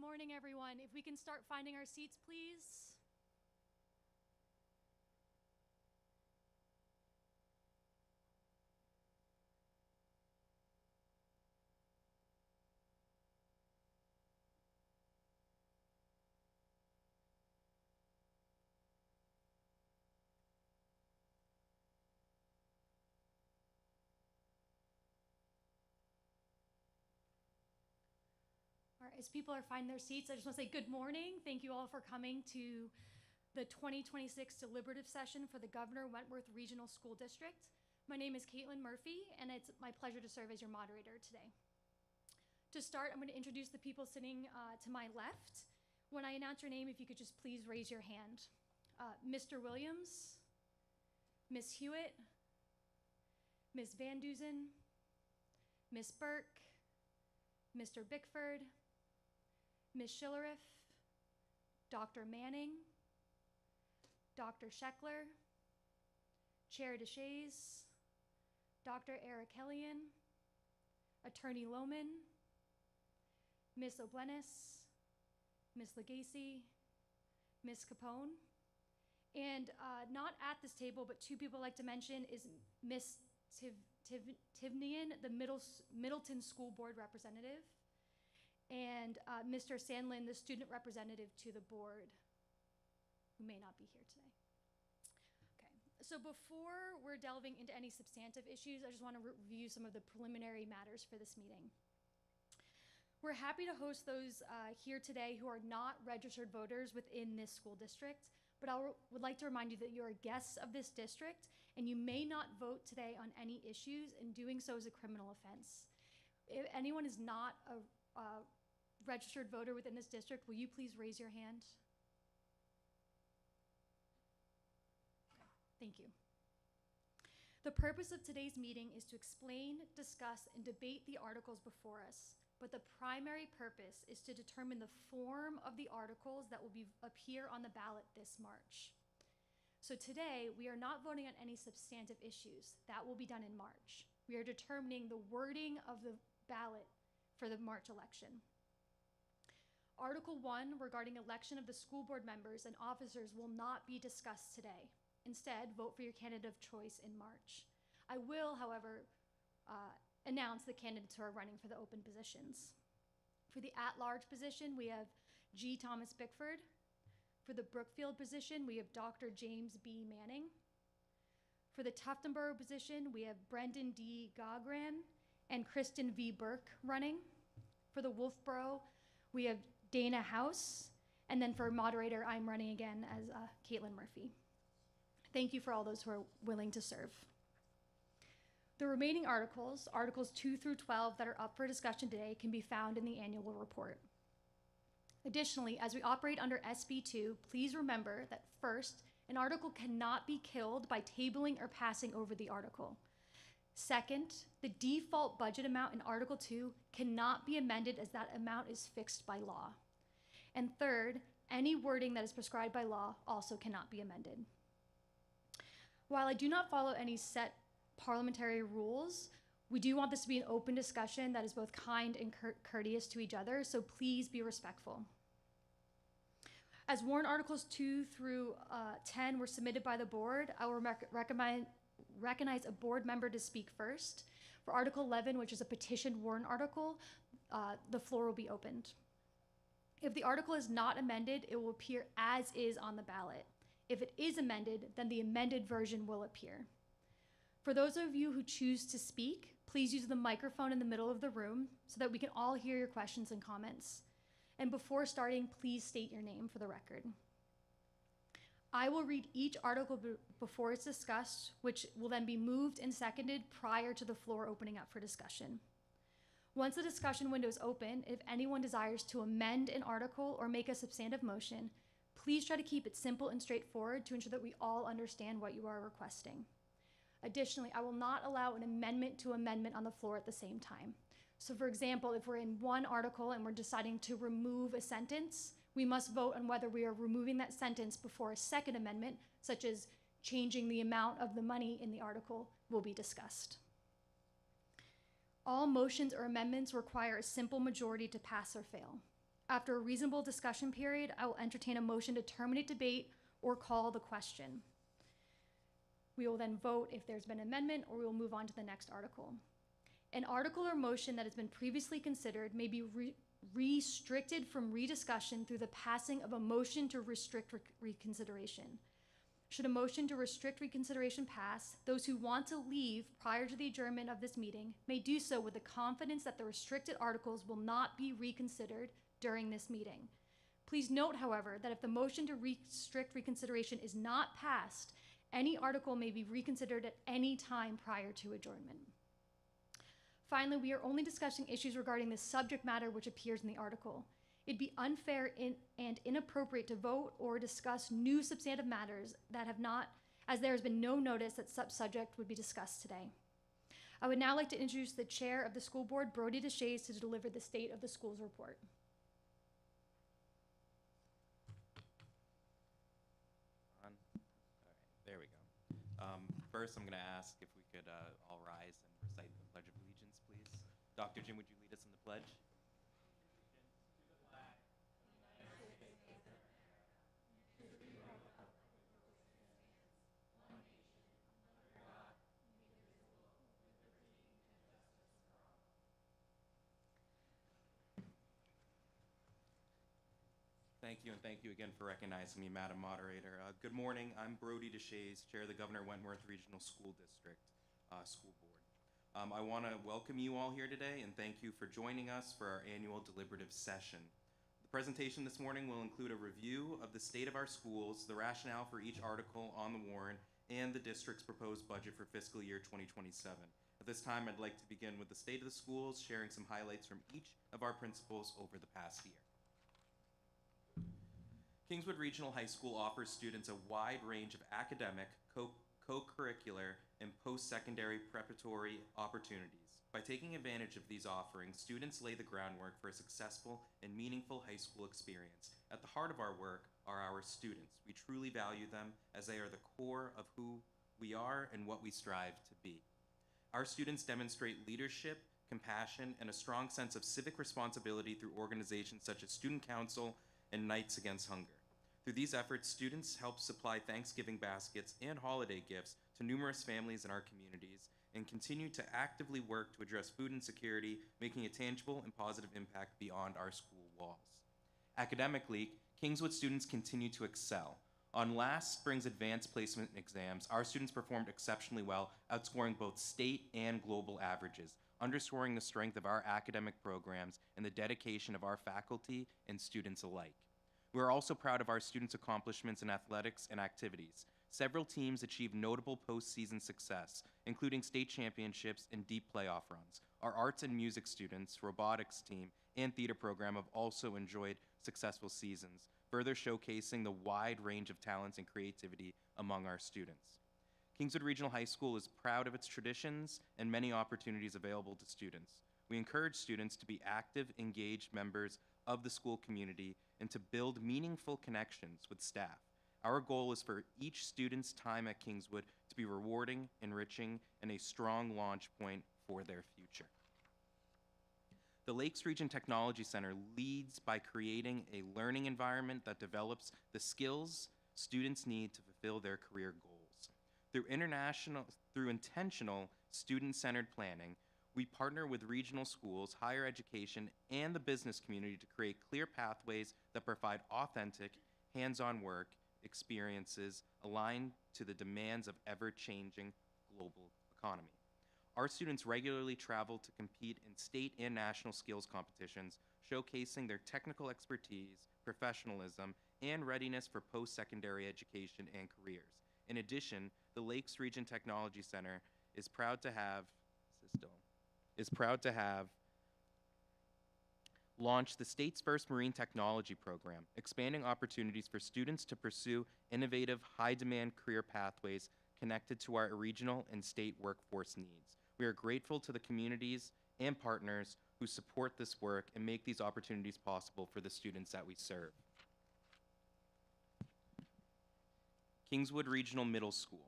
morning, everyone. If we can start finding our seats, please. All right, as people are finding their seats, I just want to say good morning. Thank you all for coming to the 2026 deliberative session for the Governor Wentworth Regional School District. My name is Caitlin Murphy, and it's my pleasure to serve as your moderator today. To start, I'm going to introduce the people sitting to my left. When I announce your name, if you could just please raise your hand. Mr. Williams, Ms. Hewitt, Ms. Van Duzen, Ms. Burke, Mr. Bickford, Ms. Schillerith, Dr. Manning, Dr. Scheckler, Chair DeShays, Dr. Arakelian, Attorney Lohman, Ms. Oblenis, Ms. Legacy, Ms. Capone, and not at this table, but two people I'd like to mention is Ms. Tivnian, the Middleton School Board representative, and Mr. Sandlin, the student representative to the board, who may not be here today. Okay, so before we're delving into any substantive issues, I just want to review some of the preliminary matters for this meeting. We're happy to host those here today who are not registered voters within this school district, but I would like to remind you that you're guests of this district and you may not vote today on any issues, and doing so is a criminal offense. If anyone is not a registered voter within this district, will you please raise your hand? Okay, thank you. The purpose of today's meeting is to explain, discuss, and debate the articles before us. But the primary purpose is to determine the form of the articles that will appear on the ballot this March. So today, we are not voting on any substantive issues. That will be done in March. We are determining the wording of the ballot for the March election. Article 1 regarding election of the school board members and officers will not be discussed today. Instead, vote for your candidate of choice in March. I will, however, announce the candidates who are running for the open positions. For the at-large position, we have G. Thomas Bickford. For the Brookfield position, we have Dr. James B. Manning. For the Tuftonboro position, we have Brendan D. Gogran and Kristen V. Burke running. For the Wolfboro, we have Dana House. And then for moderator, I'm running again as Caitlin Murphy. Thank you for all those who are willing to serve. The remaining articles, Articles 2 through 12 that are up for discussion today, can be found in the annual report. Additionally, as we operate under SB 2, please remember that first, an article cannot be killed by tabling or passing over the article. Second, the default budget amount in Article 2 cannot be amended as that amount is fixed by law. And third, any wording that is prescribed by law also cannot be amended. While I do not follow any set parliamentary rules, we do want this to be an open discussion that is both kind and courteous to each other, so please be respectful. As warrant articles 2 through 10 were submitted by the board, I will recognize a board member to speak first. For Article 11, which is a petitioned warrant article, the floor will be opened. If the article is not amended, it will appear as is on the ballot. If it is amended, then the amended version will appear. For those of you who choose to speak, please use the microphone in the middle of the room so that we can all hear your questions and comments. And before starting, please state your name for the record. I will read each article before it's discussed, which will then be moved and seconded prior to the floor opening up for discussion. Once the discussion window is open, if anyone desires to amend an article or make a substantive motion, please try to keep it simple and straightforward to ensure that we all understand what you are requesting. Additionally, I will not allow an amendment to amendment on the floor at the same time. So for example, if we're in one article and we're deciding to remove a sentence, we must vote on whether we are removing that sentence before a second amendment, such as changing the amount of the money in the article, will be discussed. All motions or amendments require a simple majority to pass or fail. After a reasonable discussion period, I will entertain a motion to terminate debate or call the question. We will then vote if there's been an amendment, or we will move on to the next article. An article or motion that has been previously considered may be restricted from rediscussion through the passing of a motion to restrict reconsideration. Should a motion to restrict reconsideration pass, those who want to leave prior to the adjournment of this meeting may do so with the confidence that the restricted articles will not be reconsidered during this meeting. Please note, however, that if the motion to restrict reconsideration is not passed, any article may be reconsidered at any time prior to adjournment. Finally, we are only discussing issues regarding the subject matter which appears in the article. It'd be unfair and inappropriate to vote or discuss new substantive matters that have not, as there has been no notice that such subject would be discussed today. I would now like to introduce the chair of the school board, Brody DeShays, to deliver the state of the schools report. All right, there we go. First, I'm going to ask if we could all rise and recite the Pledge of Allegiance, please. Dr. Jim, would you lead us in the pledge? Thank you, and thank you again for recognizing me, Madam Moderator. Good morning. I'm Brody DeShays, Chair of the Governor Wentworth Regional School District School Board. I want to welcome you all here today and thank you for joining us for our annual deliberative session. The presentation this morning will include a review of the state of our schools, the rationale for each article on the warrant, and the district's proposed budget for fiscal year 2027. At this time, I'd like to begin with the state of the schools, sharing some highlights from each of our principals over the past year. Kingswood Regional High School offers students a wide range of academic, co-curricular, and post-secondary preparatory opportunities. By taking advantage of these offerings, students lay the groundwork for a successful and meaningful high school experience. At the heart of our work are our students. We truly value them as they are the core of who we are and what we strive to be. Our students demonstrate leadership, compassion, and a strong sense of civic responsibility through organizations such as Student Council and Knights Against Hunger. Through these efforts, students help supply Thanksgiving baskets and holiday gifts to numerous families in our communities and continue to actively work to address food insecurity, making a tangible and positive impact beyond our school walls. Academically, Kingswood students continue to excel. On last spring's advanced placement exams, our students performed exceptionally well, outscoring both state and global averages, underscoring the strength of our academic programs and the dedication of our faculty and students alike. We are also proud of our students' accomplishments in athletics and activities. Several teams achieved notable postseason success, including state championships and deep playoff runs. Our arts and music students, robotics team, and theater program have also enjoyed successful seasons, further showcasing the wide range of talents and creativity among our students. Kingswood Regional High School is proud of its traditions and many opportunities available to students. We encourage students to be active, engaged members of the school community and to build meaningful connections with staff. Our goal is for each student's time at Kingswood to be rewarding, enriching, and a strong launch point for their future. The Lakes Region Technology Center leads by creating a learning environment that develops the skills students need to fulfill their career goals. Through intentional student-centered planning, we partner with regional schools, higher education, and the business community to create clear pathways that provide authentic, hands-on work experiences aligned to the demands of ever-changing global economy. Our students regularly travel to compete in state and national skills competitions, showcasing their technical expertise, professionalism, and readiness for post-secondary education and careers. In addition, the Lakes Region Technology Center is proud to have launched the state's first marine technology program, expanding opportunities for students to pursue innovative, high-demand career pathways connected to our regional and state workforce needs. We are grateful to the communities and partners who support this work and make these opportunities possible for the students that we serve. Kingswood Regional Middle School.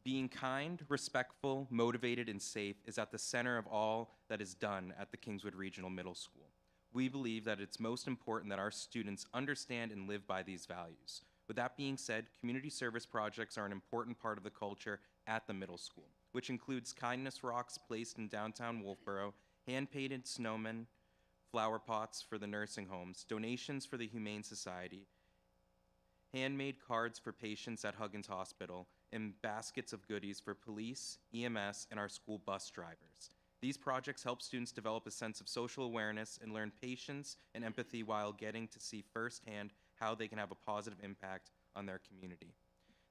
Being kind, respectful, motivated, and safe is at the center of all that is done at the Kingswood Regional Middle School. We believe that it's most important that our students understand and live by these values. With that being said, community service projects are an important part of the culture at the middle school, which includes kindness rocks placed in downtown Wolfboro, hand-painted snowmen, flower pots for the nursing homes, donations for the Humane Society, handmade cards for patients at Huggins Hospital, and baskets of goodies for police, EMS, and our school bus drivers. These projects help students develop a sense of social awareness and learn patience and empathy while getting to see firsthand how they can have a positive impact on their community.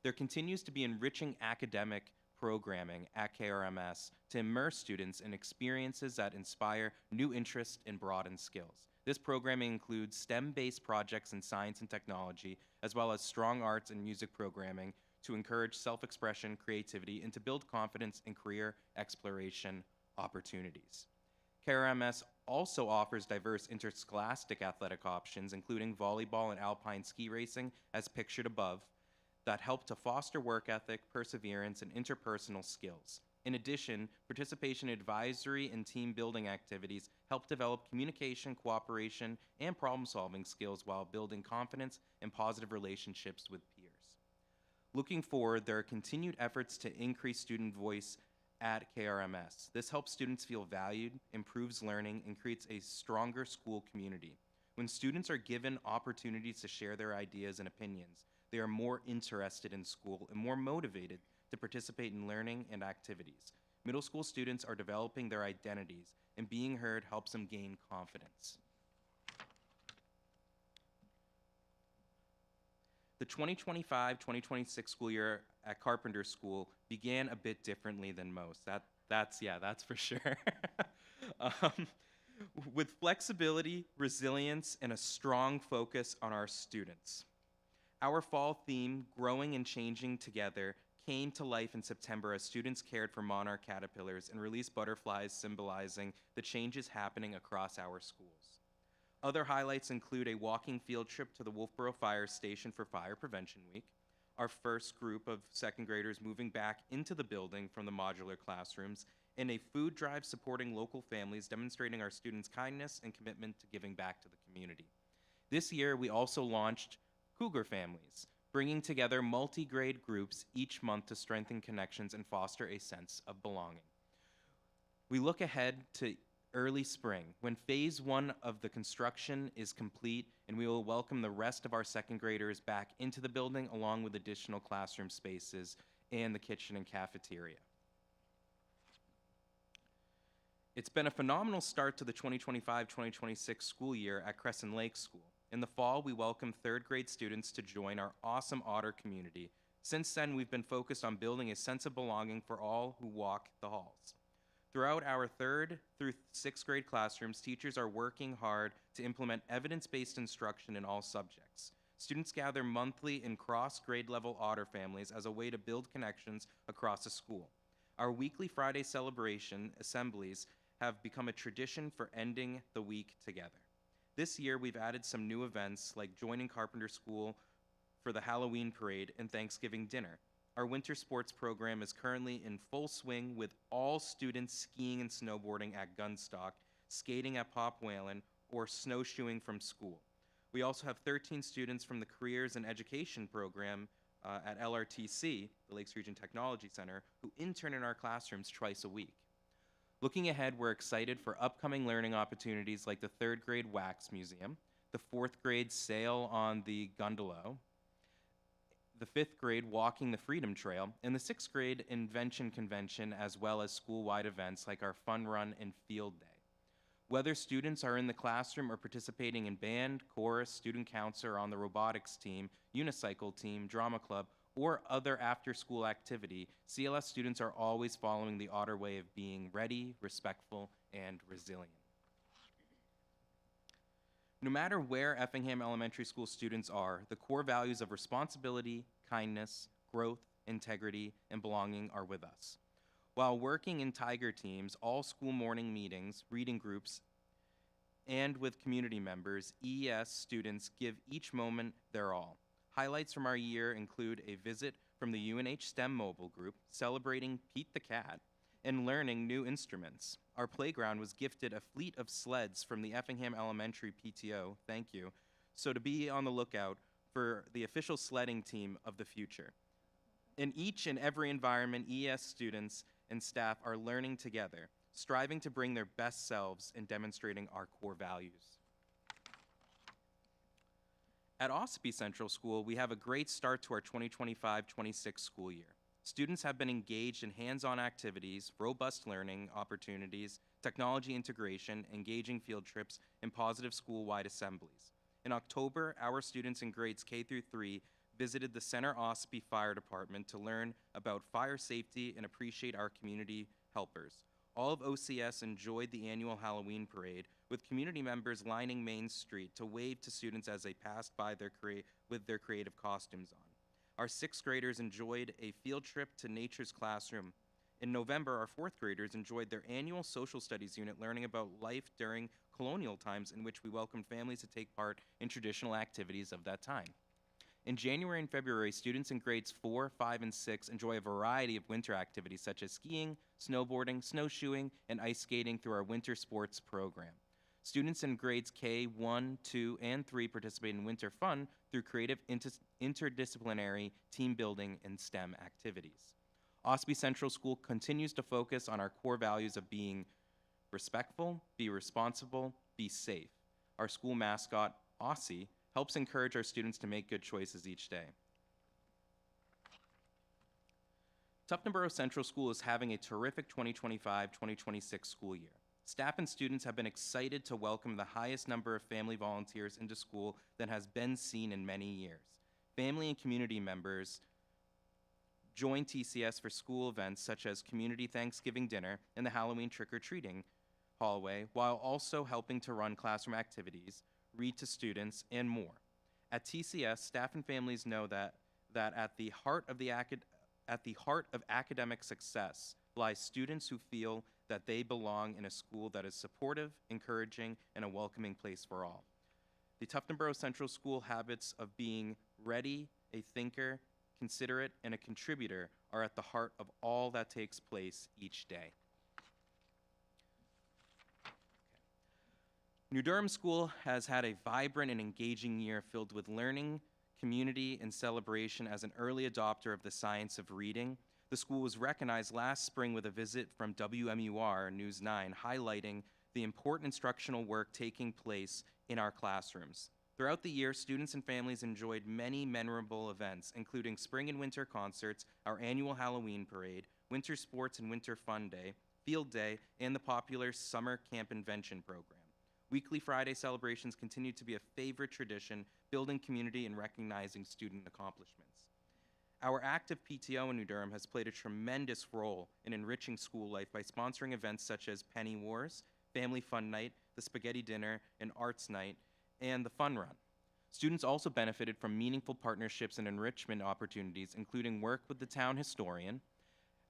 There continues to be enriching academic programming at KRMS to immerse students in experiences that inspire new interests and broaden skills. This programming includes STEM-based projects in science and technology, as well as strong arts and music programming to encourage self-expression, creativity, and to build confidence in career exploration opportunities. KRMS also offers diverse interscholastic athletic options, including volleyball and alpine ski racing, as pictured above, that help to foster work ethic, perseverance, and interpersonal skills. In addition, participation in advisory and team building activities help develop communication, cooperation, and problem-solving skills while building confidence and positive relationships with peers. Looking forward, there are continued efforts to increase student voice at KRMS. This helps students feel valued, improves learning, and creates a stronger school community. When students are given opportunities to share their ideas and opinions, they are more interested in school and more motivated to participate in learning and activities. Middle school students are developing their identities, and being heard helps them gain confidence. The 2025-2026 school year at Carpenter School began a bit differently than most. That's for sure. With flexibility, resilience, and a strong focus on our students. Our fall theme, Growing and Changing Together, came to life in September as students cared for monarch caterpillars and released butterflies symbolizing the changes happening across our schools. Other highlights include a walking field trip to the Wolfboro Fire Station for Fire Prevention Week, our first group of second graders moving back into the building from the modular classrooms, and a food drive supporting local families, demonstrating our students' kindness and commitment to giving back to the community. This year, we also launched Cougar Families, bringing together multi-grade groups each month to strengthen connections and foster a sense of belonging. We look ahead to early spring, when phase 1 of the construction is complete, and we will welcome the rest of our second graders back into the building, along with additional classroom spaces and the kitchen and cafeteria. It's been a phenomenal start to the 2025-2026 school year at Crescent Lake School. In the fall, we welcomed third grade students to join our awesome Otter community. Since then, we've been focused on building a sense of belonging for all who walk the halls. Throughout our 3rd through 6th grade classrooms, teachers are working hard to implement evidence-based instruction in all subjects. Students gather monthly in cross-grade level Otter families as a way to build connections across the school. Our weekly Friday celebration assemblies have become a tradition for ending the week together. This year, we've added some new events like joining Carpenter School for the Halloween parade and Thanksgiving dinner. Our winter sports program is currently in full swing with all students skiing and snowboarding at Gunstock, skating at Pop Whalen, or snowshoeing from school. We also have 13 students from the Careers and Education program at LRTC, the Lakes Region Technology Center, who intern in our classrooms twice a week. Looking ahead, we're excited for upcoming learning opportunities like the 3rd grade Wax Museum, the 4th grade Sail on the Gondola, the 5th grade Walking the Freedom Trail, and the 6th grade Invention Convention, as well as school-wide events like our Fun Run and Field Day. Whether students are in the classroom or participating in band, chorus, student council, or on the robotics team, unicycle team, drama club, or other after-school activity, CLS students are always following the Otter way of being ready, respectful, and resilient. No matter where Effingham Elementary School students are, the core values of responsibility, kindness, growth, integrity, and belonging are with us. While working in Tiger teams, all school morning meetings, reading groups, and with community members, EES students give each moment their all. Highlights from our year include a visit from the UNH STEM mobile group celebrating Pete the Cat and learning new instruments. Our playground was gifted a fleet of sleds from the Effingham Elementary PTO, thank you, so to be on the lookout for the official sledding team of the future. In each and every environment, ES students and staff are learning together, striving to bring their best selves and demonstrating our core values. At Ossipee Central School, we have a great start to our 2025-26 school year. Students have been engaged in hands-on activities, robust learning opportunities, technology integration, engaging field trips, and positive school-wide assemblies. In October, our students in grades K through 3 visited the Center Ossipee Fire Department to learn about fire safety and appreciate our community helpers. All of OCS enjoyed the annual Halloween parade, with community members lining Main Street to wave to students as they passed by with their creative costumes on. Our 6th graders enjoyed a field trip to Nature's Classroom. In November, our 4th graders enjoyed their annual social studies unit learning about life during colonial times, in which we welcomed families to take part in traditional activities of that time. In January and February, students in grades 4, 5, and 6 enjoy a variety of winter activities such as skiing, snowboarding, snowshoeing, and ice skating through our winter sports program. Students in grades K, 1, 2, and 3 participate in winter fun through creative interdisciplinary team building and STEM activities. Ossipee Central School continues to focus on our core values of being respectful, be responsible, be safe. Our school mascot, Aussie, helps encourage our students to make good choices each day. Tuftonboro Central School is having a terrific 2025-2026 school year. Staff and students have been excited to welcome the highest number of family volunteers into school than has been seen in many years. Family and community members join TCS for school events such as Community Thanksgiving Dinner and the Halloween Trick-or-Treating hallway, while also helping to run classroom activities, read to students, and more. At TCS, staff and families know that at the heart of academic success lies students who feel that they belong in a school that is supportive, encouraging, and a welcoming place for all. The Tuftonboro Central School habits of being ready, a thinker, considerate, and a contributor are at the heart of all that takes place each day. New Durham School has had a vibrant and engaging year filled with learning, community, and celebration as an early adopter of the science of reading. The school was recognized last spring with a visit from WMUR News 9, highlighting the important instructional work taking place in our classrooms. Throughout the year, students and families enjoyed many memorable events, including spring and winter concerts, our annual Halloween parade, winter sports and winter fun day, field day, and the popular summer camp invention program. Weekly Friday celebrations continue to be a favorite tradition, building community and recognizing student accomplishments. Our active PTO in New Durham has played a tremendous role in enriching school life by sponsoring events such as Penny Wars, Family Fun Night, the Spaghetti Dinner, and Arts Night, and the Fun Run. Students also benefited from meaningful partnerships and enrichment opportunities, including work with the town historian,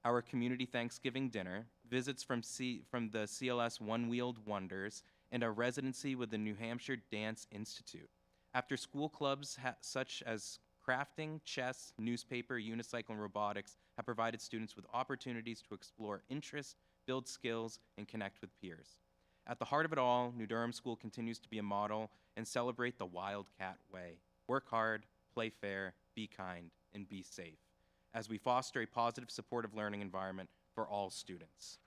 our community Thanksgiving dinner, visits from the CLS One-Wheeled Wonders, and a residency with the New Hampshire Dance Institute. After school clubs such as crafting, chess, newspaper, unicycle, and robotics have provided students with opportunities to explore interests, build skills, and connect with peers. At the heart of it all, New Durham School continues to be a model and celebrate the Wildcat way. Work hard, play fair, be kind, and be safe, as we foster a positive, supportive learning environment for all students.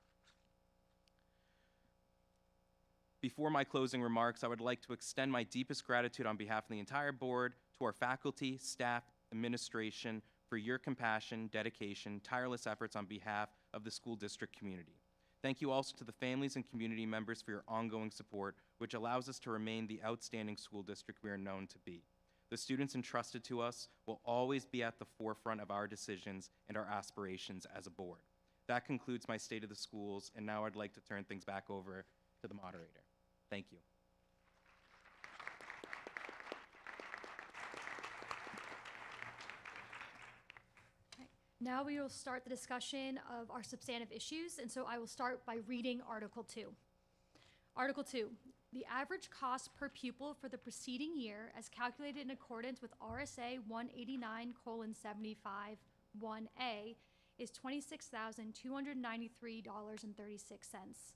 Before my closing remarks, I would like to extend my deepest gratitude on behalf of the entire board to our faculty, staff, administration for your compassion, dedication, tireless efforts on behalf of the school district community. Thank you also to the families and community members for your ongoing support, which allows us to remain the outstanding school district we are known to be. The students entrusted to us will always be at the forefront of our decisions and our aspirations as a board. That concludes my State of the Schools, and now I'd like to turn things back over to the moderator. Thank you. Now we will start the discussion of our substantive issues, and so I will start by reading Article 2. Article 2, the average cost per pupil for the preceding year as calculated in accordance with RSA 189:75 1A is $26,293.36.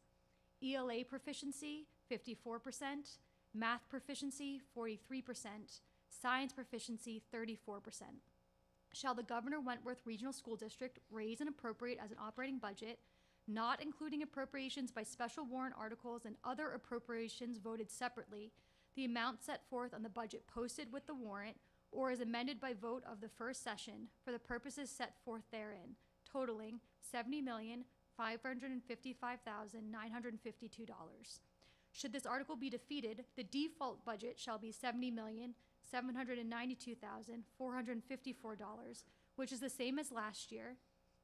ELA proficiency, 54%, math proficiency, 43%, science proficiency, 34%. Shall the Governor Wentworth Regional School District raise and appropriate as an operating budget, not including appropriations by special warrant articles and other appropriations voted separately, the amount set forth on the budget posted with the warrant, or as amended by vote of the first session for the purposes set forth therein, totaling $70,555,952. Should this article be defeated, the default budget shall be $70,792,454, which is the same as last year,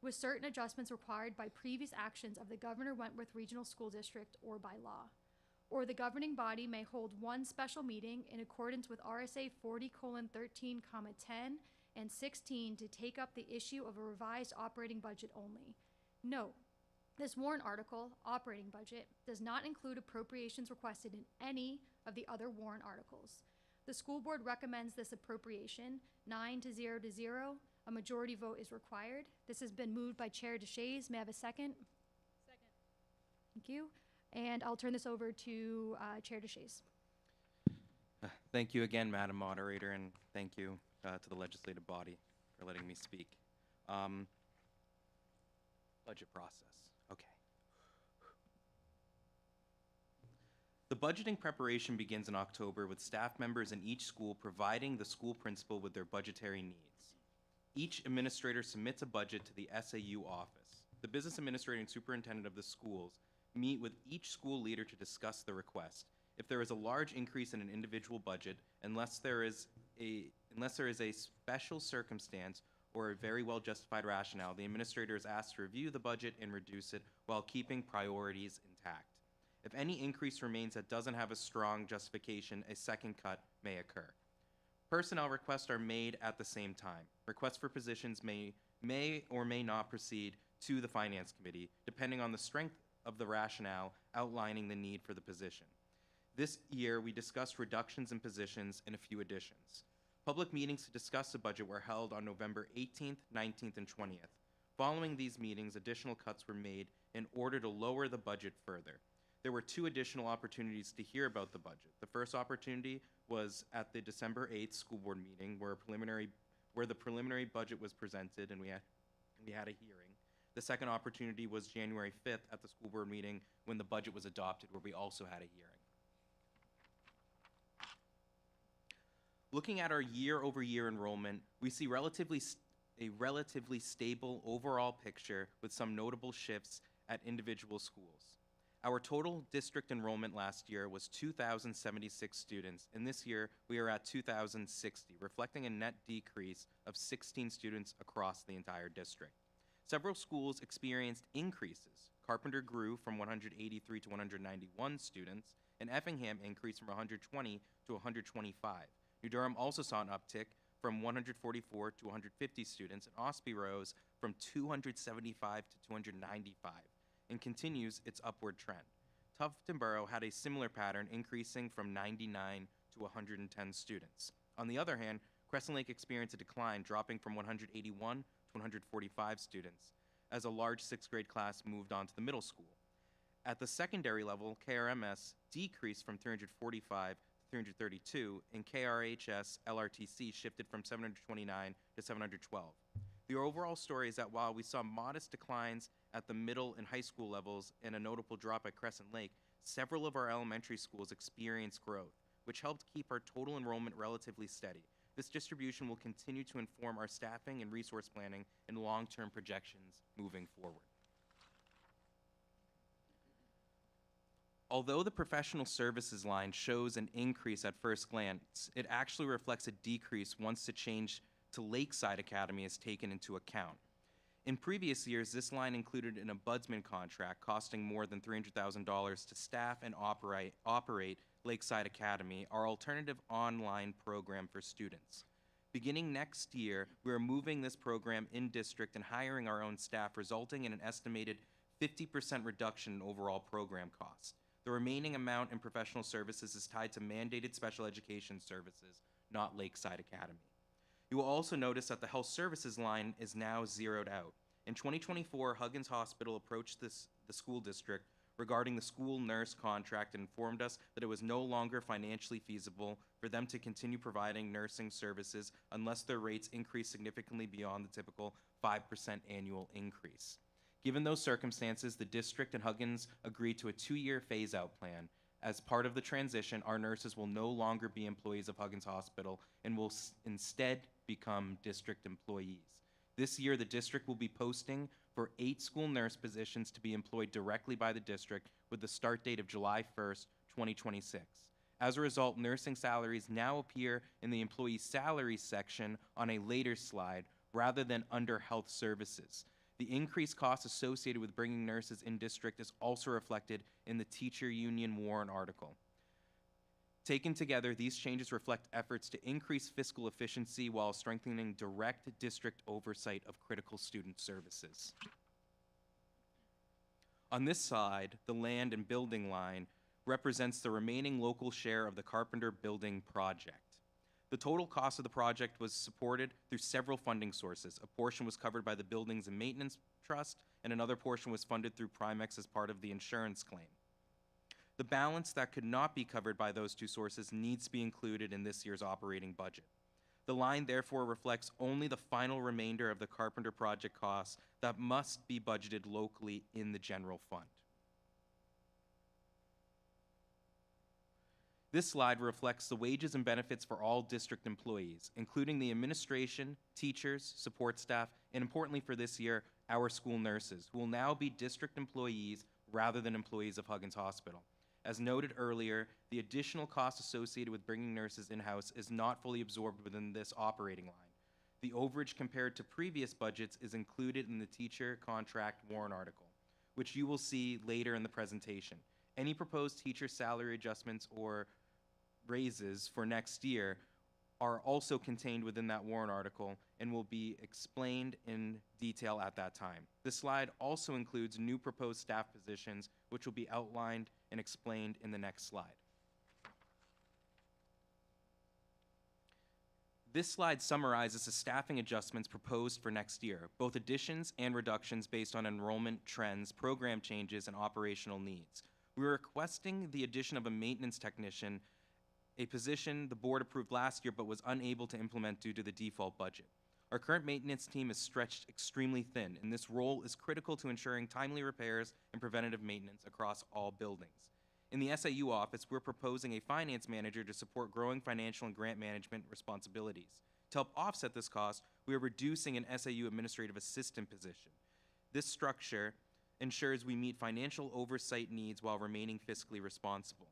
with certain adjustments required by previous actions of the Governor Wentworth Regional School District or by law. Or the governing body may hold one special meeting in accordance with RSA 40:13, 10, and 16 to take up the issue of a revised operating budget only. Note, this warrant article, operating budget, does not include appropriations requested in any of the other warrant articles. The school board recommends this appropriation 9-0 to 0. A majority vote is required. This has been moved by Chair DeShays. May I have a second? Second. Thank you. And I'll turn this over to Chair DeShays. Thank you again, Madam Moderator, and thank you to the legislative body for letting me speak. Budget process. Okay. The budgeting preparation begins in October with staff members in each school providing the school principal with their budgetary needs. Each administrator submits a budget to the SAU office. The business administrator and superintendent of the schools meet with each school leader to discuss the request. If there is a large increase in an individual budget, unless there is a special circumstance or a very well justified rationale, the administrator is asked to review the budget and reduce it while keeping priorities intact. If any increase remains that doesn't have a strong justification, a second cut may occur. Personnel requests are made at the same time. Requests for positions may or may not proceed to the Finance Committee, depending on the strength of the rationale outlining the need for the position. This year, we discussed reductions in positions and a few additions. Public meetings to discuss the budget were held on November 18th, 19th, and 20th. Following these meetings, additional cuts were made in order to lower the budget further. There were two additional opportunities to hear about the budget. The first opportunity was at the December 8th school board meeting where the preliminary budget was presented and we had a hearing. The second opportunity was January 5th at the school board meeting when the budget was adopted, where we also had a hearing. Looking at our year-over-year enrollment, we see a relatively stable overall picture with some notable shifts at individual schools. Our total district enrollment last year was 2,076 students, and this year we are at 2,060, reflecting a net decrease of 16 students across the entire district. Several schools experienced increases. Carpenter grew from 183 to 191 students, and Effingham increased from 120 to 125. New Durham also saw an uptick from 144 to 150 students, and Ospey rose from 275 to 295. And continues its upward trend. Tuftonboro had a similar pattern, increasing from 99 to 110 students. On the other hand, Crescent Lake experienced a decline, dropping from 181 to 145 students, as a large 6th grade class moved on to the middle school. At the secondary level, KRMS decreased from 345 to 332, and KRHS LRTC shifted from 729 to 712. The overall story is that while we saw modest declines at the middle and high school levels and a notable drop at Crescent Lake, several of our elementary schools experienced growth, which helped keep our total enrollment relatively steady. This distribution will continue to inform our staffing and resource planning and long-term projections moving forward. Although the professional services line shows an increase at first glance, it actually reflects a decrease once the change to Lakeside Academy is taken into account. In previous years, this line included an ombudsman contract costing more than $300,000 to staff and operate Lakeside Academy, our alternative online program for students. Beginning next year, we are moving this program in district and hiring our own staff, resulting in an estimated 50% reduction in overall program costs. The remaining amount in professional services is tied to mandated special education services, not Lakeside Academy. You will also notice that the health services line is now zeroed out. In 2024, Huggins Hospital approached the school district regarding the school nurse contract and informed us that it was no longer financially feasible for them to continue providing nursing services unless their rates increased significantly beyond the typical 5% annual increase. Given those circumstances, the district and Huggins agreed to a 2-year phase-out plan. As part of the transition, our nurses will no longer be employees of Huggins Hospital and will instead become district employees. This year, the district will be posting for 8 school nurse positions to be employed directly by the district with the start date of July 1st, 2026. As a result, nursing salaries now appear in the employee salaries section on a later slide rather than under health services. The increased costs associated with bringing nurses in district is also reflected in the teacher union warrant article. Taken together, these changes reflect efforts to increase fiscal efficiency while strengthening direct district oversight of critical student services. On this side, the land and building line represents the remaining local share of the Carpenter Building project. The total cost of the project was supported through several funding sources. A portion was covered by the Buildings and Maintenance Trust, and another portion was funded through Primex as part of the insurance claim. The balance that could not be covered by those two sources needs to be included in this year's operating budget. The line therefore reflects only the final remainder of the Carpenter project costs that must be budgeted locally in the general fund. This slide reflects the wages and benefits for all district employees, including the administration, teachers, support staff, and importantly for this year, our school nurses, who will now be district employees rather than employees of Huggins Hospital. As noted earlier, the additional cost associated with bringing nurses in-house is not fully absorbed within this operating line. The overage compared to previous budgets is included in the teacher contract warrant article, which you will see later in the presentation. Any proposed teacher salary adjustments or raises for next year are also contained within that warrant article and will be explained in detail at that time. This slide also includes new proposed staff positions, which will be outlined and explained in the next slide. This slide summarizes the staffing adjustments proposed for next year, both additions and reductions based on enrollment trends, program changes, and operational needs. We're requesting the addition of a maintenance technician, a position the board approved last year but was unable to implement due to the default budget. Our current maintenance team is stretched extremely thin, and this role is critical to ensuring timely repairs and preventative maintenance across all buildings. In the SAU office, we're proposing a finance manager to support growing financial and grant management responsibilities. To help offset this cost, we are reducing an SAU administrative assistant position. This structure ensures we meet financial oversight needs while remaining fiscally responsible.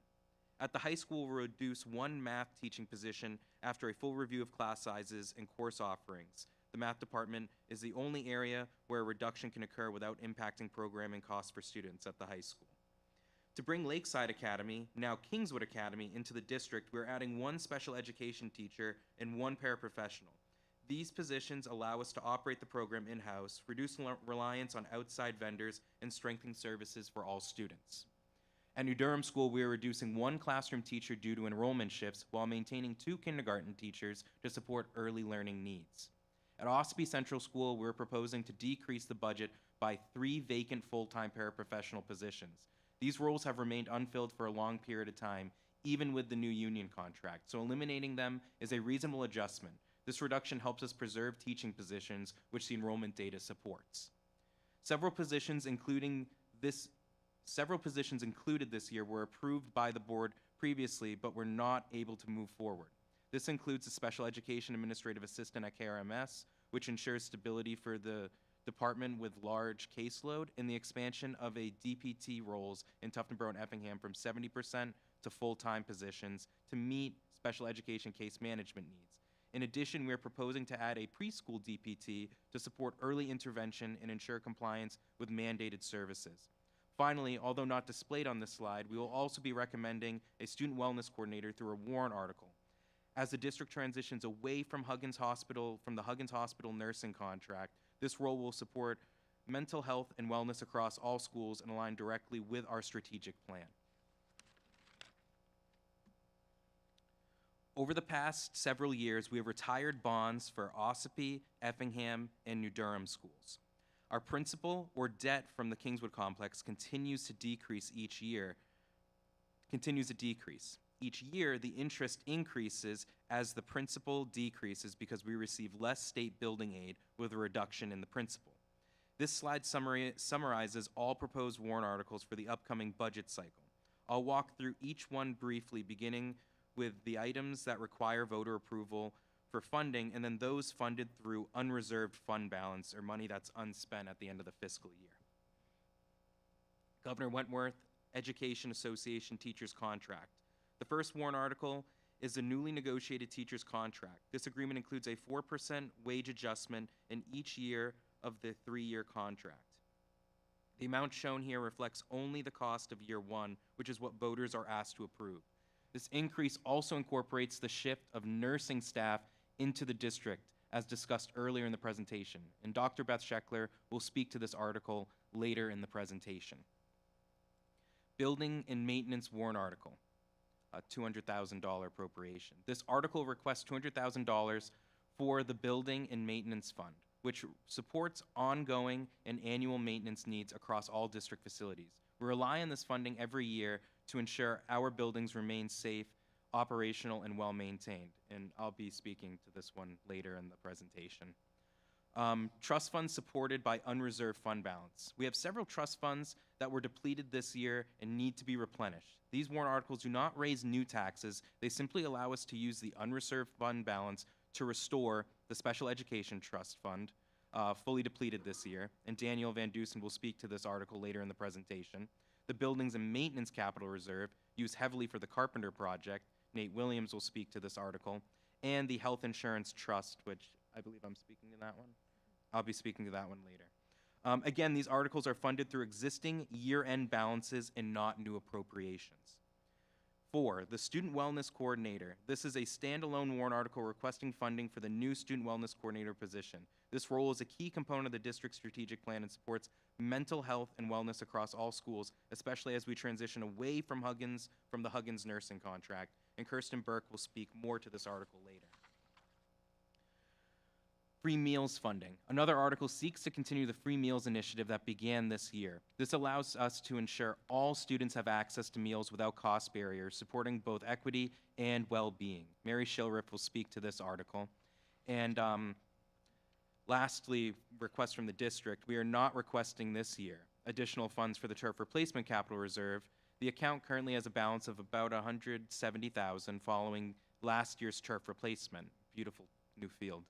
At the high school, we'll reduce one math teaching position after a full review of class sizes and course offerings. The math department is the only area where a reduction can occur without impacting programming costs for students at the high school. To bring Lakeside Academy, now Kingswood Academy, into the district, we're adding one special education teacher and one paraprofessional. These positions allow us to operate the program in-house, reduce reliance on outside vendors, and strengthen services for all students. At New Durham School, we are reducing one classroom teacher due to enrollment shifts while maintaining 2 kindergarten teachers to support early learning needs. At Ossipee Central School, we're proposing to decrease the budget by 3 vacant full-time paraprofessional positions. These roles have remained unfilled for a long period of time, even with the new union contract, so eliminating them is a reasonable adjustment. This reduction helps us preserve teaching positions, which the enrollment data supports. Several positions included this year were approved by the board previously, but were not able to move forward. This includes the Special Education Administrative Assistant at KRMS, which ensures stability for the department with large caseload, and the expansion of a DPT roles in Tuftonboro and Effingham from 70% to full-time positions to meet special education case management needs. In addition, we are proposing to add a preschool DPT to support early intervention and ensure compliance with mandated services. Finally, although not displayed on this slide, we will also be recommending a student wellness coordinator through a warrant article. As the district transitions away from the Huggins Hospital nursing contract, this role will support mental health and wellness across all schools and align directly with our strategic plan. Over the past several years, we have retired bonds for Ossipee, Effingham, and New Durham schools. Our principal or debt from the Kingswood complex continues to decrease each year, Each year, the interest increases as the principal decreases because we receive less state building aid with a reduction in the principal. This slide summarizes all proposed warrant articles for the upcoming budget cycle. I'll walk through each one briefly, beginning with the items that require voter approval for funding, and then those funded through unreserved fund balance, or money that's unspent at the end of the fiscal year. Governor Wentworth Education Association Teachers Contract. The first warrant article is the newly negotiated teachers contract. This agreement includes a 4% wage adjustment in each year of the 3-year contract. The amount shown here reflects only the cost of year 1, which is what voters are asked to approve. This increase also incorporates the shift of nursing staff into the district, as discussed earlier in the presentation, and Dr. Beth Scheckler will speak to this article later in the presentation. Building and maintenance warrant article, a $200,000 appropriation. This article requests $200,000 for the Building and Maintenance Fund, which supports ongoing and annual maintenance needs across all district facilities. We rely on this funding every year to ensure our buildings remain safe, operational, and well-maintained, and I'll be speaking to this one later in the presentation. Trust funds supported by unreserved fund balance. We have several trust funds that were depleted this year and need to be replenished. These warrant articles do not raise new taxes. They simply allow us to use the unreserved fund balance to restore the Special Education Trust Fund, fully depleted this year, and Daniel Van Dusen will speak to this article later in the presentation. The Buildings and Maintenance Capital Reserve, used heavily for the Carpenter Project. Nate Williams will speak to this article. And the Health Insurance Trust, which I believe I'm speaking to that one. I'll be speaking to that one later. Again, these articles are funded through existing year-end balances and not new appropriations. 4, the Student Wellness Coordinator. This is a standalone warrant article requesting funding for the new Student Wellness Coordinator position. This role is a key component of the district's strategic plan and supports mental health and wellness across all schools, especially as we transition away from the Huggins nursing contract, and Kirsten Burke will speak more to this article later. Free meals funding. Another article seeks to continue the free meals initiative that began this year. This allows us to ensure all students have access to meals without cost barriers, supporting both equity and well-being. Mary Shilriff will speak to this article. And lastly, request from the district. We are not requesting this year additional funds for the turf replacement capital reserve. The account currently has a balance of about $170,000 following last year's turf replacement. Beautiful new field.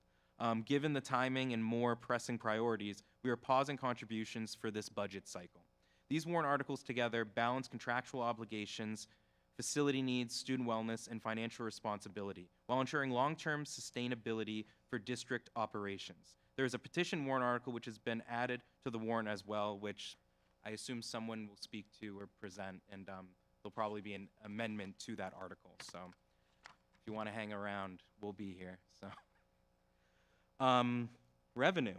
Given the timing and more pressing priorities, we are pausing contributions for this budget cycle. These warrant articles together balance contractual obligations, facility needs, student wellness, and financial responsibility, while ensuring long-term sustainability for district operations. There is a petition warrant article which has been added to the warrant as well, which I assume someone will speak to or present, and there'll probably be an amendment to that article. So if you want to hang around, we'll be here. So. Revenue.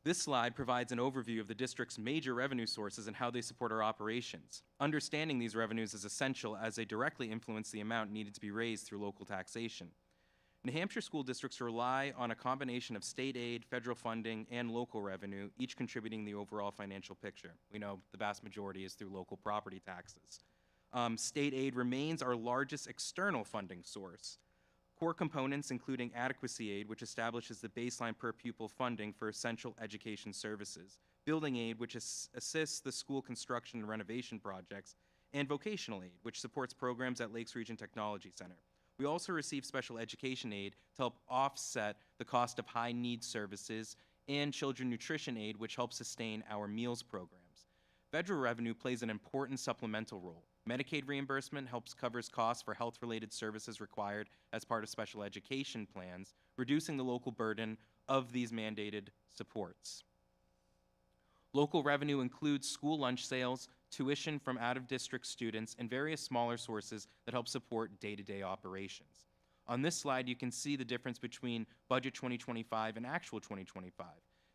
This slide provides an overview of the district's major revenue sources and how they support our operations. Understanding these revenues is essential as they directly influence the amount needed to be raised through local taxation. New Hampshire school districts rely on a combination of state aid, federal funding, and local revenue, each contributing the overall financial picture. We know the vast majority is through local property taxes. State aid remains our largest external funding source. Core components including adequacy aid, which establishes the baseline per pupil funding for essential education services, building aid, which assists the school construction and renovation projects, and vocational aid, which supports programs at Lakes Region Technology Center. We also receive special education aid to help offset the cost of high needs services, and children nutrition aid, which helps sustain our meals programs. Federal revenue plays an important supplemental role. Medicaid reimbursement covers costs for health-related services required as part of special education plans, reducing the local burden of these mandated supports. Local revenue includes school lunch sales, tuition from out-of-district students, and various smaller sources that help support day-to-day operations. On this slide, you can see the difference between budget 2025 and actual 2025.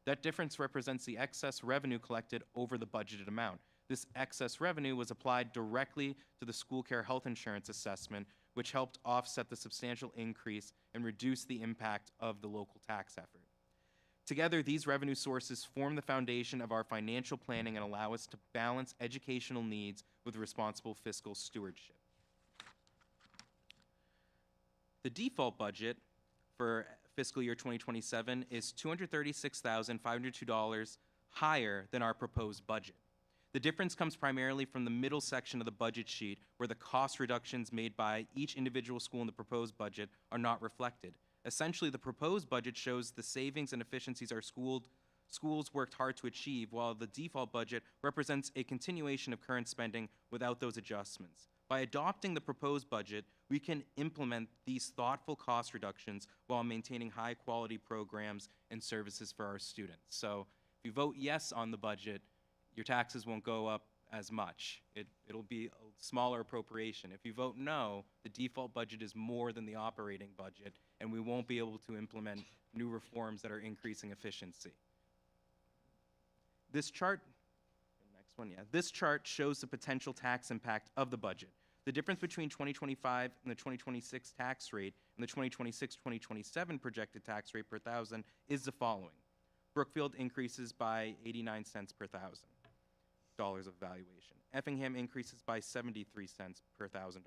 That difference represents the excess revenue collected over the budgeted amount. This excess revenue was applied directly to the school care health insurance assessment, which helped offset the substantial increase and reduce the impact of the local tax effort. Together, these revenue sources form the foundation of our financial planning and allow us to balance educational needs with responsible fiscal stewardship. The default budget for fiscal year 2027 is $236,502 higher than our proposed budget. The difference comes primarily from the middle section of the budget sheet, where the cost reductions made by each individual school in the proposed budget are not reflected. Essentially, the proposed budget shows the savings and efficiencies our schools worked hard to achieve, while the default budget represents a continuation of current spending without those adjustments. By adopting the proposed budget, we can implement these thoughtful cost reductions while maintaining high-quality programs and services for our students. So if you vote yes on the budget, your taxes won't go up as much. It'll be a smaller appropriation. If you vote no, the default budget is more than the operating budget, and we won't be able to implement new reforms that are increasing efficiency. This chart, this chart shows the potential tax impact of the budget. The difference between 2025 and the 2026 tax rate and the 2026-2027 projected tax rate per thousand is the following. Brookfield increases by 89 cents per thousand dollars of valuation. Effingham increases by 73 cents per $1,000 of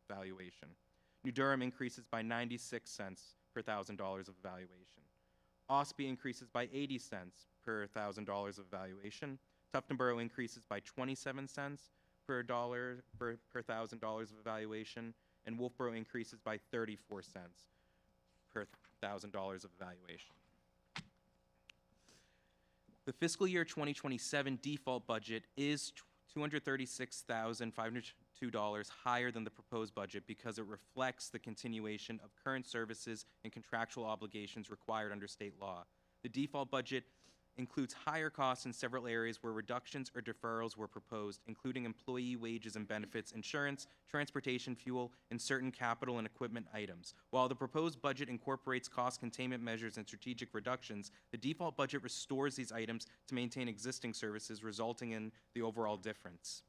valuation. New Durham increases by 96 cents per $1,000 of valuation. Ospey increases by 80 cents per $1,000 of valuation. Tufton Borough increases by 27 cents per $1,000 of valuation, and Wolfboro increases by 34 cents per $1,000 of valuation. The fiscal year 2027 default budget is $236,502 higher than the proposed budget because it reflects the continuation of current services and contractual obligations required under state law. The default budget includes higher costs in several areas where reductions or deferrals were proposed, including employee wages and benefits, insurance, transportation, fuel, and certain capital and equipment items. While the proposed budget incorporates cost containment measures and strategic reductions, the default budget restores these items to maintain existing services, resulting in the overall difference.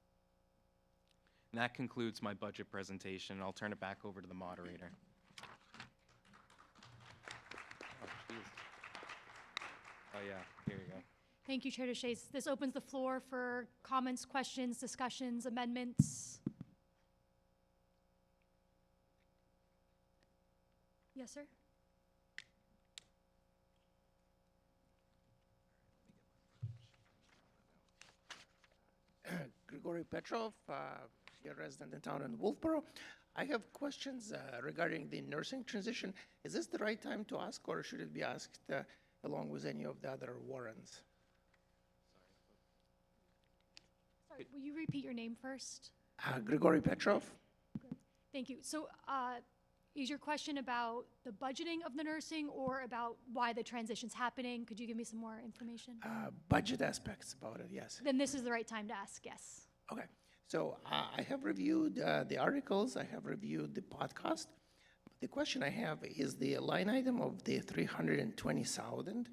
And that concludes my budget presentation. I'll turn it back over to the moderator. Oh, yeah, here you go. Thank you, Chair Deshays. This opens the floor for comments, questions, discussions, amendments. Yes, sir? Grigory Petrov, here resident in town in Wolfboro. I have questions regarding the nursing transition. Is this the right time to ask, or should it be asked along with any of the other warrants? Sorry, will you repeat your name first? Grigory Petrov. Good. Thank you. So is your question about the budgeting of the nursing or about why the transition's happening? Could you give me some more information? Budget aspects about it, yes. Then this is the right time to ask, yes. Okay. So I have reviewed the articles. I have reviewed the podcast. The question I have is the line item of the 320,000.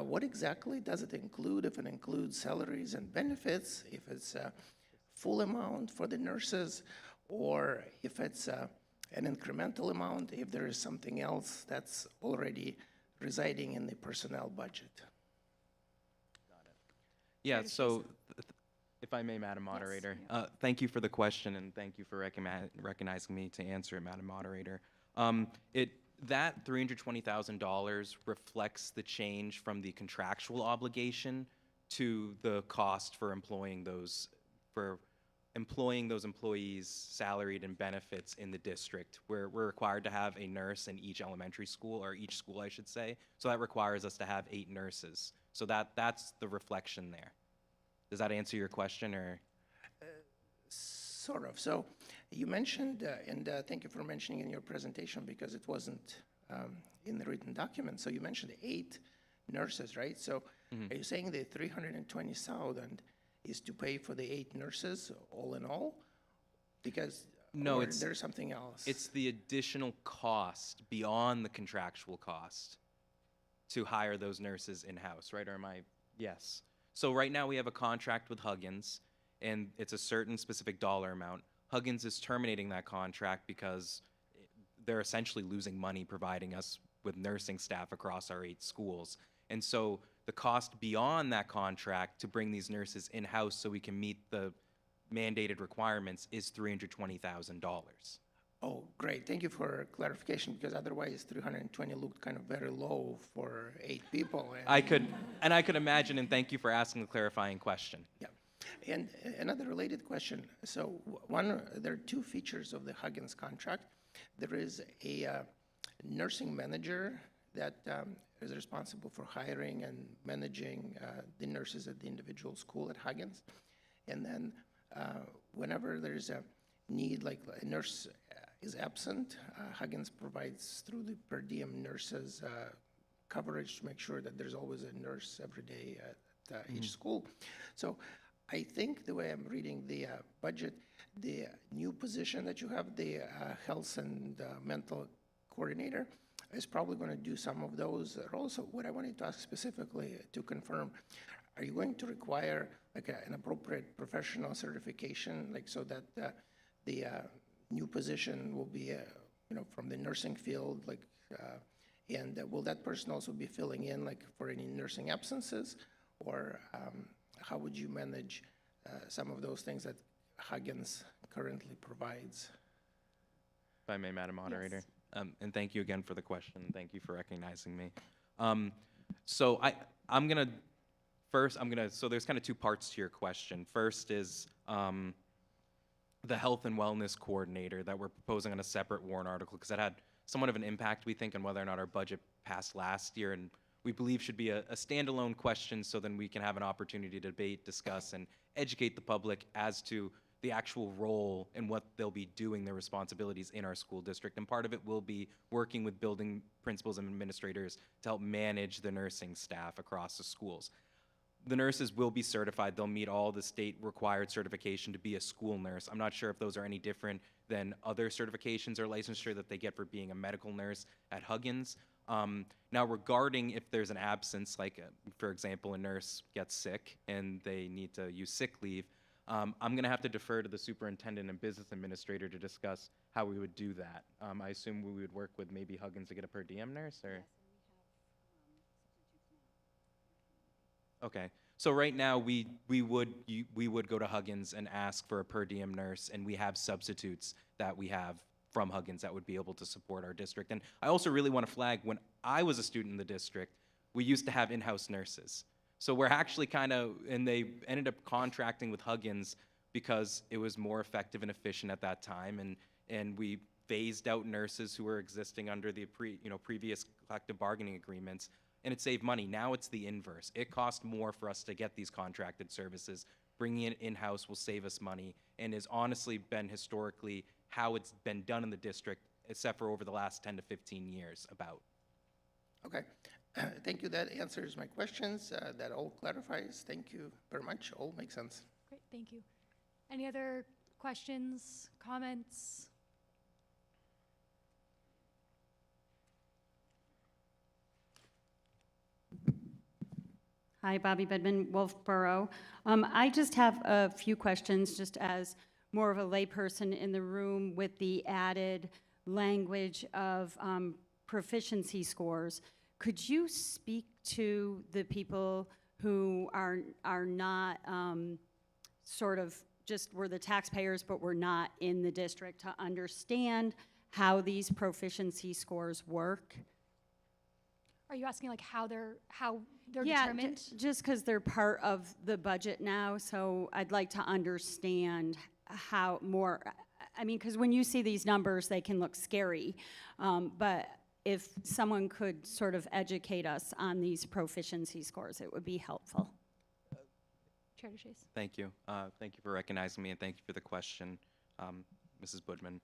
What exactly does it include? If it includes salaries and benefits, if it's a full amount for the nurses, or if it's an incremental amount, if there is something else that's already residing in the personnel budget. Got it. Yeah, so if I may, Madam Moderator, yes. Thank you for the question, and thank you for recognizing me to answer it, Madam Moderator. That $320,000 reflects the change from the contractual obligation to the cost for employing those employees salaried and benefits in the district. We're required to have a nurse in each elementary school, or each school, I should say. So that requires us to have 8 nurses. So that's the reflection there. Does that answer your question, or? Sort of. So you mentioned, and thank you for mentioning in your presentation because it wasn't in the written document. So you mentioned 8 nurses, right? So are you saying the 320,000 is to pay for the 8 nurses all in all? Because no, there's something else. It's the additional cost beyond the contractual cost to hire those nurses in-house, right? Or am I? Yes. So right now we have a contract with Huggins, and it's a certain specific dollar amount. Huggins is terminating that contract because they're essentially losing money providing us with nursing staff across our 8 schools. And so the cost beyond that contract to bring these nurses in-house so we can meet the mandated requirements is $320,000. Oh, great. Thank you for clarification, because otherwise 320 looked kind of very low for 8 people. I could imagine, and thank you for asking the clarifying question. Yeah. And another related question. So there are 2 features of the Huggins contract. There is a nursing manager that is responsible for hiring and managing the nurses at the individual school at Huggins. And then whenever there's a need, like a nurse is absent, Huggins provides through the per diem nurses coverage to make sure that there's always a nurse every day at each school. So I think the way I'm reading the budget, the new position that you have, the health and mental coordinator, is probably going to do some of those roles. So what I wanted to ask specifically to confirm, are you going to require like an appropriate professional certification, like so that the new position will be, from the nursing field, like, and will that person also be filling in, like, for any nursing absences, or how would you manage some of those things that Huggins currently provides? If I may, Madam Moderator. Yes. And thank you again for the question. Thank you for recognizing me. So there's kind of 2 parts to your question. First is the health and wellness coordinator that we're proposing on a separate warrant article, because that had somewhat of an impact, we think, on whether or not our budget passed last year, and we believe should be a standalone question, so then we can have an opportunity to debate, discuss, and educate the public as to the actual role and what they'll be doing, their responsibilities in our school district. And part of it will be working with building principals and administrators to help manage the nursing staff across the schools. The nurses will be certified. They'll meet all the state required certification to be a school nurse. I'm not sure if those are any different than other certifications or licensure that they get for being a medical nurse at Huggins. Now, regarding if there's an absence, like, for example, a nurse gets sick and they need to use sick leave, I'm going to have to defer to the superintendent and business administrator to discuss how we would do that. I assume we would work with maybe Huggins to get a per diem nurse, or? Yes, and we have substitutes now. Okay. So right now, we would go to Huggins and ask for a per diem nurse, and we have substitutes that we have from Huggins that would be able to support our district. And I also really want to flag, when I was a student in the district, we used to have in-house nurses. So we're actually and they ended up contracting with Huggins because it was more effective and efficient at that time, and we phased out nurses who were existing under the previous collective bargaining agreements, and it saved money. Now it's the inverse. It costs more for us to get these contracted services. Bringing it in-house will save us money, and has honestly been historically how it's been done in the district, except for over the last 10 to 15 years about. Okay. Thank you. That answers my questions. That all clarifies. Thank you very much. All makes sense. Great, thank you. Any other questions, comments? Hi, Bobby Bedman, Wolfboro. I just have a few questions, just as more of a layperson in the room, with the added language of proficiency scores. Could you speak to the people who are not sort of just were the taxpayers but were not in the district, to understand how these proficiency scores work? Are you asking like how they're Yeah, determined? just because they're part of the budget now, so I'd like to understand how more, I mean, because when you see these numbers, they can look scary, but if someone could sort of educate us on these proficiency scores, it would be helpful. Chair DeShays. Thank you. Thank you for recognizing me, and thank you for the question, Mrs. Budman.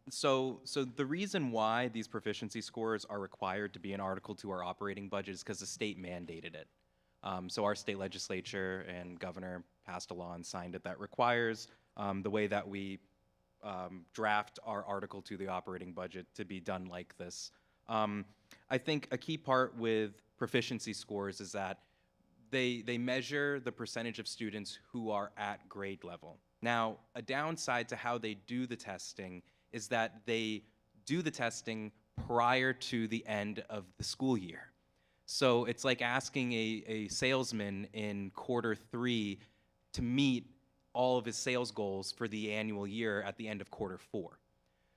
So the reason why these proficiency scores are required to be an article to our operating budget is because the state mandated it. So our state legislature and governor passed a law and signed it that requires the way that we draft our article to the operating budget to be done like this. I think a key part with proficiency scores is that they measure the percentage of students who are at grade level. Now, a downside to how they do the testing is that they do the testing prior to the end of the school year. So it's like asking a salesman in Q3 to meet all of his sales goals for the annual year at the end of Q4.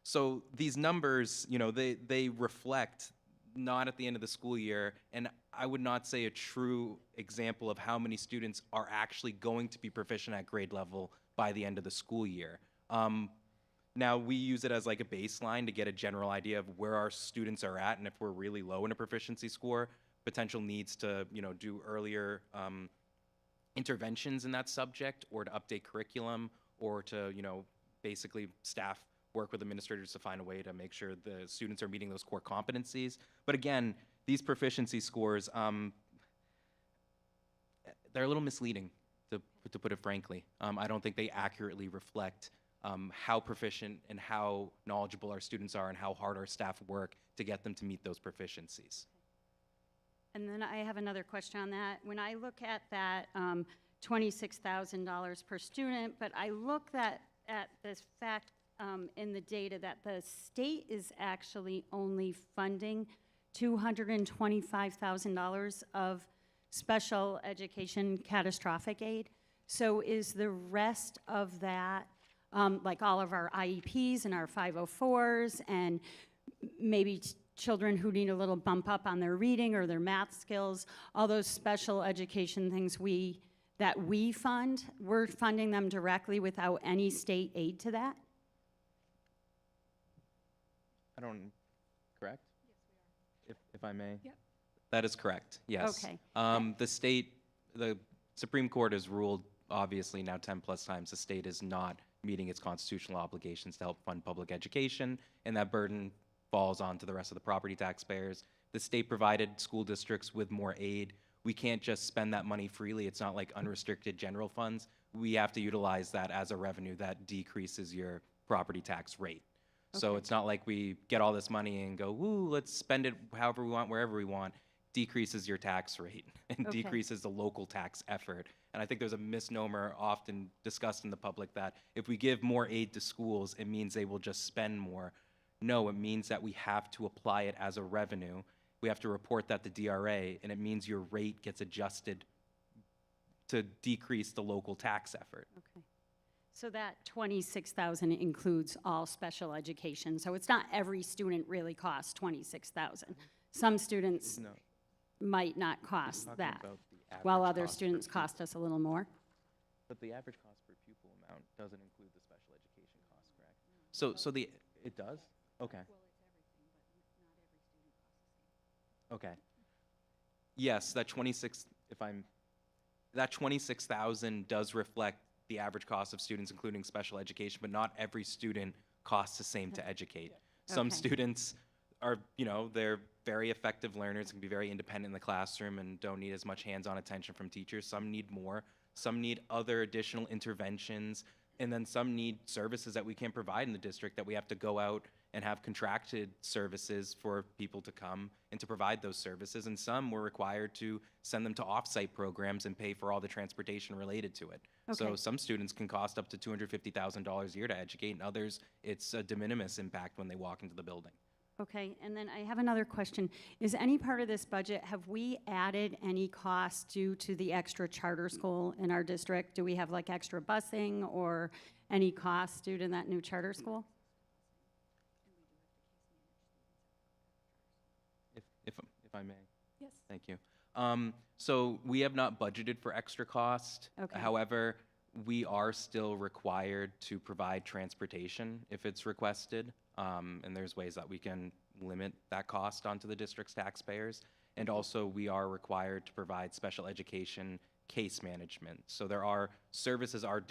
So these numbers, you know, they reflect not at the end of the school year, and I would not say a true example of how many students are actually going to be proficient at grade level by the end of the school year. Now, we use it as like a baseline to get a general idea of where our students are at, and if we're really low in a proficiency score, potential needs to, you know, do earlier interventions in that subject, or to update curriculum, or to, you know, basically staff work with administrators to find a way to make sure the students are meeting those core competencies. But again, these proficiency scores, they're a little misleading, to put it frankly. I don't think they accurately reflect how proficient and how knowledgeable our students are and how hard our staff work to get them to meet those proficiencies. And then I have another question on that. When I look at that $26,000 per student, but I look at this fact in the data that the state is actually only funding $225,000 of special education catastrophic aid. So is the rest of that, like all of our IEPs and our 504s and maybe children who need a little bump up on their reading or their math skills, all those special education things that we fund, we're funding them directly without any state aid to that? Correct? Yes, we are. If I may? Yep. That is correct, yes. Okay. The Supreme Court has ruled, obviously now 10+ times, the state is not meeting its constitutional obligations to help fund public education, and that burden falls onto the rest of the property taxpayers. The state provided school districts with more aid. We can't just spend that money freely. It's not like unrestricted general funds. We have to utilize that as a revenue that decreases your property tax rate. So Okay. it's not like we get all this money and go, woo, let's spend it however we want, wherever we want. Decreases your tax rate and Okay. decreases the local tax effort. And I think there's a misnomer often discussed in the public that if we give more aid to schools, it means they will just spend more. No, it means that we have to apply it as a revenue. We have to report that to DRA, and it means your rate gets adjusted to decrease the local tax effort. Okay. So that 26,000 includes all special education. So it's not every student really costs 26,000. Some students No. might not cost Talking that, about the while average other cost per students pupil. cost us a little more. But the average cost per pupil amount doesn't include the special education cost, correct? It does? Okay. Okay. Yes, that 26,000 does reflect the average cost of students, including special education, but not every student costs the same to educate. Some Okay. students are, you know, they're very effective learners, can be very independent in the classroom and don't need as much hands-on attention from teachers. Some need more. Some need other additional interventions. And then some need services that we can't provide in the district, that we have to go out and have contracted services for people to come and to provide those services. And some we're required to send them to off-site programs and pay for all the transportation related to it. So Okay. some students can cost up to $250,000 a year to educate, and others, it's a de minimis impact when they walk into the building. Okay, and then I have another question. Is any part of this budget, have we added any costs due to the extra charter school in our district? Do we have like extra busing or any costs due to that new charter school? If I may. Yes. Thank you. So we have not budgeted for extra cost. Okay. However, we are still required to provide transportation if it's requested. And there's ways that we can limit that cost onto the district's taxpayers. And also, we are required to provide special education case management. So there are services our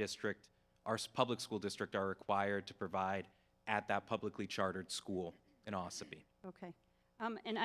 public school district are required to provide at that publicly chartered school in Ossipee. Okay. And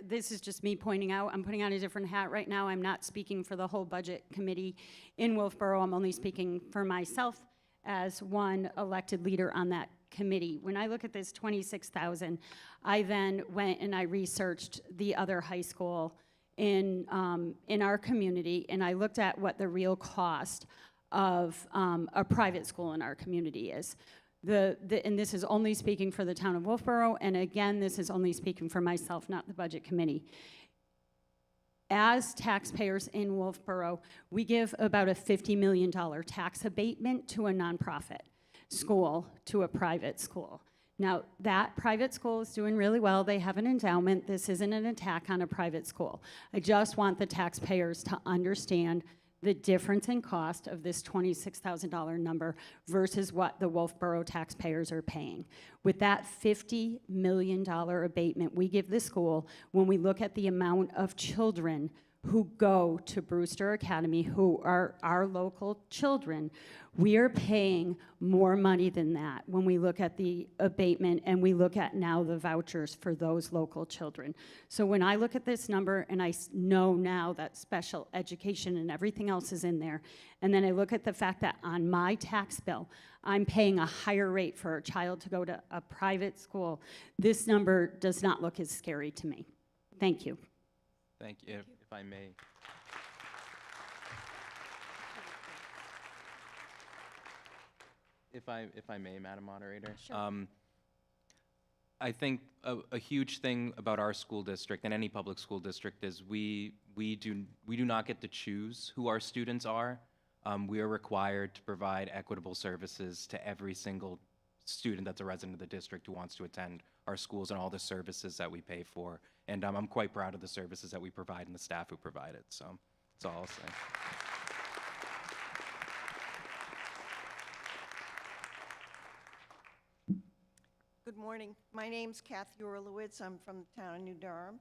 this is just me pointing out, I'm putting on a different hat right now. I'm not speaking for the whole budget committee in Wolfboro. I'm only speaking for myself as one elected leader on that committee. When I look at this 26,000, I then went and I researched the other high school in our community, and I looked at what the real cost of a private school in our community is. And this is only speaking for the town of Wolfboro, and again, this is only speaking for myself, not the budget committee. as taxpayers in Wolfboro, we give about a $50 million tax abatement to a nonprofit school, to a private school. Now, that private school is doing really well. They have an endowment. This isn't an attack on a private school. I just want the taxpayers to understand the difference in cost of this $26,000 number versus what the Wolfboro taxpayers are paying. With that $50 million abatement we give the school, when we look at the amount of children who go to Brewster Academy, who are our local children, we are paying more money than that when we look at the abatement and we look at now the vouchers for those local children. So when I look at this number and I know now that special education and everything else is in there, and then I look at the fact that on my tax bill, I'm paying a higher rate for a child to go to a private school, this number does not look as scary to me. Thank you. Thank you. If I may. If I may, Madam Moderator. Sure. I think a huge thing about our school district and any public school district is we do not get to choose who our students are. We are required to provide equitable services to every single student that's a resident of the district who wants to attend our schools and all the services that we pay for. And I'm quite proud of the services that we provide and the staff who provide it. So that's all I'll say. Good morning. My name's Kathy Orlowitz. I'm from the town of New Durham.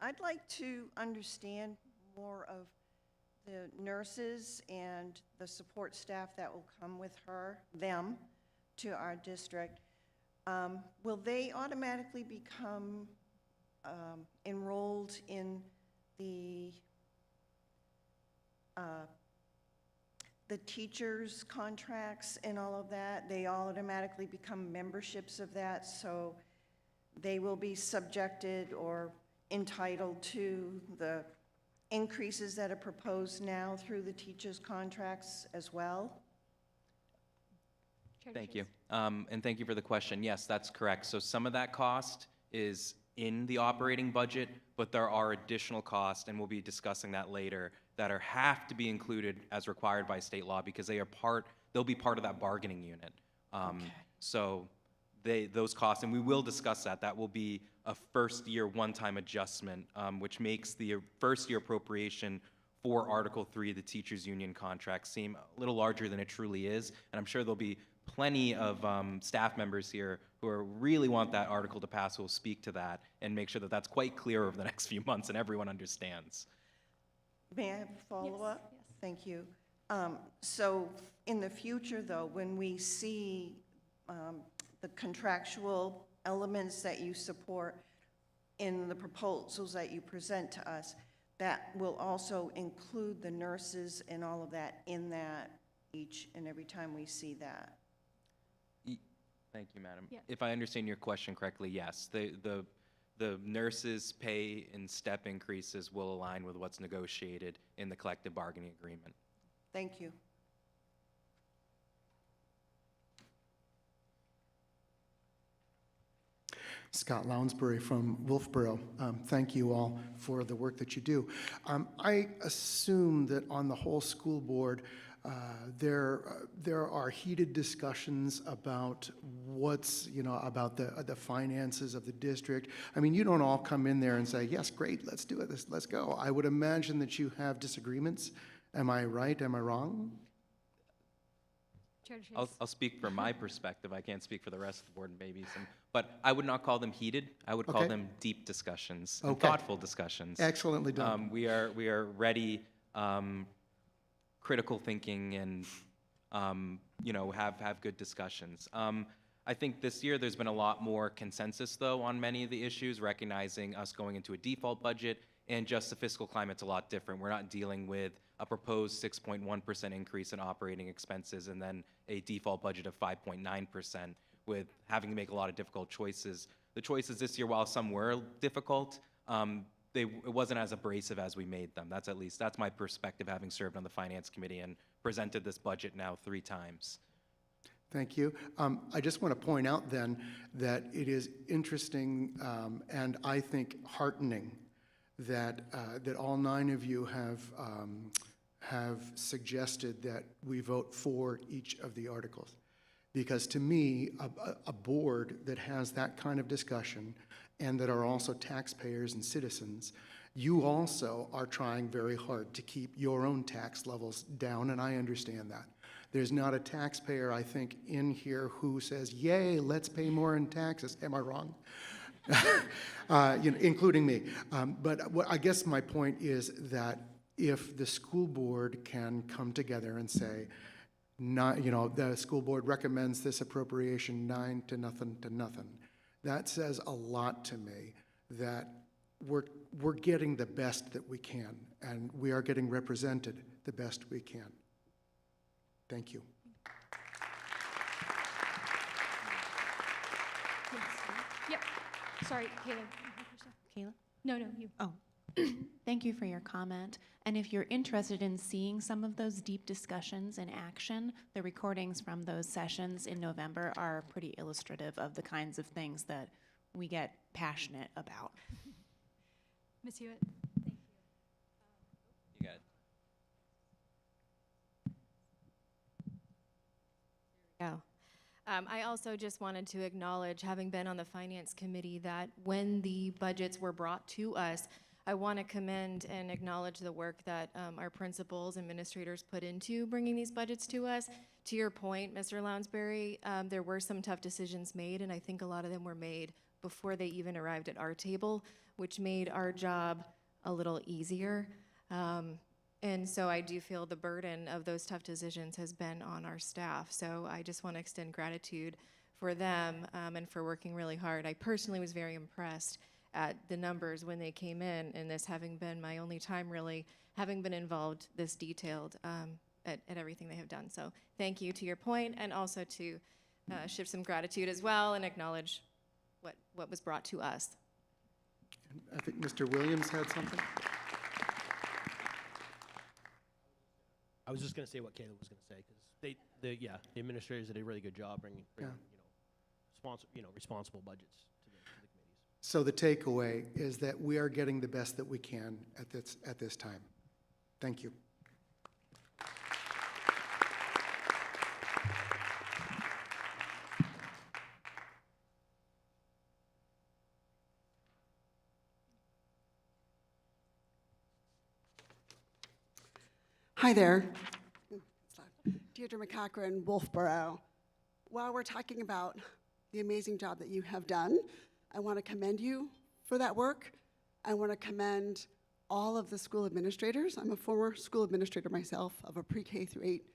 I'd like to understand more of the nurses and the support staff that will come with them to our district. Will they automatically become enrolled in the teachers' contracts and all of that? They all automatically become memberships of that, so they will be subjected or entitled to the increases that are proposed now through the teachers' contracts as well? Thank you. And thank you for the question. Yes, that's correct. So some of that cost is in the operating budget, but there are additional costs, and we'll be discussing that later, that have to be included as required by state law because they'll be part of that bargaining unit. Okay. So those costs, and we will discuss that. That will be a first-year one-time adjustment, which makes the first-year appropriation for Article 3, the teachers' union contract, seem a little larger than it truly is. And I'm sure there'll be plenty of staff members here who really want that article to pass who will speak to that and make sure that that's quite clear over the next few months and everyone understands. May I have a follow-up? Yes. Thank you. So in the future, though, when we see the contractual elements that you support in the proposals that you present to us, that will also include the nurses and all of that in that each and every time we see that? Thank you, Madam. Yeah. If I understand your question correctly, yes. The nurses' pay and step increases will align with what's negotiated in the collective bargaining agreement. Thank you. Scott Lounsbury from Wolfboro. Thank you all for the work that you do. I assume that on the whole school board, there are heated discussions about about the finances of the district. I mean, you don't all come in there and say, yes, great, let's do it, let's go. I would imagine that you have disagreements. Am I right? Am I wrong? Chair DeShields. I'll speak from my perspective. I can't speak for the rest of the board, maybe some, but I would not call them heated. I would call Okay. them deep discussions, and Okay. thoughtful discussions. Excellently done. We are ready, critical thinking, and have good discussions. I think this year there's been a lot more consensus, though, on many of the issues, recognizing us going into a default budget, and just the fiscal climate's a lot different. We're not dealing with a proposed 6.1% increase in operating expenses and then a default budget of 5.9%, with having to make a lot of difficult choices. The choices this year, while some were difficult, it wasn't as abrasive as we made them. That's my perspective, having served on the Finance Committee and presented this budget now 3 times. Thank you. I just want to point out then that it is interesting and I think heartening that, that all 9 of you have suggested that we vote for each of the articles. Because to me, a board that has that kind of discussion and that are also taxpayers and citizens, you also are trying very hard to keep your own tax levels down, and I understand that. There's not a taxpayer, I think, in here who says, yay, let's pay more in taxes. Am I wrong? Including me. But I guess my point is that if the school board can come together and say, the school board recommends this appropriation 9 to nothing to nothing, that says a lot to me that we're getting the best that we can, and we are getting represented the best we can. Thank you. Yes. Yep. Sorry, Kayla. Kayla? No, you. Oh, thank you for your comment. And if you're interested in seeing some of those deep discussions in action, the recordings from those sessions in November are pretty illustrative of the kinds of things that we get passionate about. Ms. Hewitt. You got it. Go. I also just wanted to acknowledge, having been on the Finance Committee, that when the budgets were brought to us, I want to commend and acknowledge the work that our principals and administrators put into bringing these budgets to us. To your point, Mr. Lounsbury, there were some tough decisions made, and I think a lot of them were made before they even arrived at our table, which made our job a little easier. And so I do feel the burden of those tough decisions has been on our staff. So I just want to extend gratitude for them and for working really hard. I personally was very impressed at the numbers when they came in, and this having been my only time really having been involved this detailed at everything they have done. So thank you to your point, and also to shift some gratitude as well and acknowledge what was brought to us. I think Mr. Williams had something. I was just going to say what Caleb was going to say, because the administrators did a really good job bringing responsible budgets to the committees. So the takeaway is that we are getting the best that we can at this time. Thank you. Hi there. Deirdre McCachran, Wolfboro. While we're talking about the amazing job that you have done, I want to commend you for that work. I want to commend all of the school administrators. I'm a former school administrator myself of a pre-K through 8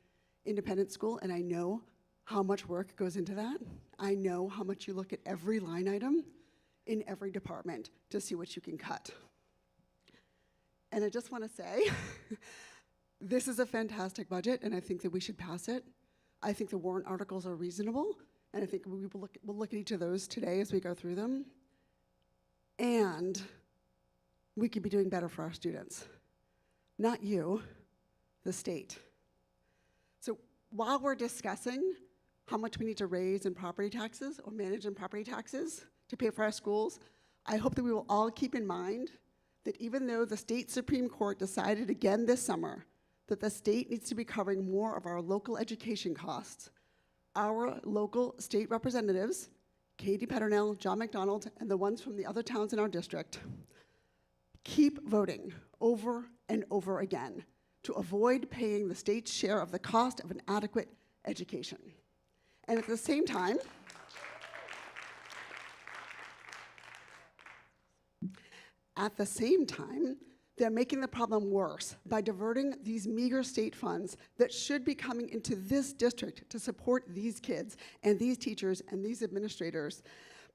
independent school, and I know how much work goes into that. I know how much you look at every line item in every department to see what you can cut. And I just want to say, this is a fantastic budget, and I think that we should pass it. I think the warrant articles are reasonable, and I think we'll look at each of those today as we go through them. And we could be doing better for our students. Not you, the state. So while we're discussing how much we need to raise in property taxes or manage in property taxes to pay for our schools, I hope that we will all keep in mind that even though the state Supreme Court decided again this summer that the state needs to be covering more of our local education costs, our local state representatives, Katie Peternell, John McDonald, and the ones from the other towns in our district, keep voting over and over again to avoid paying the state's share of the cost of an adequate education. And at the same time, they're making the problem worse by diverting these meager state funds that should be coming into this district to support these kids and these teachers and these administrators,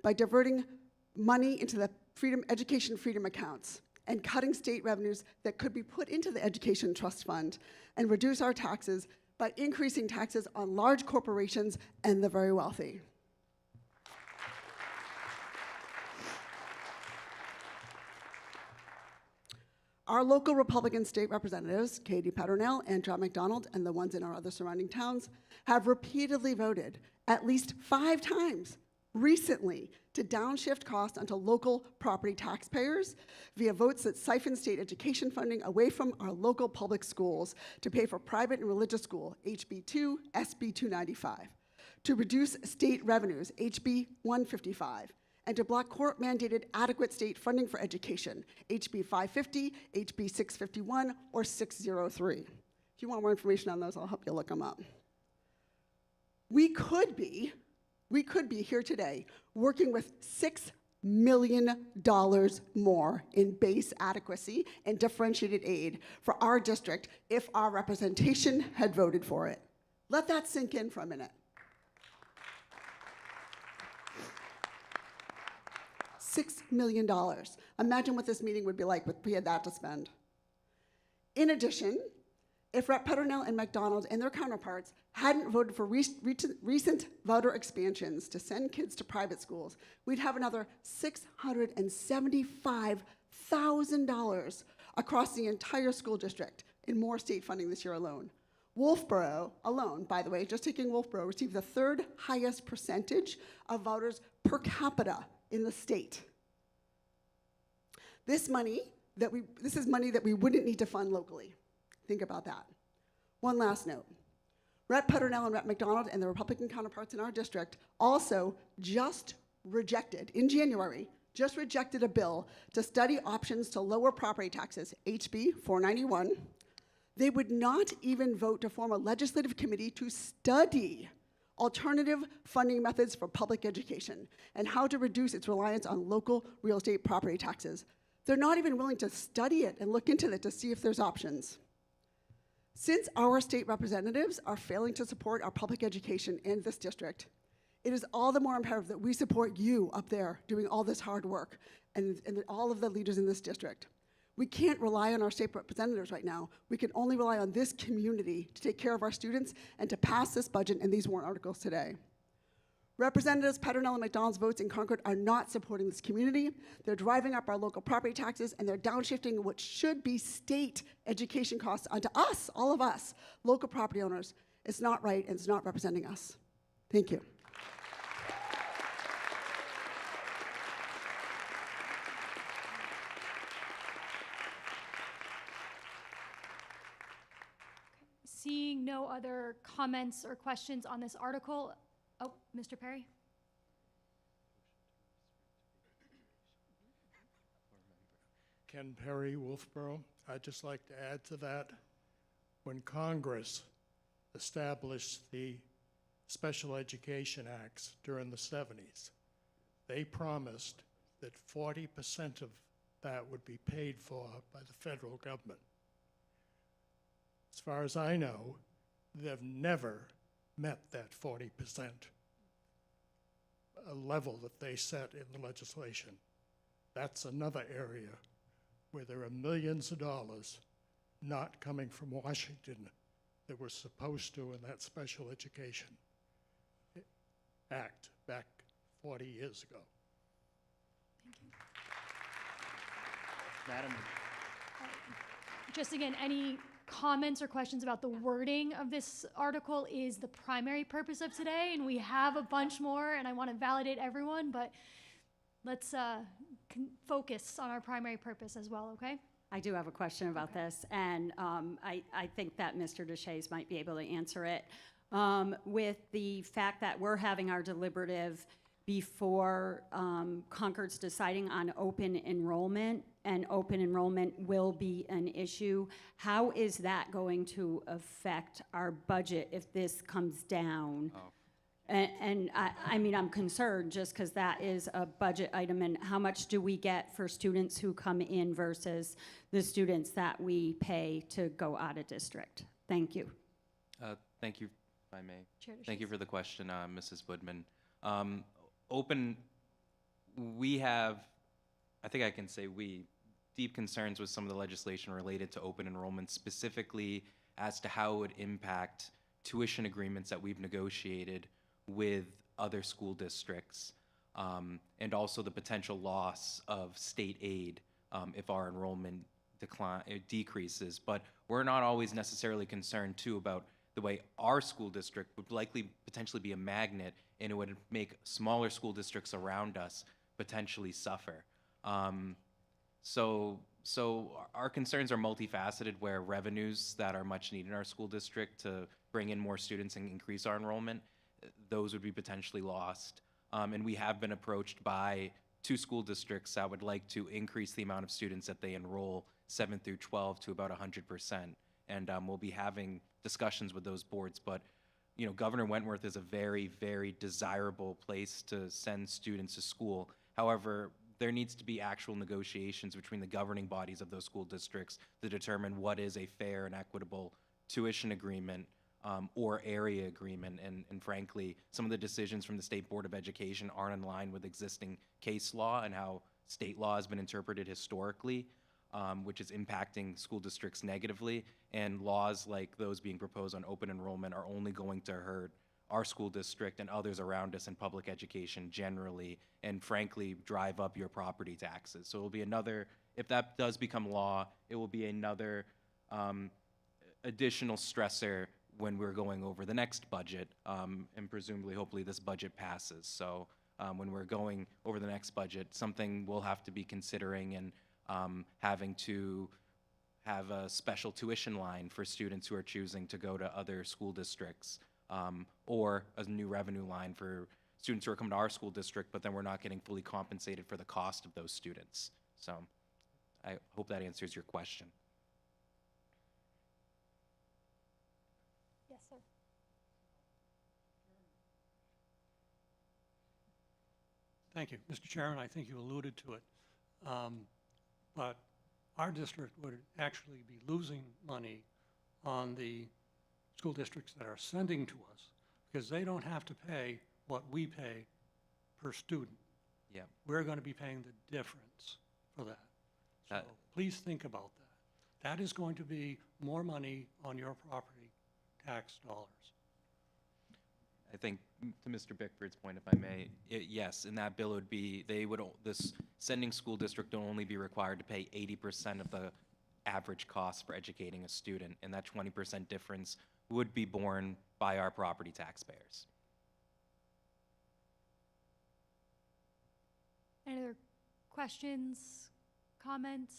by diverting money into the education freedom accounts and cutting state revenues that could be put into the education trust fund, and reduce our taxes by increasing taxes on large corporations and the very wealthy. Our local Republican state representatives, Katie Peternell and John McDonald, and the ones in our other surrounding towns, have repeatedly voted, at least 5 times, recently to downshift costs onto local property taxpayers via votes that siphon state education funding away from our local public schools to pay for private and religious school, HB 2, SB 295, to reduce state revenues, HB 155, and to block court-mandated adequate state funding for education, HB 550, HB 651, or 603. If you want more information on those, I'll help you look them up. We could be here today working with $6 million more in base adequacy and differentiated aid for our district if our representation had voted for it. Let that sink in for a minute. $6 million. Imagine what this meeting would be like if we had that to spend. In addition, if Rep. Peternell and McDonald and their counterparts hadn't voted for recent voter expansions to send kids to private schools, we'd have another $675,000 across the entire school district in more state funding this year alone. Wolfboro alone, by the way, just taking Wolfboro, received the third highest percentage of voters per capita in the state. This is money that we wouldn't need to fund locally. Think about that. One last note. Rep. Peternell and Rep. McDonald and the Republican counterparts in our district also just rejected, in January, a bill to study options to lower property taxes, HB 491. They would not even vote to form a legislative committee to study alternative funding methods for public education and how to reduce its reliance on local real estate property taxes. They're not even willing to study it and look into it to see if there's options. Since our state representatives are failing to support our public education in this district, it is all the more imperative that we support you up there doing all this hard work and all of the leaders in this district. We can't rely on our state representatives right now. We can only rely on this community to take care of our students and to pass this budget and these warrant articles today. Representatives Peternell and McDonald's votes in Concord are not supporting this community. They're driving up our local property taxes, and they're downshifting what should be state education costs onto us, all of us, local property owners. It's not right, and it's not representing us. Thank you. Seeing no other comments or questions on this article, oh, Mr. Perry? Ken Perry, Wolfboro. I'd just like to add to that, when Congress established the Special Education Acts during the 70s, they promised that 40% of that would be paid for by the federal government. As far as I know, they've never met that 40% level that they set in the legislation. That's another area where there are millions of dollars not coming from Washington that were supposed to in that Special Education Act back 40 years ago. Thank you. Madam. Just again, any comments or questions about the wording of this article is the primary purpose of today, and we have a bunch more, and I want to validate everyone, but let's focus on our primary purpose as well, okay? I do have a question about this, and I think that Mr. Deshays might be able to answer it. With the fact that we're having our deliberative before Concord's deciding on open enrollment, and open enrollment will be an issue, how is that going to affect our budget if this comes down? Oh. And I mean, I'm concerned just because that is a budget item, and how much do we get for students who come in versus the students that we pay to go out of district? Thank you. Thank you, if I may. Chair Thank you Deshays. for the question, Mrs. Woodman. We have, I think I can say deep concerns with some of the legislation related to open enrollment, specifically as to how it would impact tuition agreements that we've negotiated with other school districts, and also the potential loss of state aid if our enrollment decreases. But we're not always necessarily concerned too about the way our school district would likely potentially be a magnet, and it would make smaller school districts around us potentially suffer. So our concerns are multifaceted, where revenues that are much needed in our school district to bring in more students and increase our enrollment, those would be potentially lost. And we have been approached by 2 school districts that would like to increase the amount of students that they enroll 7 through 12 to about 100%. And we'll be having discussions with those boards. But, you know, Governor Wentworth is a very, very desirable place to send students to school. However, there needs to be actual negotiations between the governing bodies of those school districts to determine what is a fair and equitable tuition agreement or area agreement. And frankly, some of the decisions from the State Board of Education aren't in line with existing case law and how state law has been interpreted historically, which is impacting school districts negatively. And laws like those being proposed on open enrollment are only going to hurt our school district and others around us in public education generally, and frankly, drive up your property taxes. So it will be another, if that does become law, it will be another additional stressor when we're going over the next budget, and presumably, hopefully, this budget passes. So when we're going over the next budget, something we'll have to be considering, and having to have a special tuition line for students who are choosing to go to other school districts, or a new revenue line for students who are coming to our school district, but then we're not getting fully compensated for the cost of those students. So I hope that answers your question. Yes, sir. Thank you. Mr. Chairman, I think you alluded to it. But our district would actually be losing money on the school districts that are sending to us, because they don't have to pay what we pay per student. Yeah. We're going to be paying the difference for that. So please think about that. That is going to be more money on your property tax dollars. I think to Mr. Bickford's point, if I may, yes, in that bill it would be, this sending school district will only be required to pay 80% of the average cost for educating a student, and that 20% difference would be borne by our property taxpayers. Any other questions, comments?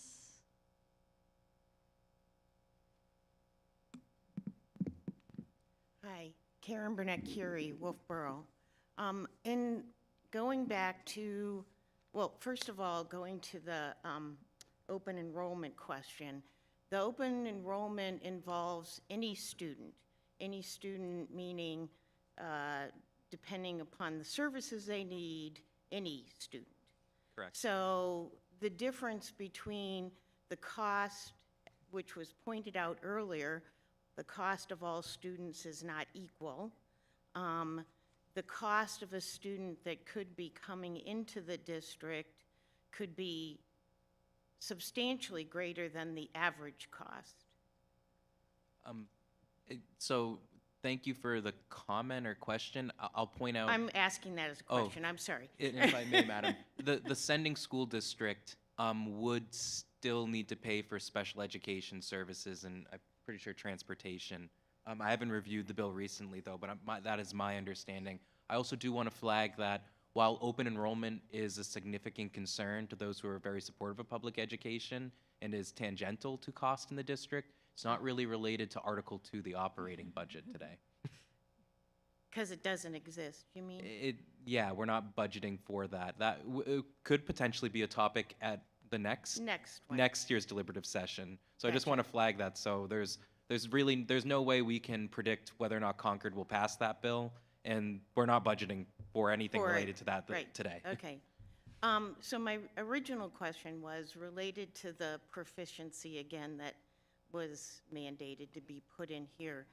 Hi, Karen Burnett-Curie, Wolfboro. In going back to, well, first of all, going to the open enrollment question, the open enrollment involves any student meaning depending upon the services they need, any student. Correct. So the difference between the cost, which was pointed out earlier, the cost of all students is not equal. The cost of a student that could be coming into the district could be substantially greater than the average cost. So thank you for the comment or question. I'll point out. I'm asking that as a question, I'm sorry. If I may, madam, the sending school district would still need to pay for special education services and I'm pretty sure transportation. I haven't reviewed the bill recently though, but that is my understanding. I also do want to flag that while open enrollment is a significant concern to those who are very supportive of public education and is tangential to cost in the district, it's not really related to Article 2, the operating budget today. Because it doesn't exist, you mean? Yeah, we're not budgeting for that. It could potentially be a topic at the next year's deliberative session. So I just want to flag that. So there's no way we can predict whether or not Concord will pass that bill, and we're not budgeting for anything related to that today. Okay. So my original question was related to the proficiency again that was mandated to be put in here.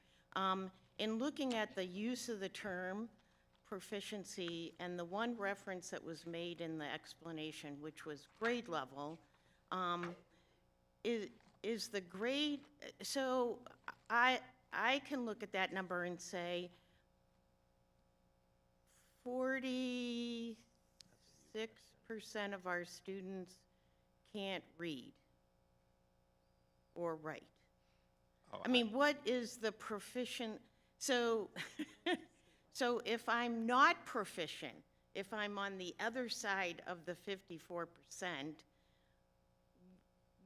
In looking at the use of the term proficiency and the one reference that was made in the explanation, which was grade level, is the grade, so I can look at that number and say 46% of our students can't read or write. I mean, what is the proficient, So, so if I'm not proficient, if I'm on the other side of the 54%,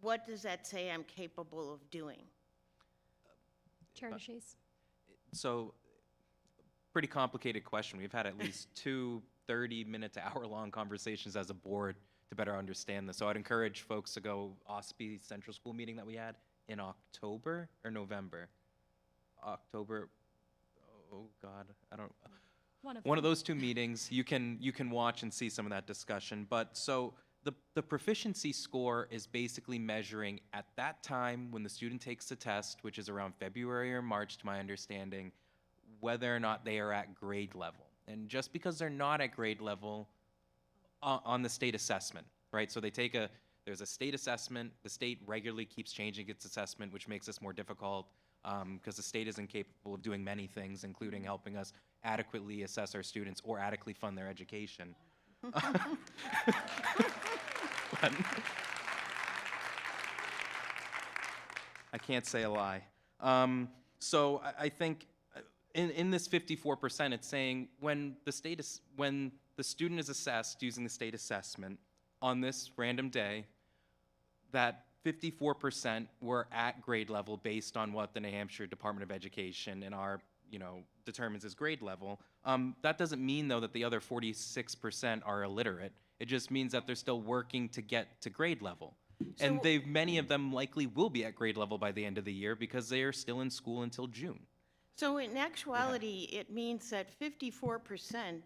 what does that say I'm capable of doing? Chair DeShays. So, pretty complicated question. We've had at least two 30-minute to hour-long conversations as a board to better understand this. So I'd encourage folks to go OSPE Central School meeting that we had in October or November. October, oh God, I don't, one of those two meetings, you can watch and see some of that discussion. But so the proficiency score is basically measuring at that time when the student takes the test, which is around February or March to my understanding, whether or not they are at grade level. And just because they're not at grade level on the state assessment, right? So they take there's a state assessment, the state regularly keeps changing its assessment, which makes this more difficult because the state isn't capable of doing many things, including helping us adequately assess our students or adequately fund their education. But I can't say a lie. So I think in this 54%, it's saying when the student is assessed using the state assessment on this random day, that 54% were at grade level based on what the New Hampshire Department of Education and our, determines as grade level. That doesn't mean, though, that the other 46% are illiterate. It just means that they're still working to get to grade level. And many of them likely will be at grade level by the end of the year because they are still in school until June. So in actuality, it means that 54%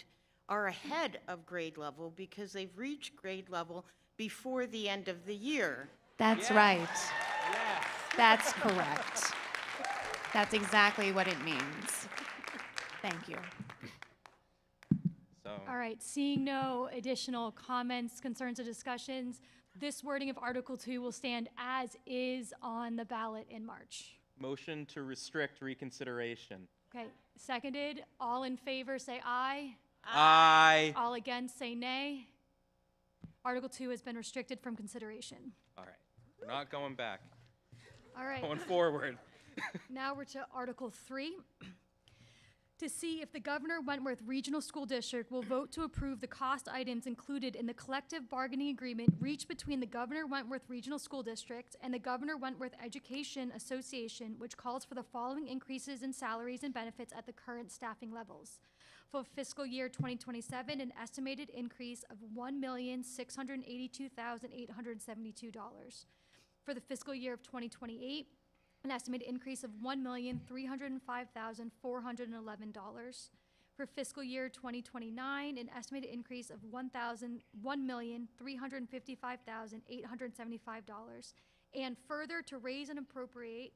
are ahead of grade level because they've reached grade level before the end of the year. That's right. That's correct. That's exactly what it means. Thank you. So, All right, seeing no additional comments, concerns, or discussions, this wording of Article 2 will stand as is on the ballot in March. motion to restrict reconsideration. Okay, seconded. All in favor, say aye. Aye. All against, say nay. Article 2 has been restricted from consideration. All right, we're not going back, All right. going forward. Now we're to Article 3. To see if the Governor Wentworth Regional School District will vote to approve the cost items included in the collective bargaining agreement reached between the Governor Wentworth Regional School District and the Governor Wentworth Education Association, which calls for the following increases in salaries and benefits at the current staffing levels. For fiscal year 2027, an estimated increase of $1,682,872. For the fiscal year of 2028, an estimated increase of $1,305,411. For fiscal year 2029, an estimated increase of $1,355,875. And further, to raise and appropriate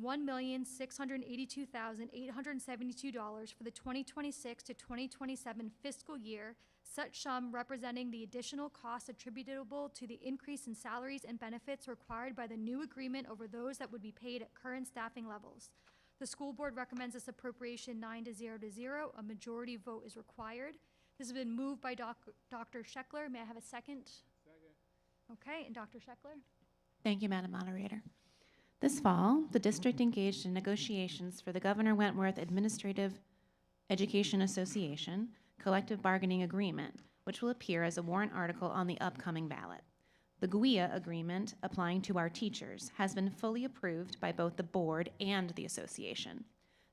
$1,682,872 for the 2026 to 2027 fiscal year, such sum representing the additional costs attributable to the increase in salaries and benefits required by the new agreement over those that would be paid at current staffing levels. The school board recommends this appropriation 9-0 to 0. A majority vote is required. This has been moved by Dr. Scheckler. May I have a second? Second. Okay, and Dr. Scheckler? Thank you, Madam Moderator. This fall, the district engaged in negotiations for the Governor Wentworth Administrative Education Association collective bargaining agreement, which will appear as a warrant article on the upcoming ballot. The GWIA agreement applying to our teachers has been fully approved by both the board and the association.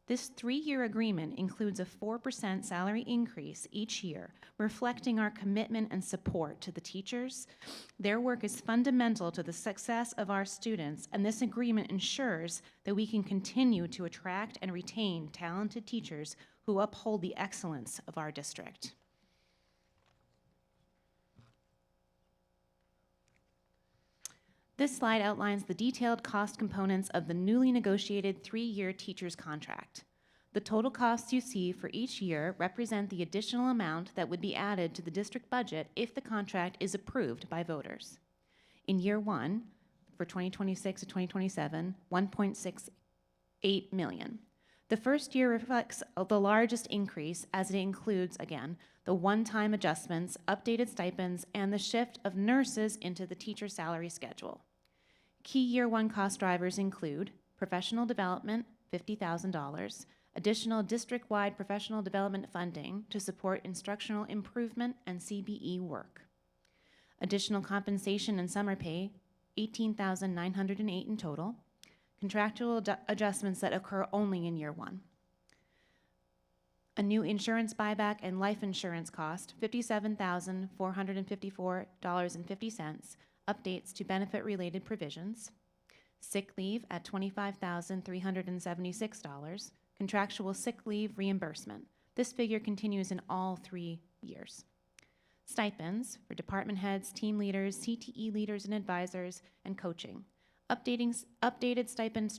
This 3-year agreement includes a 4% salary increase each year, reflecting our commitment and support to the teachers. Their work is fundamental to the success of our students, and this agreement ensures that we can continue to attract and retain talented teachers who uphold the excellence of our district. This slide outlines the detailed cost components of the newly negotiated 3-year teacher's contract. The total costs you see for each year represent the additional amount that would be added to the district budget if the contract is approved by voters. In year 1, for 2026 to 2027, $1.68 million. The first year reflects the largest increase as it includes, again, the one-time adjustments, updated stipends, and the shift of nurses into the teacher salary schedule. Key year 1 cost drivers include professional development, $50,000, additional district-wide professional development funding to support instructional improvement and CBE work, additional compensation and summer pay, $18,908 in total, contractual adjustments that occur only in year one, a new insurance buyback and life insurance cost, $57,454.50, updates to benefit-related provisions, sick leave at $25,376, contractual sick leave reimbursement. This figure continues in all 3 years. Stipends for department heads, team leaders, CTE leaders and advisors, and coaching. Updated stipend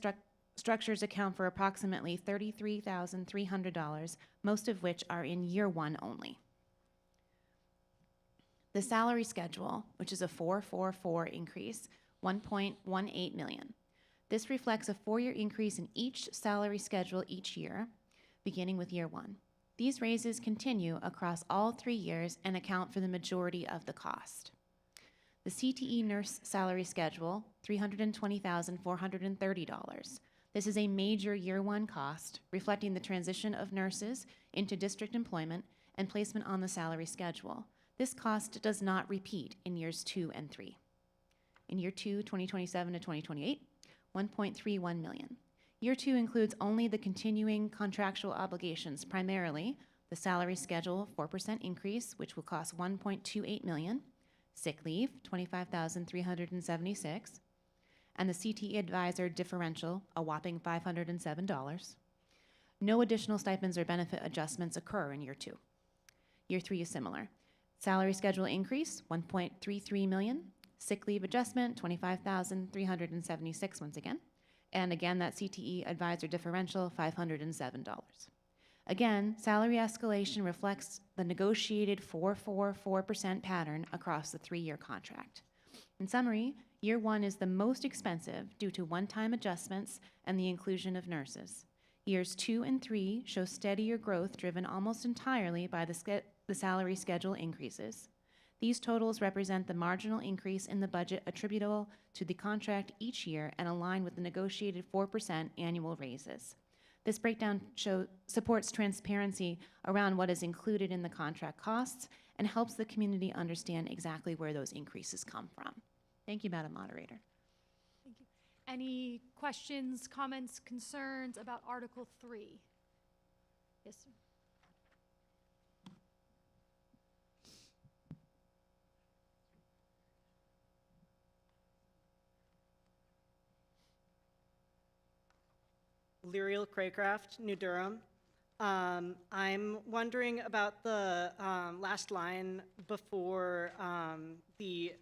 structures account for approximately $33,300, most of which are in year one only. The salary schedule, which is a 444 increase, $1.18 million. This reflects a 4-year increase in each salary schedule each year, beginning with year one. These raises continue across all 3 years and account for the majority of the cost. The CTE nurse salary schedule, $320,430. This is a major year one cost, reflecting the transition of nurses into district employment and placement on the salary schedule. This cost does not repeat in years 2 and 3. In year 2, 2027 to 2028, $1.31 million. Year 2 includes only the continuing contractual obligations, primarily the salary schedule 4% increase, which will cost $1.28 million, sick leave, $25,376, and the CTE advisor differential, a whopping $507. No additional stipends or benefit adjustments occur in year 2. Year 3 is similar. Salary schedule increase, $1.33 million. Sick leave adjustment, $25,376 once again. And again, that CTE advisor differential, $507. Again, salary escalation reflects the negotiated 444% pattern across the 3-year contract. In summary, year 1 is the most expensive due to one-time adjustments and the inclusion of nurses. Years 2 and 3 show steadier growth driven almost entirely by the salary schedule increases. These totals represent the marginal increase in the budget attributable to the contract each year and align with the negotiated 4% annual raises. This breakdown supports transparency around what is included in the contract costs and helps the community understand exactly where those increases come from. Thank you, Madam Moderator. Thank you. Any questions, comments, concerns about Article 3? Yes, sir. Lyriel Craycraft, New Durham. I'm wondering about the last line before the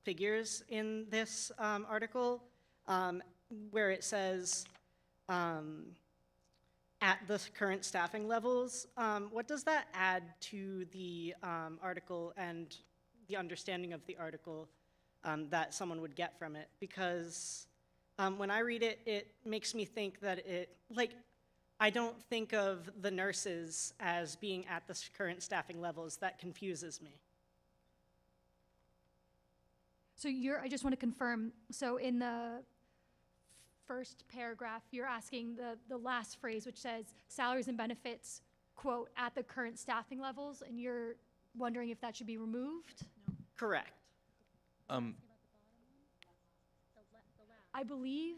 figures in this article, where it says at the current staffing levels. What does that add to the article and the understanding of the article that someone would get from it? Because when I read it, it makes me think that I don't think of the nurses as being at the current staffing levels. That confuses me. So I just want to confirm, so in the first paragraph, you're asking the last phrase, which says salaries and benefits, quote, at the current staffing levels, and you're wondering if that should be removed? Correct. I believe,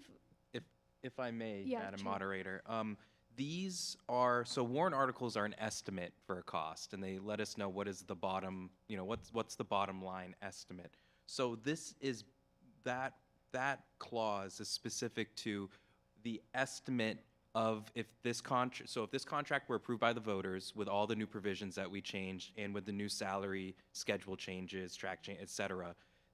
If I may, Yeah, Madam sure. Moderator, so warrant articles are an estimate for a cost, and they let us know what is the bottom, what's the bottom line estimate. So this is, that clause is specific to the estimate of if this contract were approved by the voters with all the new provisions that we changed and with the new salary schedule changes, track change, et cetera,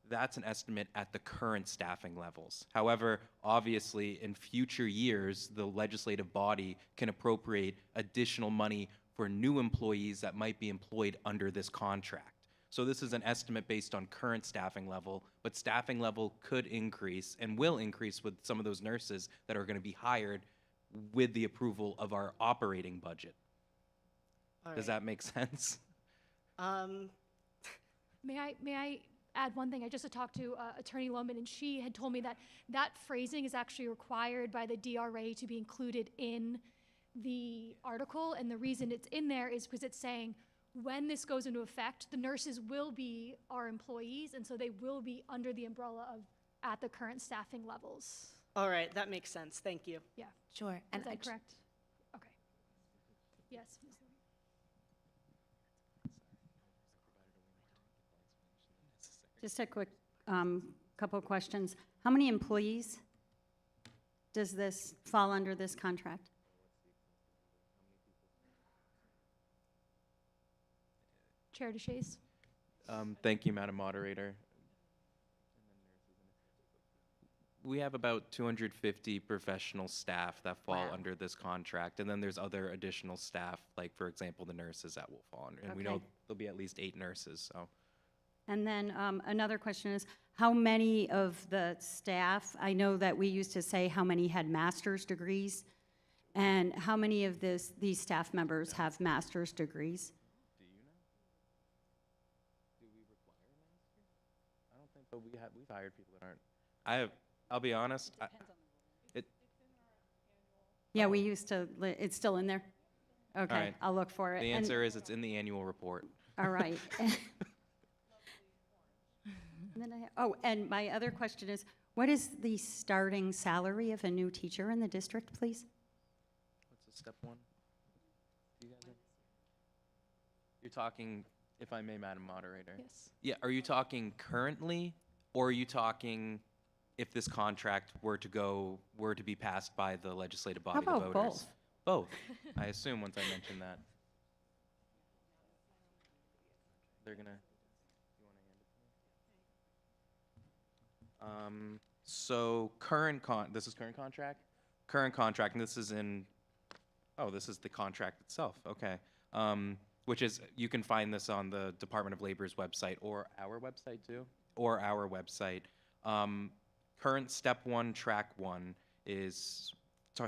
that's an estimate at the current staffing levels. However, obviously, in future years, the legislative body can appropriate additional money for new employees that might be employed under this contract. So this is an estimate based on current staffing level, but staffing level could increase and will increase with some of those nurses that are going to be hired with the approval of our operating budget. Does that make sense? may I add one thing? I just talked to Attorney Lohman, and she had told me that that phrasing is actually required by the DRA to be included in the article, and the reason it's in there is because it's saying when this goes into effect, the nurses will be our employees, and so they will be under the umbrella of at the current staffing levels. All right, that makes sense. Thank you. Yeah. Sure. Is that correct? Okay. Yes. Ms. Lee. Just a quick couple of questions. How many employees does this fall under this contract? Chair DeShays. Thank you, Madam Moderator. We have about 250 professional staff that fall under this contract, and then there's other additional staff, like, for example, the nurses that will fall under. And we know Okay. there'll be at least 8 nurses, so. And then another question is, how many of the staff, I know that we used to say how many had master's degrees, and how many of these staff members have master's degrees? Do you know? Do we require a master? I don't think, but we've hired people that aren't. I'll be honest. Yeah, we used to, it's still in there? Okay, right. I'll look for it. The And- answer is it's in the annual report. All right. And then and my other question is, what is the starting salary of a new teacher in the district, please? What's the step 1? Do you guys know? You're talking, if I may, Madam Moderator. Yes. Yeah, are you talking currently, or are you talking if this contract were to be passed by the legislative body How of about voters? Both. I assume once I mention that. They're gonna, you wanna hand it to me? So this is current contract? Current contract, and this is this is the contract itself, okay. Which is, you can find this on the Department of Labor's website, or our website too, or our website. Current step 1, track 1 is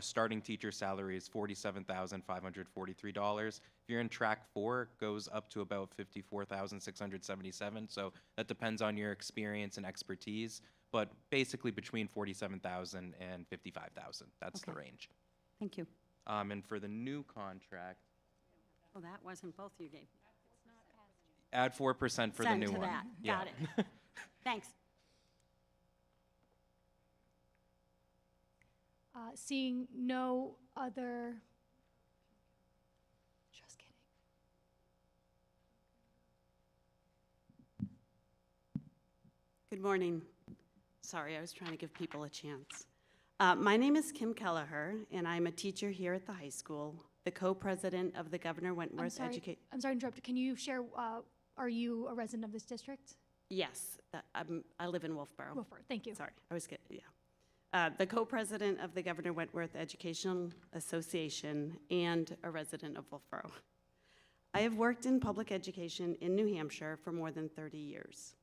starting teacher salary is $47,543. If you're in track 4, it goes up to about $54,677. So that depends on your experience and expertise, but basically between $47,000 and $55,000. That's the Okay. range. Thank you. And for the new contract, Oh, that wasn't both you gave. add 4% for the Send new to one. that. Yeah. Got it. Thanks. Seeing no other, just kidding. Good morning. Sorry, I was trying to give people a chance. My name is Kim Kelleher, and I'm a teacher here at the high school, the co-president of the Governor Wentworth Education. I'm sorry to interrupt. Can you share, are you a resident of this district? Yes, I live in Wolfboro. Wilford, thank you. Sorry, I was getting, yeah. The co-president of the Governor Wentworth Educational Association and a resident of Wolfboro. I have worked in public education in New Hampshire for more than 30 years.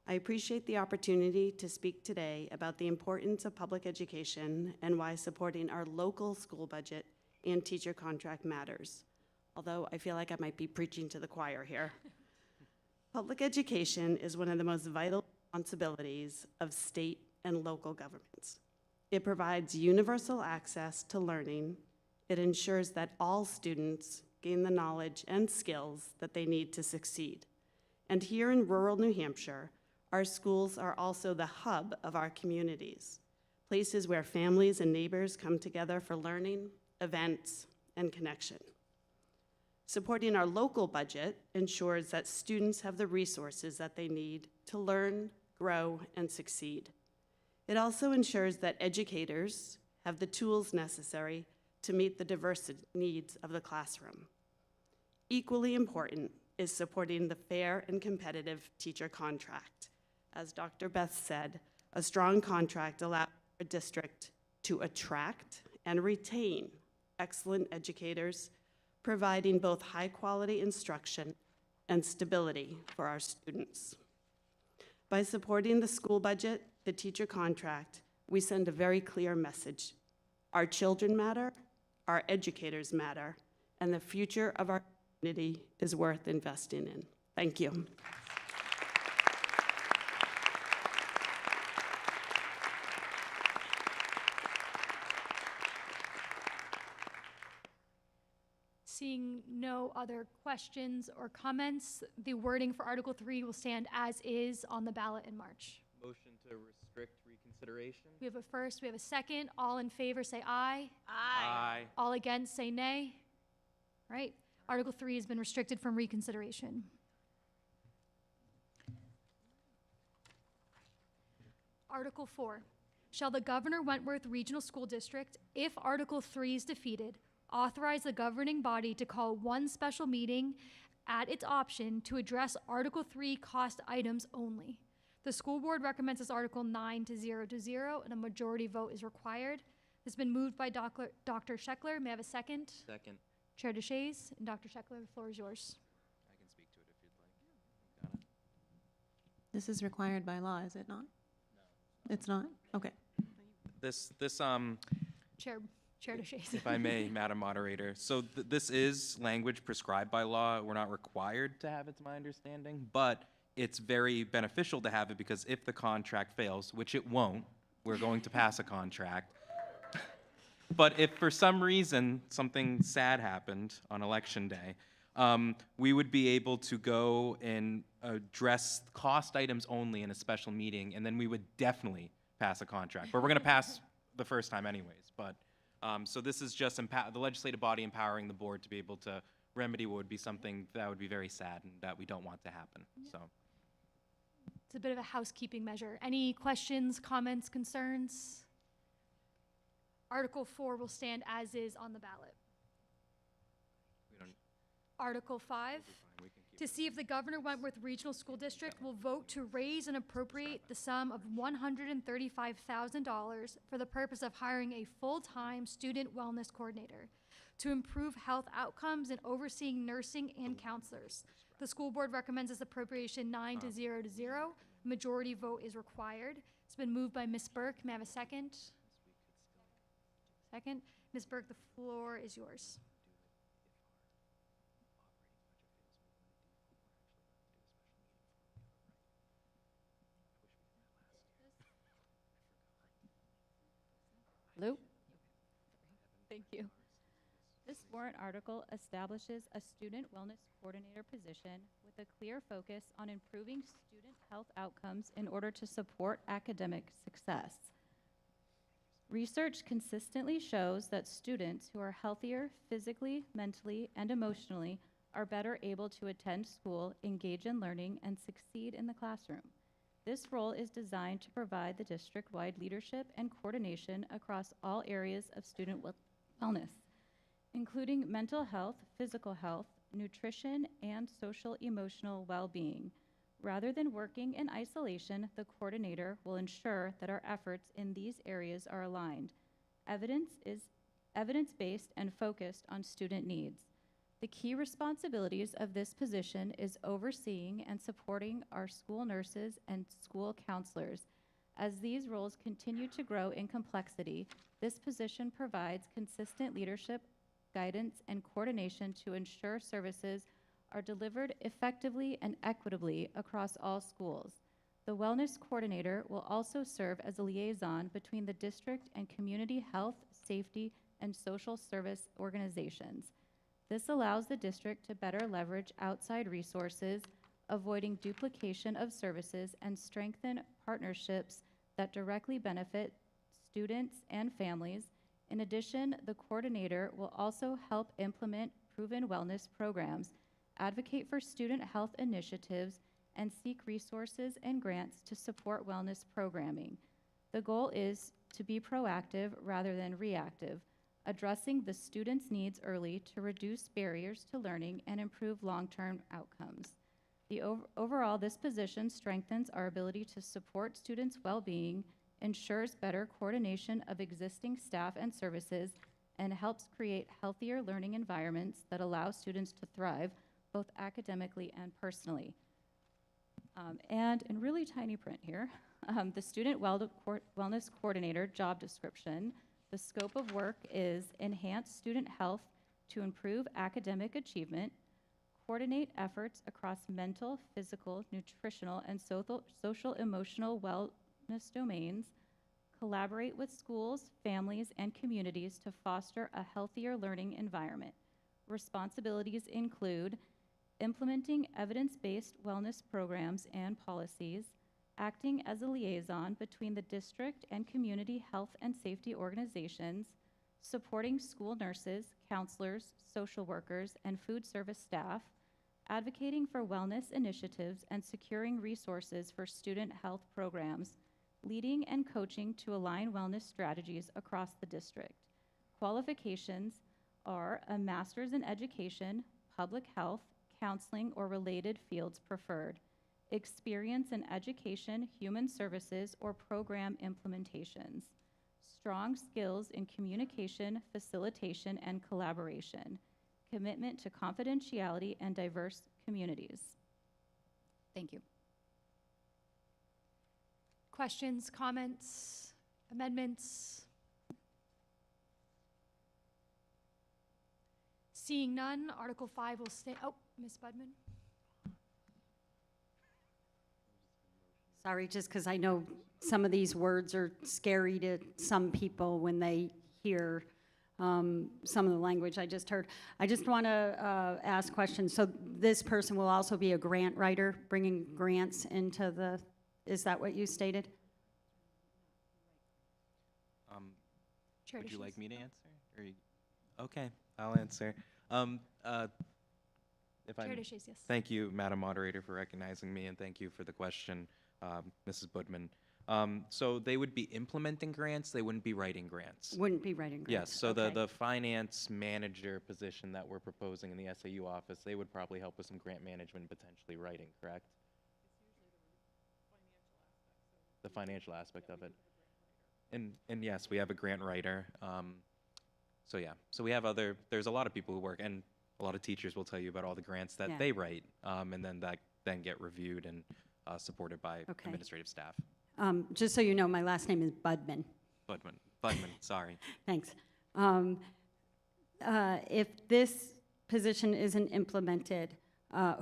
I appreciate the opportunity to speak today about the importance of public education and why supporting our local school budget and teacher contract matters, although I feel like I might be preaching to the choir here. Public education is one of the most vital responsibilities of state and local governments. It provides universal access to learning. It ensures that all students gain the knowledge and skills that they need to succeed. And here in rural New Hampshire, our schools are also the hub of our communities, places where families and neighbors come together for learning, events, and connection. Supporting our local budget ensures that students have the resources that they need to learn, grow, and succeed. It also ensures that educators have the tools necessary to meet the diverse needs of the classroom. Equally important is supporting the fair and competitive teacher contract. As Dr. Beth said, a strong contract allows a district to attract and retain excellent educators, providing both high-quality instruction and stability for our students. By supporting the school budget, the teacher contract, we send a very clear message. Our children matter, our educators matter, and the future of our community is worth investing in. Thank you. no other questions or comments, the wording for Article 3 will stand as is on the ballot in March. Motion to restrict reconsideration? We have a first, we have a second. All in favor say aye. Aye. All against say nay. All right, Article 3 has been restricted from reconsideration. Article 4, shall the Governor Wentworth Regional School District, if Article 3 is defeated, authorize the governing body to call one special meeting at its option to address Article 3 cost items only. The school board recommends this article 9 to 0 to 0, and a majority vote is required. It's been moved by Dr. Scheckler. May I have a second? Second. Chair DeShays and Dr. Scheckler, the floor is yours. I can speak to it if you'd like. Got it. This is required by law, is it not? No. It's not? Okay. This Chair DeShays. if I may, Madam Moderator. So this is language prescribed by law. We're not required to have it, to my understanding, but it's very beneficial to have it because if the contract fails, which it won't, we're going to pass a contract. But if for some reason something sad happened on Election Day, we would be able to go and address cost items only in a special meeting, and then we would definitely pass a contract. But we're going to pass the first time anyways. But so this is just the legislative body empowering the board to be able to remedy what would be something that would be very sad and that we don't want to happen. So It's a bit of a housekeeping measure. Any questions, comments, concerns? Article 4 will stand as is on the ballot. we don't. Article 5, We can keep to see if the Governor Wentworth Regional School District will vote to raise and appropriate the sum of $135,000 for the purpose of hiring a full-time student wellness coordinator to improve health outcomes and overseeing nursing and counselors. The school board recommends this appropriation 9 to 0 to 0. Majority vote is required. It's been moved by Ms. Burke. May I have a second? Second. Ms. Burke, the floor is yours. Hello? Thank you. This warrant article establishes a student wellness coordinator position with a clear focus on improving student health outcomes in order to support academic success. Research consistently shows that students who are healthier physically, mentally, and emotionally are better able to attend school, engage in learning, and succeed in the classroom. This role is designed to provide the district-wide leadership and coordination across all areas of student wellness, including mental health, physical health, nutrition, and social-emotional well-being. Rather than working in isolation, the coordinator will ensure that our efforts in these areas are aligned. Evidence is evidence-based and focused on student needs. The key responsibilities of this position is overseeing and supporting our school nurses and school counselors. As these roles continue to grow in complexity, this position provides consistent leadership, guidance, and coordination to ensure services are delivered effectively and equitably across all schools. The wellness coordinator will also serve as a liaison between the district and community health, safety, and social service organizations. This allows the district to better leverage outside resources, avoiding duplication of services, and strengthen partnerships that directly benefit students and families. In addition, the coordinator will also help implement proven wellness programs, advocate for student health initiatives, and seek resources and grants to support wellness programming. The goal is to be proactive rather than reactive, addressing the students' needs early to reduce barriers to learning and improve long-term outcomes. Overall, this position strengthens our ability to support students' well-being, ensures better coordination of existing staff and services, and helps create healthier learning environments that allow students to thrive both academically and personally. And in really tiny print here, the Student Wellness Coordinator job description, the scope of work is enhance student health to improve academic achievement, coordinate efforts across mental, physical, nutritional, and social-emotional wellness domains, collaborate with schools, families, and communities to foster a healthier learning environment, Responsibilities include implementing evidence-based wellness programs and policies, acting as a liaison between the district and community health and safety organizations, supporting school nurses, counselors, social workers, and food service staff, advocating for wellness initiatives and securing resources for student health programs, leading and coaching to align wellness strategies across the district. Qualifications are a master's in education, public health, counseling, or related fields preferred, experience in education, human services, or program implementations, strong skills in communication, facilitation, and collaboration, commitment to confidentiality and diverse communities. Thank you. Questions, comments, amendments? Seeing none, Article 5 will stay. Oh, Ms. Budman? Sorry, just because I know some of these words are scary to some people when they hear some of the language I just heard. I just want to ask questions. So this person will also be a grant writer, bringing grants into the, is that what you stated? Would you like me to answer? Or okay, I'll answer. If I Chair Dishes, yes. Thank you, Madam Moderator, for recognizing me, and thank you for the question, Mrs. Budman. So they would be implementing grants, they wouldn't be writing grants. Wouldn't be writing grants. Yes, so okay. the finance manager position that we're proposing in the SAU office, they would probably help with some grant management, potentially writing, correct? The financial aspect of it. And yes, we have a grant writer. So yeah, so we have there's a lot of people who work, and a lot of teachers will tell you about all the grants that they write, and then that then get reviewed and supported by administrative staff. Just so you know, my last name is Budman. Budman, sorry. Thanks. If this position isn't implemented,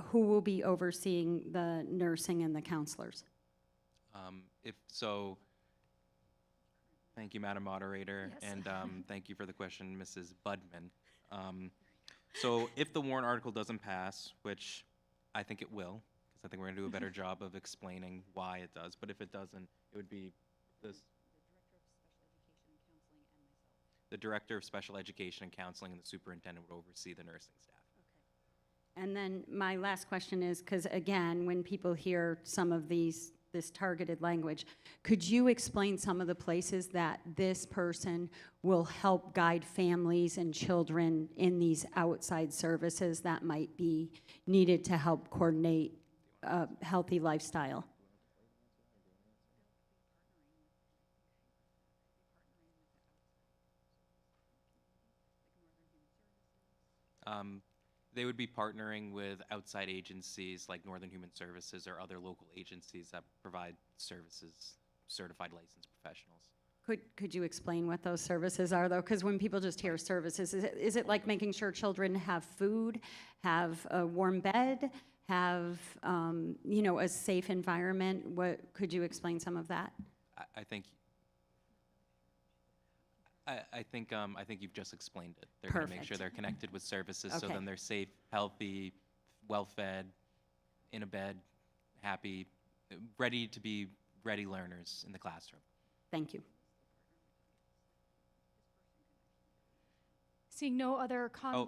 who will be overseeing the nursing and the counselors? If so, thank you, Madam Moderator, Yes. and thank you for the question, Mrs. Budman. So if the warrant article doesn't pass, which I think it will, because I think we're going to do a better job of explaining why it does, but if it doesn't, it would be this. The Director of Special Education and Counseling and the Superintendent would oversee the nursing staff. And then my last question is, because again, when people hear some of this targeted language, could you explain some of the places that this person will help guide families and children in these outside services that might be needed to help coordinate a healthy lifestyle? They would be partnering with outside agencies like Northern Human Services or other local agencies that provide services, certified licensed professionals. Could you explain what those services are, though? Because when people just hear services, is it like making sure children have food, have a warm bed, have a safe environment? Could you explain some of that? I think you've just explained it. They're going to make sure they're connected with services, so then they're safe, healthy, well-fed, in a bed, happy, ready to be ready learners in the classroom. Thank you. Seeing no other yes,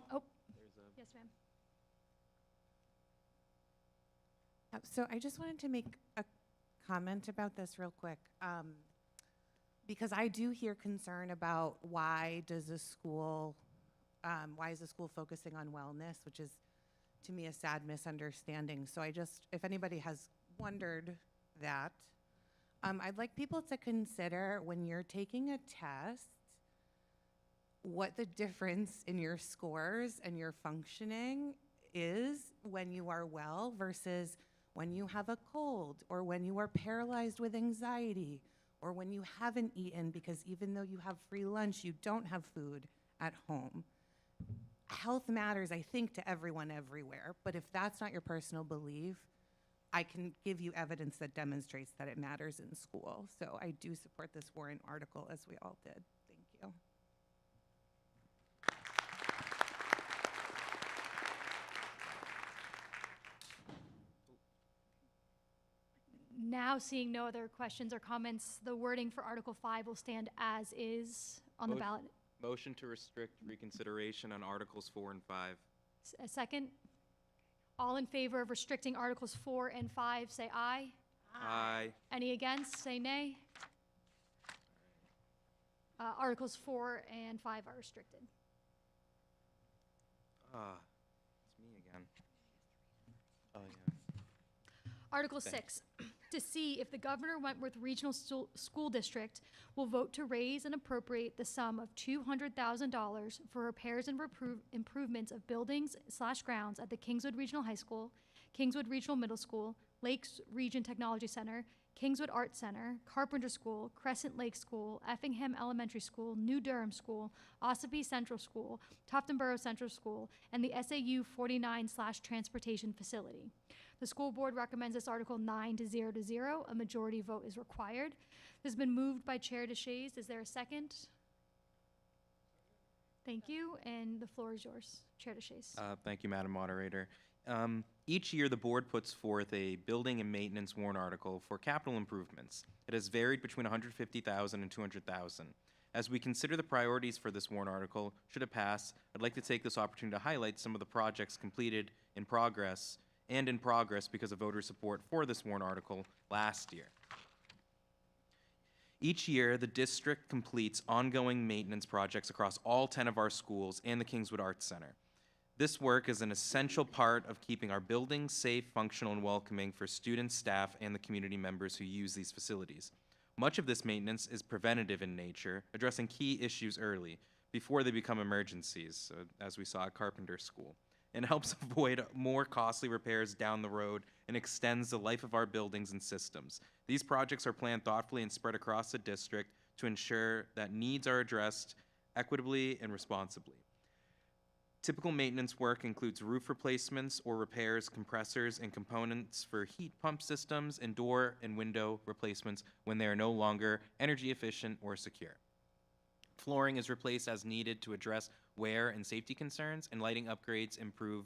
ma'am. So I just wanted to make a comment about this real quick. Because I do hear concern about why is the school focusing on wellness, which is, to me, a sad misunderstanding. So if anybody has wondered that, I'd like people to consider when you're taking a test, what the difference in your scores and your functioning is when you are well versus when you have a cold or when you are paralyzed with anxiety, or when you haven't eaten because even though you have free lunch, you don't have food at home. Health matters, I think, to everyone everywhere, but if that's not your personal belief, I can give you evidence that demonstrates that it matters in school. So I do support this warrant article, as we all did. Thank you. Now, seeing no other questions or comments, the wording for Article 5 will stand as is on the ballot. Motion to restrict reconsideration on Articles 4 and 5. A second? All in favor of restricting Articles 4 and 5, say aye. Aye. Any against, say nay. Articles 4 and 5 are restricted. It's me again. Oh, yeah. Article 6, to see if the Governor Wentworth Regional School District will vote to raise and appropriate the sum of $200,000 for repairs and improvements of buildings/grounds at the Kingswood Regional High School, Kingswood Regional Middle School, Lakes Region Technology Center, Kingswood Art Center, Carpenter School, Crescent Lake School, Effingham Elementary School, New Durham School, Ossipee Central School, Tofton Central School, and the SAU 49/transportation facility. The school board recommends this article 9 to 0. A majority vote is required. This has been moved by Chair DeShays. Is there a second? Thank you, and the floor is yours, Chair DeShays. Thank you, Madam Moderator. Each year, the board puts forth a building and maintenance warrant article for capital improvements. It has varied between $150,000 and $200,000. As we consider the priorities for this warrant article, should it pass, I'd like to take this opportunity to highlight some of the projects completed in progress because of voter support for this warrant article last year. Each year, the district completes ongoing maintenance projects across all 10 of our schools and the Kingswood Arts Center. This work is an essential part of keeping our buildings safe, functional, and welcoming for students, staff, and the community members who use these facilities. Much of this maintenance is preventative in nature, addressing key issues early, before they become emergencies, as we saw at Carpenter School, and helps avoid more costly repairs down the road and extends the life of our buildings and systems. These projects are planned thoughtfully and spread across the district to ensure that needs are addressed equitably and responsibly. Typical maintenance work includes roof replacements or repairs, compressors, and components for heat pump systems, and door and window replacements when they are no longer energy efficient or secure. Flooring is replaced as needed to address wear and safety concerns, and lighting upgrades improve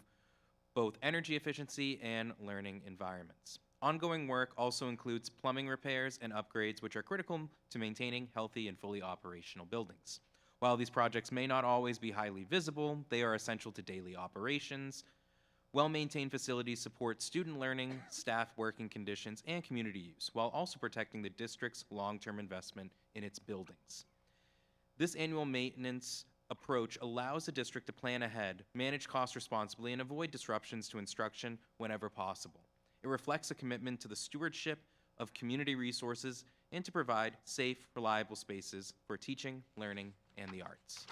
both energy efficiency and learning environments. Ongoing work also includes plumbing repairs and upgrades, which are critical to maintaining healthy and fully operational buildings. While these projects may not always be highly visible, they are essential to daily operations. Well-maintained facilities support student learning, staff working conditions, and community use, while also protecting the district's long-term investment in its buildings. This annual maintenance approach allows the district to plan ahead, manage costs responsibly, and avoid disruptions to instruction whenever possible. It reflects a commitment to the stewardship of community resources and to provide safe, reliable spaces for teaching, learning, and the arts.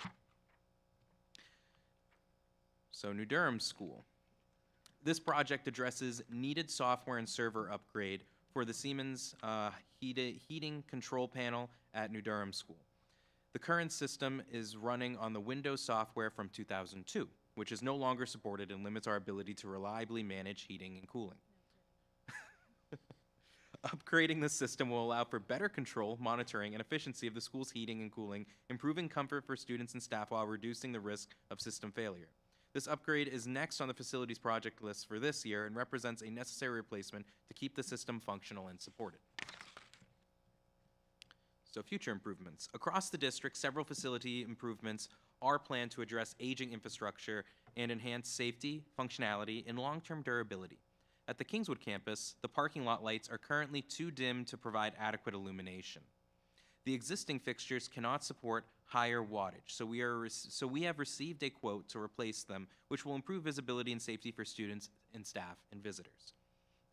So, New Durham School. This project addresses needed software and server upgrade for the Siemens heating control panel at New Durham School. The current system is running on the Windows software from 2002, which is no longer supported and limits our ability to reliably manage heating and cooling. Upgrading the system will allow for better control, monitoring, and efficiency of the school's heating and cooling, improving comfort for students and staff while reducing the risk of system failure. This upgrade is next on the facilities project list for this year and represents a necessary replacement to keep the system functional and supported. So, future improvements. Across the district, several facility improvements are planned to address aging infrastructure and enhance safety, functionality, and long-term durability. At the Kingswood campus, the parking lot lights are currently too dim to provide adequate illumination. The existing fixtures cannot support higher wattage, so we have received a quote to replace them, which will improve visibility and safety for students and staff and visitors.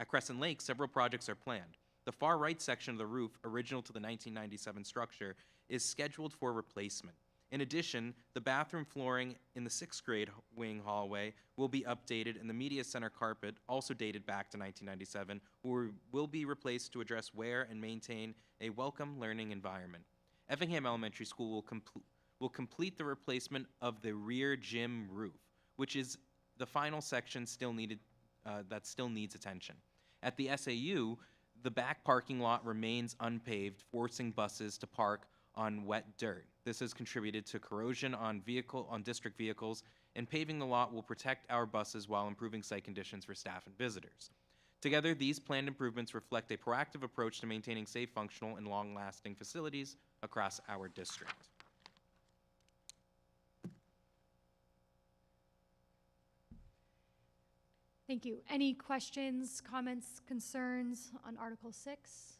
At Crescent Lake, several projects are planned. The far right section of the roof, original to the 1997 structure, is scheduled for replacement. In addition, the bathroom flooring in the 6th grade wing hallway will be updated, and the media center carpet, also dated back to 1997, will be replaced to address wear and maintain a welcome learning environment. Effingham Elementary School will complete the replacement of the rear gym roof, which is the final section that still needs attention. At the SAU, the back parking lot remains unpaved, forcing buses to park on wet dirt. This has contributed to corrosion on district vehicles, and paving the lot will protect our buses while improving site conditions for staff and visitors. Together, these planned improvements reflect a proactive approach to maintaining safe, functional, and long-lasting facilities across our district. Thank you. Any questions, comments, concerns on Article 6?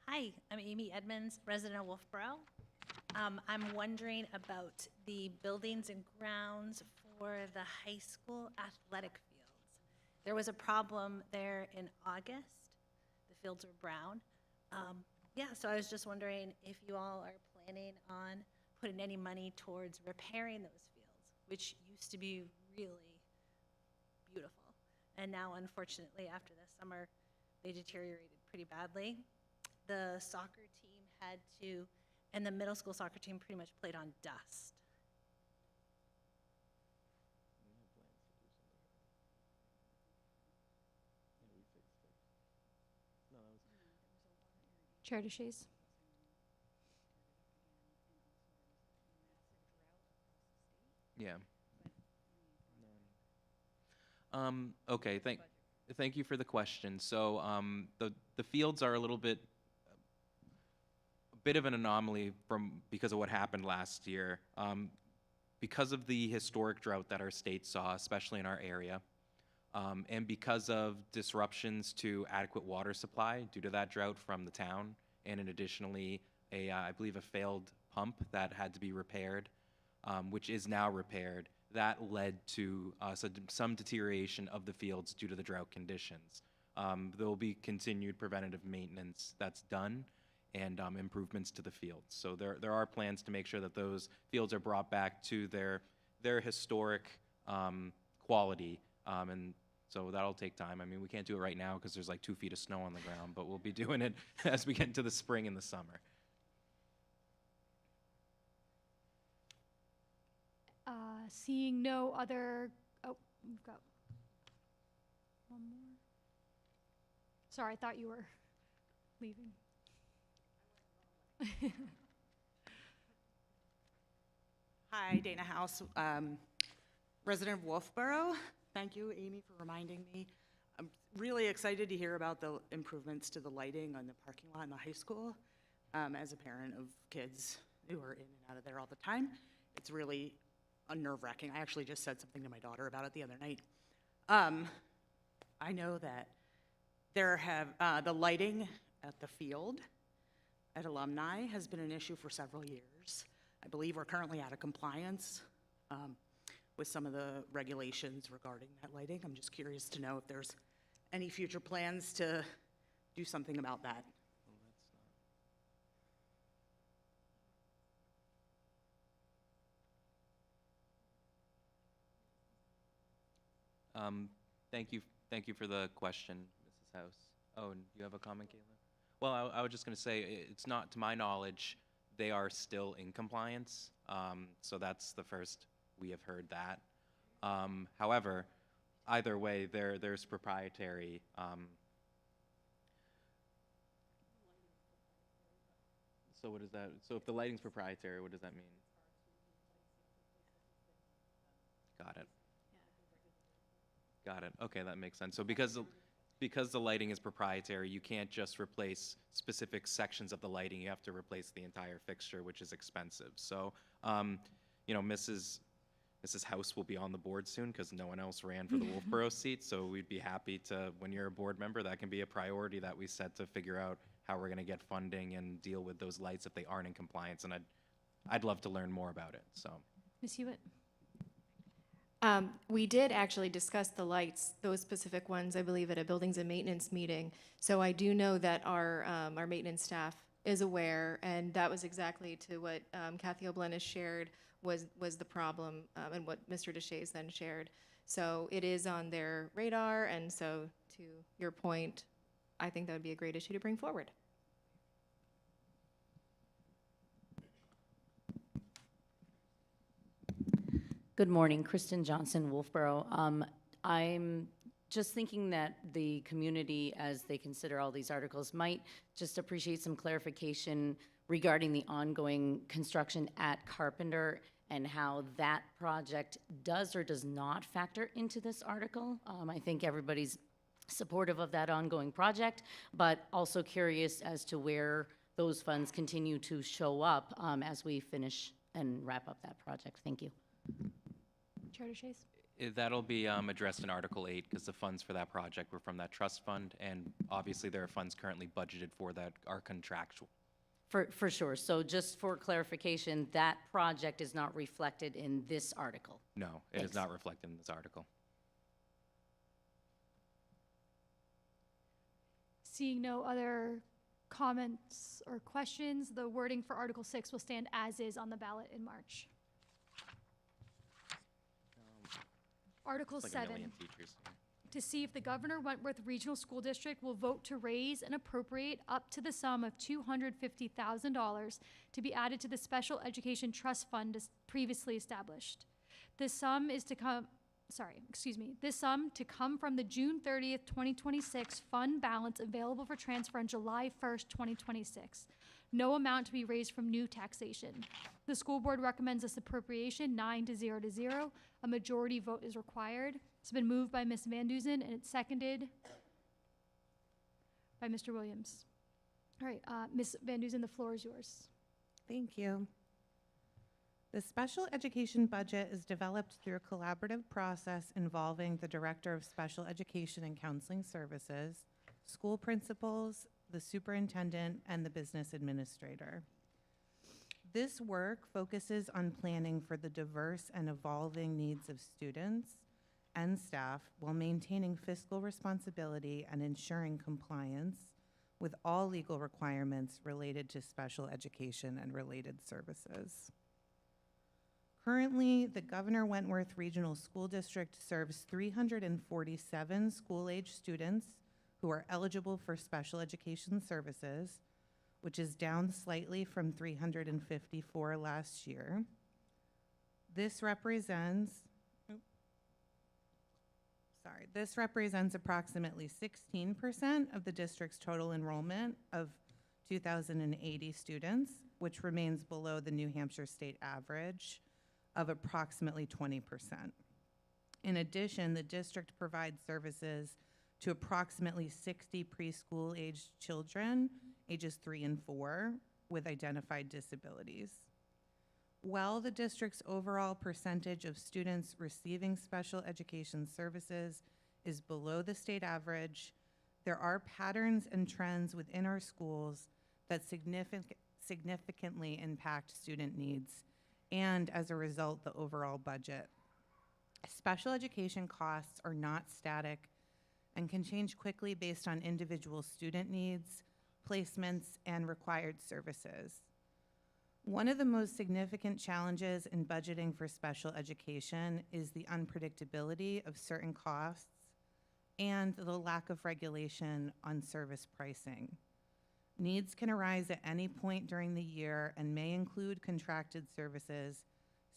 Hi, I'm Amy Edmonds, resident of Wolfboro. I'm wondering about the buildings and grounds for the high school athletic fields. There was a problem there in August. The fields were brown. Yeah, so I was just wondering if you all are planning on putting any money towards repairing those fields, which used to be really beautiful. And now, unfortunately, after the summer, they deteriorated pretty badly. The soccer team had to, and the middle school soccer team pretty much played on dust. Chair DeShays. Yeah. Okay, thank you for the question. So, the fields are a bit of an anomaly because of what happened last year. Because of the historic drought that our state saw, especially in our area, and because of disruptions to adequate water supply due to that drought from the town, and additionally, I believe a failed pump that had to be repaired, which is now repaired, that led to some deterioration of the fields due to the drought conditions. There will be continued preventative maintenance that's done and improvements to the fields. So there are plans to make sure that those fields are brought back to their historic quality, and so that'll take time. I mean, we can't do it right now because there's like 2 feet of snow on the ground, but we'll be doing it as we get into the spring and the summer. Seeing no other, oh, we've got one more. Sorry, I thought you were leaving. Hi, Dana House, resident of Wolfboro. Thank you, Amy, for reminding me. I'm really excited to hear about the improvements to the lighting on the parking lot in the high school. As a parent of kids who are in and out of there all the time, it's really nerve-wracking. I actually just said something to my daughter about it the other night. I know that the lighting at the field at Alumni has been an issue for several years. I believe we're currently out of compliance with some of the regulations regarding that lighting. I'm just curious to know if there's any future plans to do something about that. Thank you for the question, Mrs. House. Oh, and you have a comment, Kayla? Well, I was just going to say, it's not, to my knowledge, they are still in compliance. So that's the first we have heard that. However, either way, there's proprietary. So what is that? So if the lighting's proprietary, what does that mean? Got it. Got it. Okay, that makes sense. So because the lighting is proprietary, you can't just replace specific sections of the lighting. You have to replace the entire fixture, which is expensive. So, you know, Mrs. House will be on the board soon because no one else ran for the Wolfboro seat. So we'd be happy to, when you're a board member, that can be a priority that we set to figure out how we're going to get funding and deal with those lights if they aren't in compliance. And I'd love to learn more about it. So, Ms. Hewitt? We did actually discuss the lights, those specific ones, I believe, at a buildings and maintenance meeting. So I do know that our maintenance staff is aware, and that was exactly to what Kathy O'Blen has shared was the problem, and what Mr. DeShays then shared. So it is on their radar, and so to your point, I think that would be a great issue to bring forward. Good morning, Kristen Johnson, Wolfboro. I'm Just thinking that the community, as they consider all these articles, might just appreciate some clarification regarding the ongoing construction at Carpenter and how that project does or does not factor into this article. I think everybody's supportive of that ongoing project, but also curious as to where those funds continue to show up as we finish and wrap up that project. Thank you. Chair DeShays? That'll be addressed in Article 8 because the funds for that project were from that trust fund, and obviously there are funds currently budgeted for that are contractual. For sure. So just for clarification, that project is not reflected in this article. No, it Thanks. is not reflected in this article. Seeing no other comments or questions, the wording for Article 6 will stand as is on the ballot in March. Article It's like 7. 1 million teachers. To see if the Governor Wentworth Regional School District will vote to raise and appropriate up to the sum of $250,000 to be added to the Special Education Trust Fund as previously established. This sum is to come, this sum to come from the June 30th, 2026 fund balance available for transfer on July 1st, 2026. No amount to be raised from new taxation. The school board recommends this appropriation 9-0 to 0. A majority vote is required. It's been moved by Ms. Van Duzen and it's seconded by Mr. Williams. All right, Ms. Van Duzen, the floor is yours. Thank you. The special education budget is developed through a collaborative process involving the Director of Special Education and Counseling Services, school principals, the superintendent, and the business administrator. This work focuses on planning for the diverse and evolving needs of students and staff while maintaining fiscal responsibility and ensuring compliance with all legal requirements related to special education and related services. Currently, the Governor Wentworth Regional School District serves 347 school-age students who are eligible for special education services, which is down slightly from 354 last year. This represents approximately 16% of the district's total enrollment of 2,080 students, which remains below the New Hampshire state average of approximately 20%. In addition, the district provides services to approximately 60 preschool-aged children, ages 3 and 4, with identified disabilities. While the district's overall percentage of students receiving special education services is below the state average, there are patterns and trends within our schools that significantly impact student needs and, as a result, the overall budget. Special education costs are not static and can change quickly based on individual student needs, placements, and required services. One of the most significant challenges in budgeting for special education is the unpredictability of certain costs and the lack of regulation on service pricing. Needs can arise at any point during the year and may include contracted services,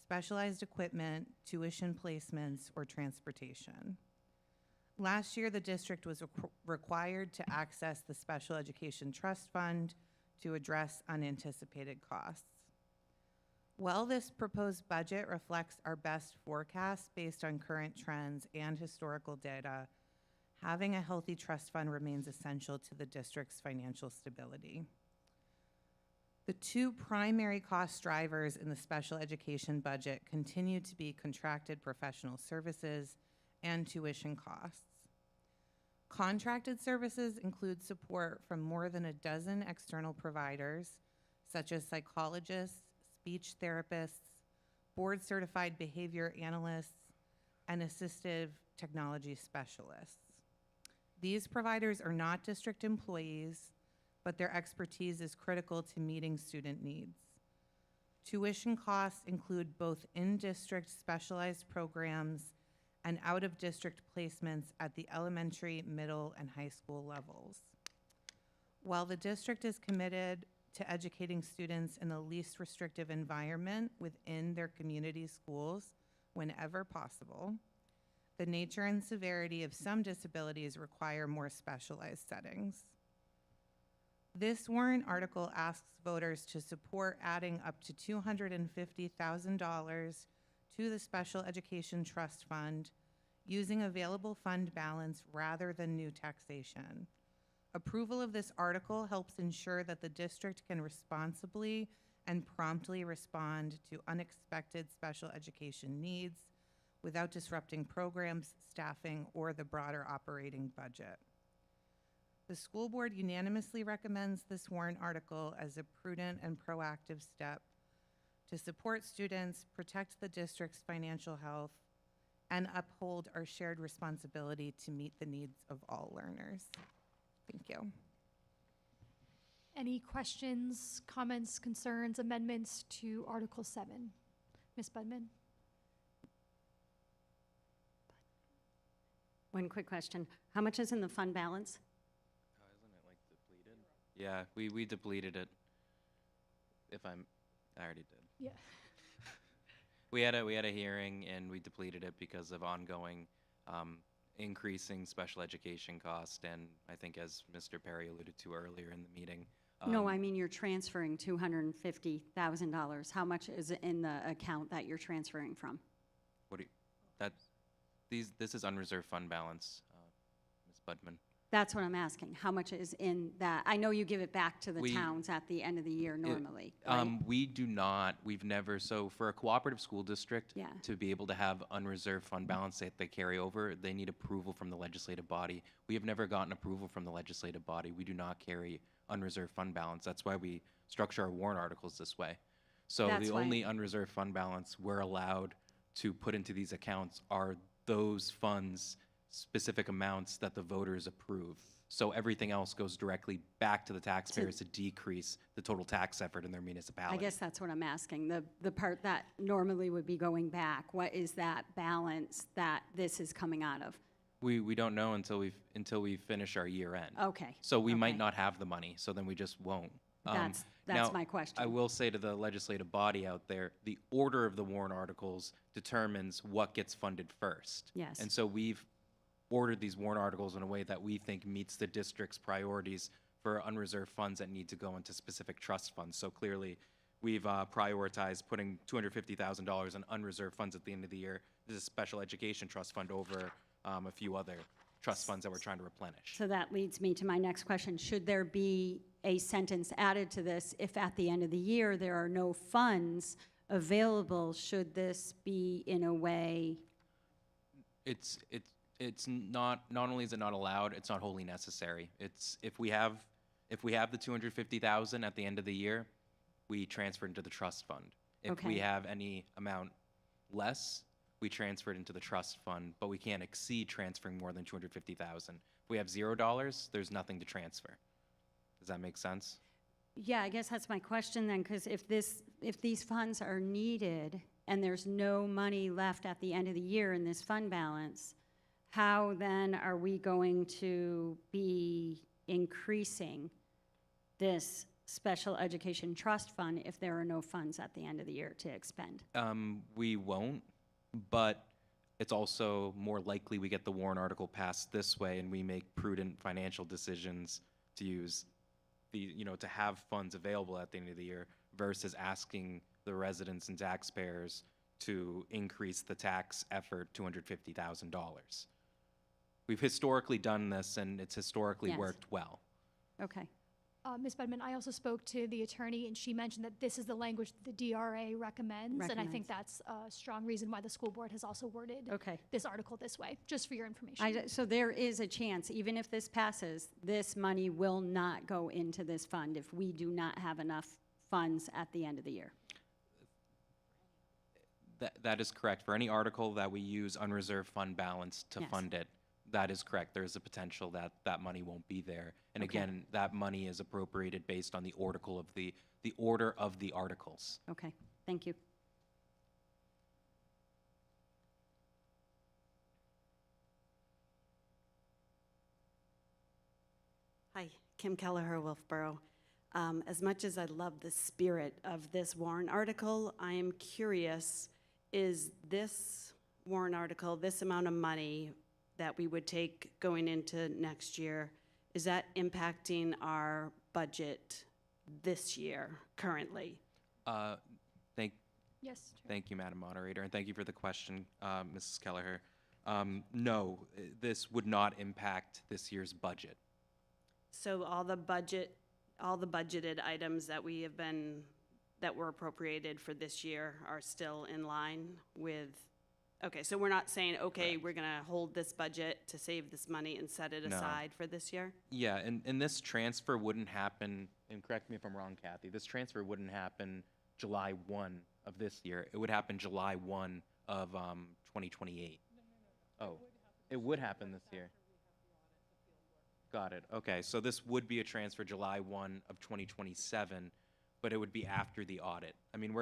specialized equipment, tuition placements, or transportation. Last year, the district was required to access the Special Education Trust Fund to address unanticipated costs. While this proposed budget reflects our best forecast based on current trends and historical data, having a healthy trust fund remains essential to the district's financial stability. The two primary cost drivers in the special education budget continue to be contracted professional services and tuition costs. Contracted services include support from more than a dozen external providers, such as psychologists, speech therapists, board-certified behavior analysts, and assistive technology specialists. These providers are not district employees, but their expertise is critical to meeting student needs. Tuition costs include both in-district specialized programs and out-of-district placements at the elementary, middle, and high school levels. While the district is committed to educating students in the least restrictive environment within their community schools whenever possible, The nature and severity of some disabilities require more specialized settings. This warrant article asks voters to support adding up to $250,000 to the Special Education Trust Fund using available fund balance rather than new taxation. Approval of this article helps ensure that the district can responsibly and promptly respond to unexpected special education needs without disrupting programs, staffing, or the broader operating budget. The school board unanimously recommends this warrant article as a prudent and proactive step to support students, protect the district's financial health, and uphold our shared responsibility to meet the needs of all learners. Thank you. Any questions, comments, concerns, amendments to Article 7? Ms. Budman? One quick question. How much is in the fund balance? Isn't it like depleted? Yeah, we depleted it. I already did. Yeah. We had a hearing and we depleted it because of ongoing increasing special education cost, and I think as Mr. Perry alluded to earlier in the meeting. No, I mean you're transferring $250,000. How much is in the account that you're transferring from? This is unreserved fund balance, Ms. Budman. That's what I'm asking. How much is in that? I know you give it back to the towns at the end of the year normally, right? We do not. We've never. So for a cooperative school district Yeah. to be able to have unreserved fund balance that they carry over, they need approval from the legislative body. We have never gotten approval from the legislative body. We do not carry unreserved fund balance. That's why we structure our warrant articles this way. So That's the why- only unreserved fund balance we're allowed to put into these accounts are those funds, specific amounts that the voters approve. So everything else goes directly back to the taxpayers to decrease the total tax effort in their municipality. I guess that's what I'm asking. The part that normally would be going back, what is that balance that this is coming out of? We don't know until we finish our year end. Okay. So we might Okay. not have the money, so then we just won't. That's now, my question. I will say to the legislative body out there, the order of the warrant articles determines what gets funded first. Yes. And so we've ordered these warrant articles in a way that we think meets the district's priorities for unreserved funds that need to go into specific trust funds. So clearly, we've prioritized putting $250,000 in unreserved funds at the end of the year. This is a special education trust fund over a few other trust funds that we're trying to replenish. So that leads me to my next question. Should there be a sentence added to this if at the end of the year there are no funds available? Should this be in a way? It's not only is it not allowed, it's not wholly necessary. It's if we have the 250,000 at the end of the year, we transfer into the trust fund. If we Okay. have any amount less, we transfer it into the trust fund, but we can't exceed transferring more than 250,000. If we have $0, there's nothing to transfer. Does that make sense? Yeah, I guess that's my question then, because if these funds are needed and there's no money left at the end of the year in this fund balance, how then are we going to be increasing this special education trust fund if there are no funds at the end of the year to expend? We won't, but it's also more likely we get the warrant article passed this way and we make prudent financial decisions to use to have funds available at the end of the year versus asking the residents and taxpayers to increase the tax effort $250,000. We've historically done this and it's historically Yes. worked well. Okay. Ms. Budman, I also spoke to the attorney, and she mentioned that this is the language that the DRA recommends, and I think that's a strong reason why the school board has also worded this article this way, just for your information. So there is a chance, even if this passes, this money will not go into this fund if we do not have enough funds at the end of the year. That is correct. For any article that we use unreserved fund balance to Yes. fund it, that is correct. There is a potential that that money won't be there. And Okay. again, that money is appropriated based on the order of the articles. Okay, thank you. Hi, Kim Kelleher, Wolfboro. As much as I love the spirit of this warrant article, I am curious, is this warrant article, this amount of money that we would take going into next year, is that impacting our budget this year currently? Thank Yes, Chair. Thank you, Madam Moderator, and thank you for the question, Mrs. Kelleher. No, this would not impact this year's budget. So all the budgeted items that that were appropriated for this year are still in line with, okay, so we're not saying, okay, we're gonna hold this budget to save this money and set it No. aside for this year? Yeah, and this transfer wouldn't happen, and correct me if I'm wrong, Kathy, this transfer wouldn't happen July 1 of this year. It would happen July 1 of 2028. Oh, it would happen this year. Got it. Okay, so this would be a transfer July 1 of 2027, but it would be after the audit. I mean,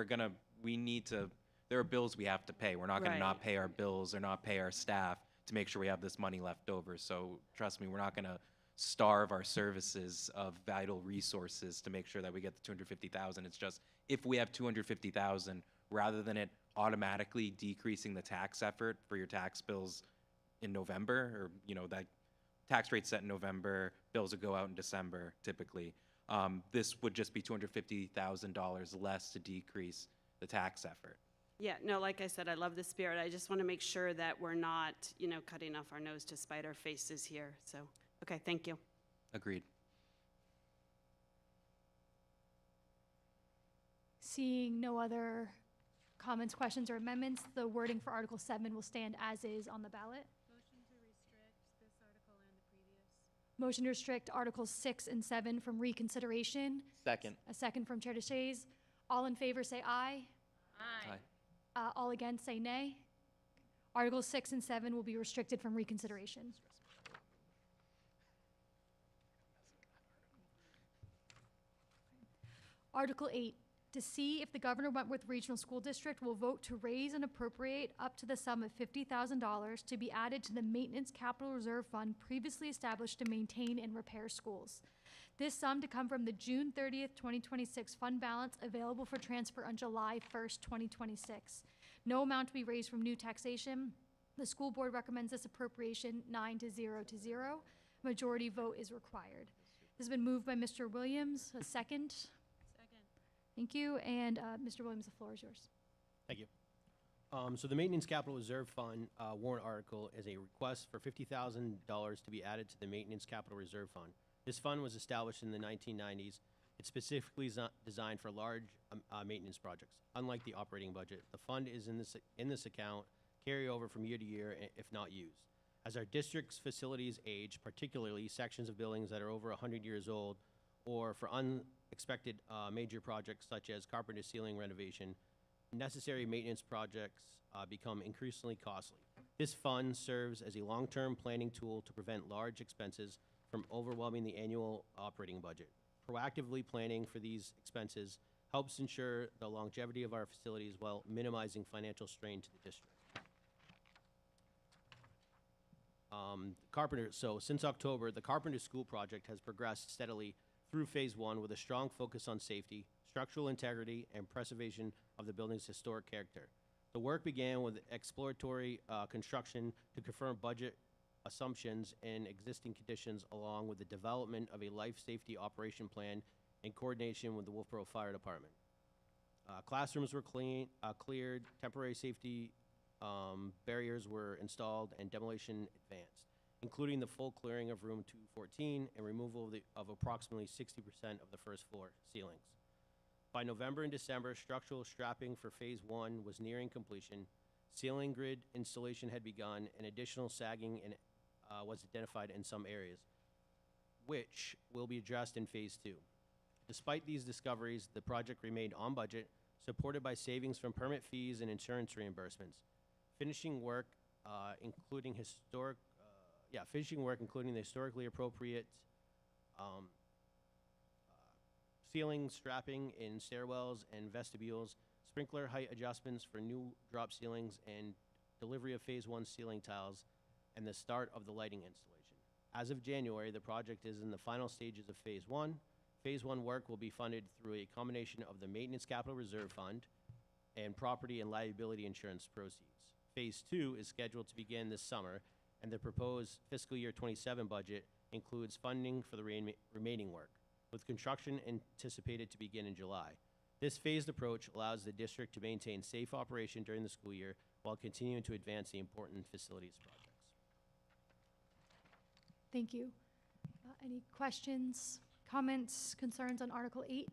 we need to, there are bills we have to pay. We're not gonna not Right. pay our bills or not pay our staff to make sure we have this money left over. So trust me, we're not gonna starve our services of vital resources to make sure that we get the 250,000. It's just, if we have 250,000, rather than it automatically decreasing the tax effort for your tax bills in November, or, that tax rate set in November, bills would go out in December typically. This would just be $250,000 less to decrease the tax effort. Yeah, no, like I said, I love the spirit. I just want to make sure that we're not, cutting off our nose to spite our faces here. So, okay, thank you. Agreed. Seeing no other comments, questions, or amendments, the wording for Article 7 will stand as is on the ballot. Motion to restrict Articles 6 and 7 from reconsideration. Second. A second from Chair DeShays. All in favor say aye. Aye. All against say nay. Articles 6 and 7 will be restricted from reconsideration. Article 8, to see if the Governor Wentworth Regional School District will vote to raise and appropriate up to the sum of $50,000 to be added to the Maintenance Capital Reserve Fund previously established to maintain and repair schools. This sum to come from the June 30th, 2026 fund balance available for transfer on July 1st, 2026. No amount to be raised from new taxation. The school board recommends this appropriation 9-0 to 0. Majority vote is required. This has been moved by Mr. Williams. A second? Thank you, and Mr. Williams, the floor is yours. Thank you. So the Maintenance Capital Reserve Fund warrant article is a request for $50,000 to be added to the Maintenance Capital Reserve Fund. This fund was established in the 1990s. It's specifically designed for large maintenance projects. Unlike the operating budget, the fund is in this account carry over from year to year if not used. As our district's facilities age, particularly sections of buildings that are over 100 years old, or for unexpected major projects such as carpenter ceiling renovation, necessary maintenance projects become increasingly costly. This fund serves as a long-term planning tool to prevent large expenses from overwhelming the annual operating budget. Proactively planning for these expenses helps ensure the longevity of our facilities while minimizing financial strain to the district. Since October, the Carpenter School project has progressed steadily through phase 1 with a strong focus on safety, structural integrity, and preservation of the building's historic character. The work began with exploratory construction to confirm budget assumptions and existing conditions, along with the development of a life safety operation plan in coordination with the Wolfboro Fire Department. Classrooms were cleared, temporary safety barriers were installed, and demolition advanced, including the full clearing of room 214 and removal of approximately 60% of the first floor ceilings. By November and December, structural strapping for phase 1 was nearing completion. Ceiling grid installation had begun, and additional sagging was identified in some areas, which will be addressed in phase 2. Despite these discoveries, the project remained on budget, supported by savings from permit fees and insurance reimbursements. Finishing work, including the historically appropriate ceiling strapping in stairwells and vestibules, sprinkler height adjustments for new drop ceilings, and delivery of phase 1 ceiling tiles, and the start of the lighting installation. As of January, the project is in the final stages of phase 1. Phase 1 work will be funded through a combination of the Maintenance Capital Reserve Fund and property and liability insurance proceeds. Phase 2 is scheduled to begin this summer, and the proposed fiscal year 27 budget includes funding for the remaining work, with construction anticipated to begin in July. This phased approach allows the district to maintain safe operation during the school year while continuing to advance the important facilities projects. Thank you. Any questions, comments, concerns on Article 8?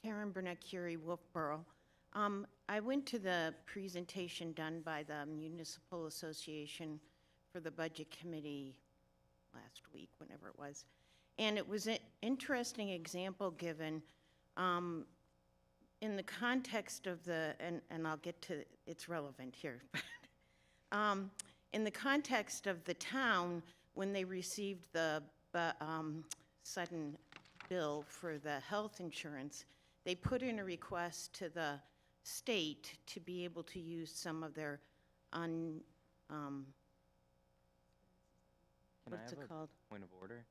Karen Burnett Curie, Wolfboro. I went to the presentation done by the Municipal Association for the Budget Committee last week, whenever it was. And it was an interesting example given in the context of the, and I'll get to, it's relevant here. In the context of the town, when they received the sudden bill for the health insurance, they put in a request to the state to be able to use some of their Can what's I have it called? a point of order?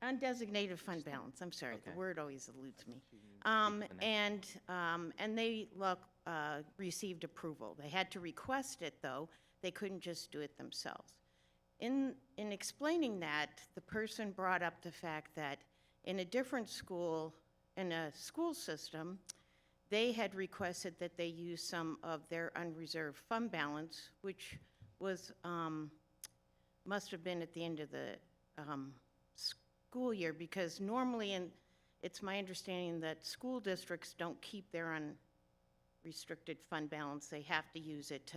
Undesignated fund balance, I'm sorry, the Okay. word always eludes me. And they received approval. They had to request it, though. They couldn't just do it themselves. In explaining that, the person brought up the fact that in a different school, in a school system, they had requested that they use some of their unreserved fund balance, which was, must have been at the end of the school year, because normally, it's my understanding that school districts don't keep their unrestricted fund balance. They have to use it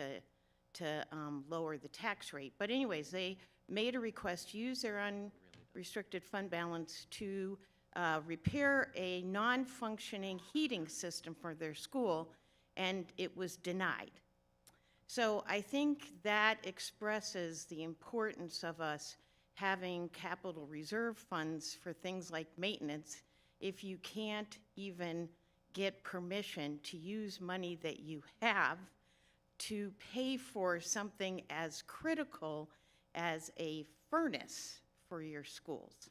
to lower the tax rate. But anyways, they made a request to use their unrestricted fund balance to repair a non-functioning heating system for their school, and it was denied. So I think that expresses the importance of us having capital reserve funds for things like maintenance if you can't even get permission to use money that you have to pay for something as critical as a furnace for your schools.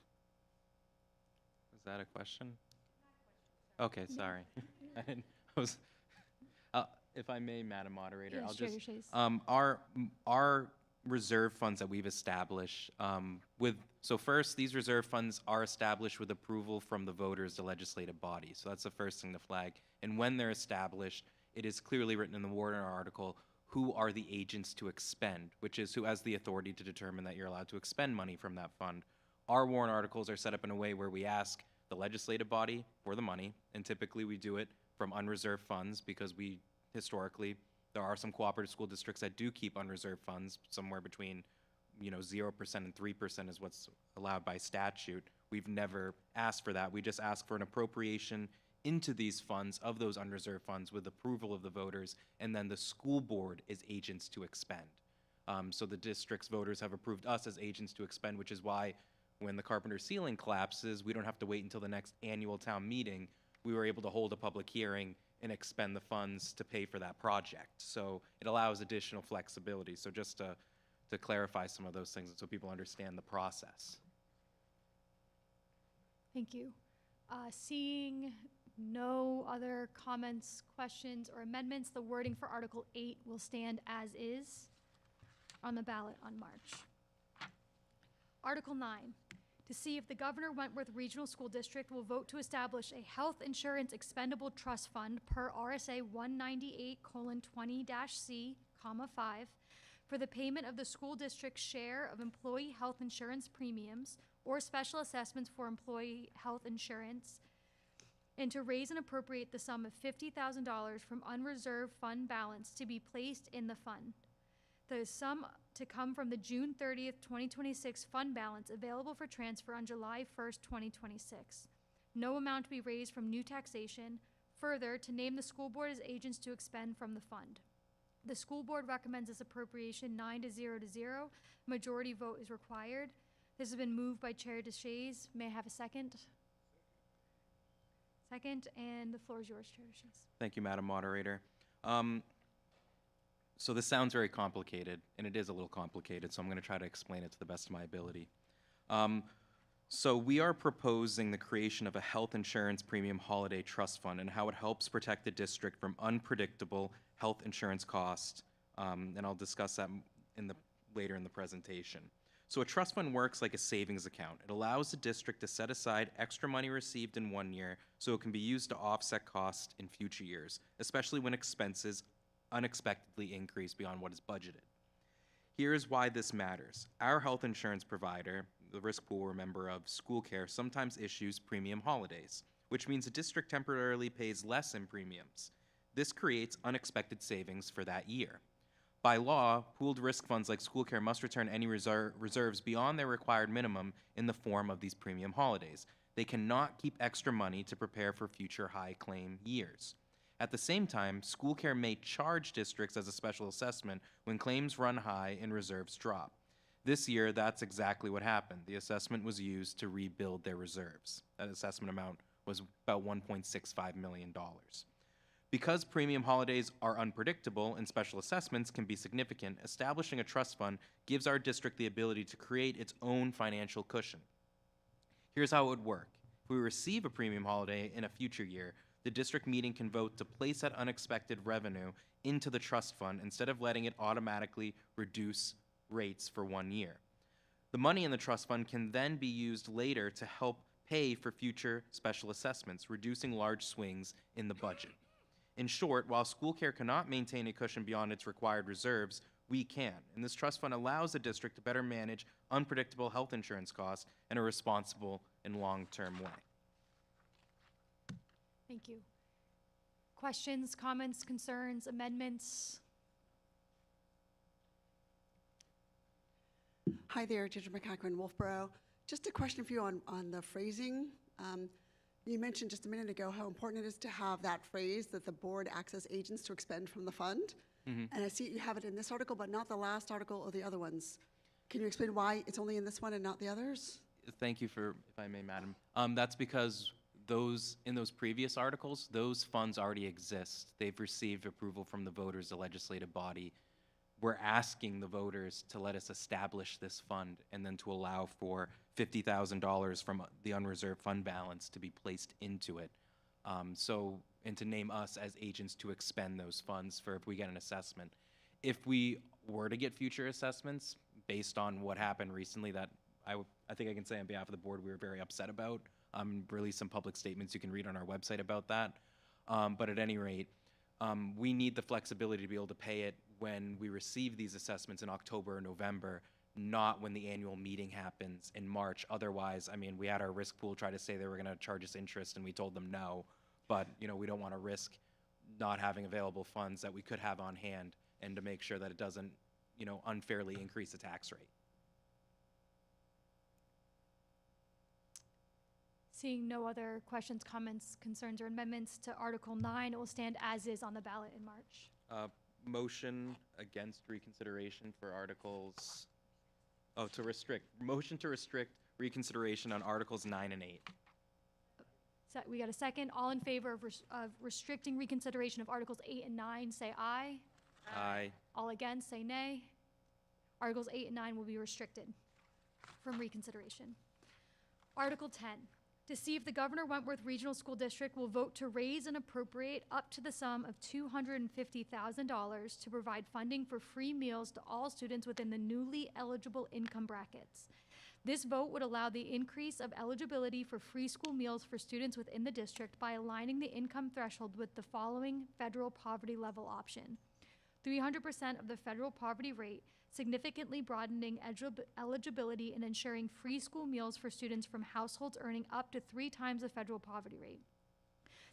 Was that a question? Okay, sorry. If I may, Madam Moderator, Yes, I'll Chair just, DeShays. our reserve funds that we've established, so first, these reserve funds are established with approval from the voters, the legislative body. So that's the first thing to flag. And when they're established, it is clearly written in the warrant article, who are the agents to expend, which is who has the authority to determine that you're allowed to expend money from that fund. Our warrant articles are set up in a way where we ask the legislative body for the money, and typically we do it from unreserved funds because historically, there are some cooperative school districts that do keep unreserved funds, somewhere between 0% and 3% is what's allowed by statute. We've never asked for that. We just ask for an appropriation into these funds of those unreserved funds with approval of the voters, and then the school board is agents to expend. So the district's voters have approved us as agents to expend, which is why when the Carpenter ceiling collapses, we don't have to wait until the next annual town meeting. We were able to hold a public hearing and expend the funds to pay for that project. So it allows additional flexibility. So just to clarify some of those things so people understand the process. Thank you. Seeing no other comments, questions, or amendments, the wording for Article 8 will stand as is on the ballot on March. Article 9, to see if the Governor Wentworth Regional School District will vote to establish a health insurance expendable trust fund per RSA 198:20-C, 5, for the payment of the school district's share of employee health insurance premiums or special assessments for employee health insurance, and to raise and appropriate the sum of $50,000 from unreserved fund balance to be placed in the fund. The sum to come from the June 30th, 2026 fund balance available for transfer on July 1st, 2026. No amount to be raised from new taxation. Further, to name the school board as agents to expend from the fund. The school board recommends this appropriation 9-0. Majority vote is required. This has been moved by Chair DeShays. May I have a second? Second, and the floor is yours, Chair Sheets. Thank you, Madam Moderator. So this sounds very complicated, and it is a little complicated, so I'm going to try to explain it to the best of my ability. So we are proposing the creation of a health insurance premium holiday trust fund and how it helps protect the district from unpredictable health insurance costs, and I'll discuss that later in the presentation. So a trust fund works like a savings account. It allows the district to set aside extra money received in one year so it can be used to offset costs in future years, especially when expenses unexpectedly increase beyond what is budgeted. Here's why this matters. Our health insurance provider, the risk pool we're a member of, School Care, sometimes issues premium holidays, which means the district temporarily pays less in premiums. This creates unexpected savings for that year. By law, pooled risk funds like School Care must return any reserves beyond their required minimum in the form of these premium holidays. They cannot keep extra money to prepare for future high claim years. At the same time, School Care may charge districts as a special assessment when claims run high and reserves drop. This year, that's exactly what happened. The assessment was used to rebuild their reserves. That assessment amount was about $1.65 million. Because premium holidays are unpredictable and special assessments can be significant, establishing a trust fund gives our district the ability to create its own financial cushion. Here's how it would work. If we receive a premium holiday in a future year, the district meeting can vote to place that unexpected revenue into the trust fund instead of letting it automatically reduce rates for 1 year. The money in the trust fund can then be used later to help pay for future special assessments, reducing large swings in the budget. In short, while School Care cannot maintain a cushion beyond its required reserves, we can, and this trust fund allows the district to better manage unpredictable health insurance costs in a responsible and long-term way. Thank you. Questions, comments, concerns, amendments? Hi there, Deirdre McCackran, Wolfboro. Just a question for you on the phrasing. You mentioned just a minute ago how important it is to have that phrase that the board acts as agents to expend from the fund. And I see you have it in this article, but not the last article or the other ones. Can you explain why it's only in this one and not the others? Thank you for, if I may, Madam. That's because in those previous articles, those funds already exist. They've received approval from the voters, the legislative body. We're asking the voters to let us establish this fund and then to allow for $50,000 from the unreserved fund balance to be placed into it. And to name us as agents to expend those funds for if we get an assessment. If we were to get future assessments based on what happened recently that I think I can say on behalf of the board we were very upset about, release some public statements you can read on our website about that. But at any rate, we need the flexibility to be able to pay it when we receive these assessments in October or November, not when the annual meeting happens in March. Otherwise, I mean, we had our risk pool try to say they were going to charge us interest, and we told them no. But, you know, we don't want to risk not having available funds that we could have on hand and to make sure that it doesn't, you know, unfairly increase the tax rate. Seeing no other questions, comments, concerns, or amendments to Article 9, it will stand as is on the ballot in March. Motion against reconsideration for articles, motion to restrict reconsideration on Articles 9 and 8. So we got a second. All in favor of restricting reconsideration of Articles 8 and 9, say aye. Aye. All against, say nay. Articles 8 and 9 will be restricted from reconsideration. Article 10, to see if the Governor Wentworth Regional School District will vote to raise and appropriate up to the sum of $250,000 to provide funding for free meals to all students within the newly eligible income brackets. This vote would allow the increase of eligibility for free school meals for students within the district by aligning the income threshold with the following federal poverty level option: 300% of the federal poverty rate, significantly broadening eligibility and ensuring free school meals for students from households earning up to 3 times the federal poverty rate.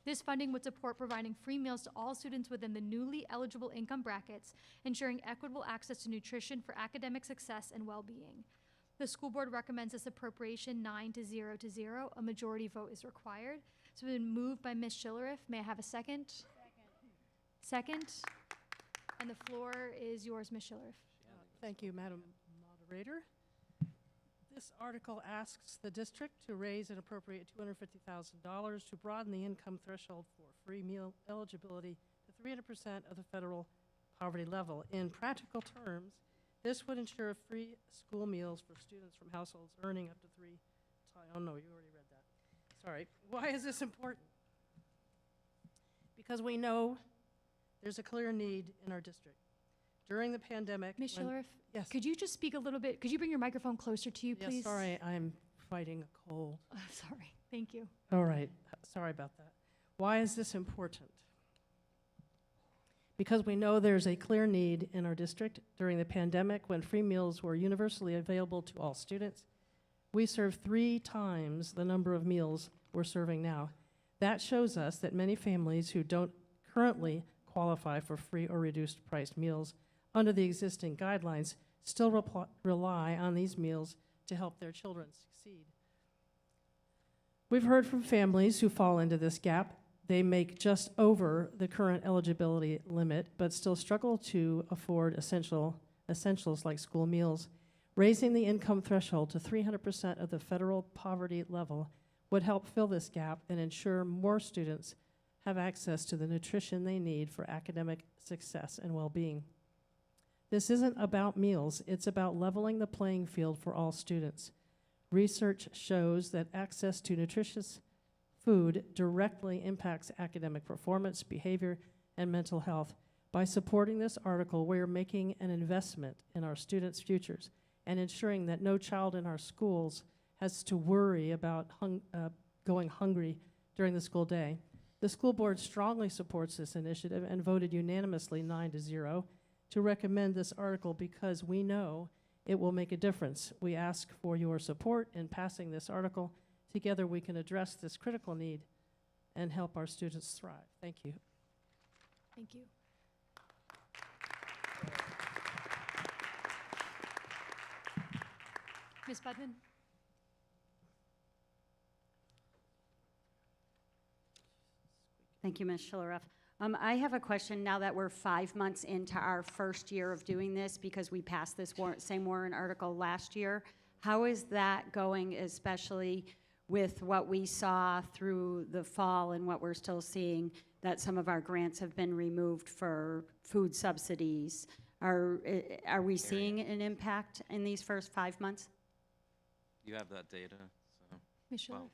This funding would support providing free meals to all students within the newly eligible income brackets, ensuring equitable access to nutrition for academic success and well-being. The school board recommends this appropriation 9-0 to 0. A majority vote is required. So it's been moved by Ms. Schillerith. May I have a second? Second. And the floor is yours, Ms. Schillerith. Thank you, Madam Moderator. This article asks the district to raise and appropriate $250,000 to broaden the income threshold for free meal eligibility to 300% of the federal poverty level. In practical terms, this would ensure free school meals for students from households earning up to oh no, you already read that. Sorry. Why is this important? Because we know there's a clear need in our district. During the pandemic. Ms. when- Schillerith, Yes. could you just speak a little bit? Could you bring your microphone closer to you, Yes, please? sorry, I'm fighting a cold. Sorry. Thank you. All right, sorry about that. Why is this important? Because we know there's a clear need in our district. During the pandemic, when free meals were universally available to all students, we served 3 times the number of meals we're serving now. That shows us that many families who don't currently qualify for free or reduced priced meals under the existing guidelines still rely on these meals to help their children succeed. We've heard from families who fall into this gap. They make just over the current eligibility limit, but still struggle to afford essentials like school meals. Raising the income threshold to 300% of the federal poverty level would help fill this gap and ensure more students have access to the nutrition they need for academic success and well-being. This isn't about meals, it's about leveling the playing field for all students. Research shows that access to nutritious food directly impacts academic performance, behavior, and mental health. By supporting this article, we're making an investment in our students' futures and ensuring that no child in our schools has to worry about going hungry during the school day. The school board strongly supports this initiative and voted unanimously 9-0 to recommend this article because we know it will make a difference. We ask for your support in passing this article. Together we can address this critical need and help our students thrive. Thank you. Thank you. Ms. Budman? Thank you, Ms. Schillereth. I have a question now that we're 5 months into our first year of doing this because we passed this same warrant article last year. How is that going, especially with what we saw through the fall and what we're still seeing, that some of our grants have been removed for food subsidies? Are we seeing an impact in these first 5 months? You have that data, so. Ms. Schiller? Well,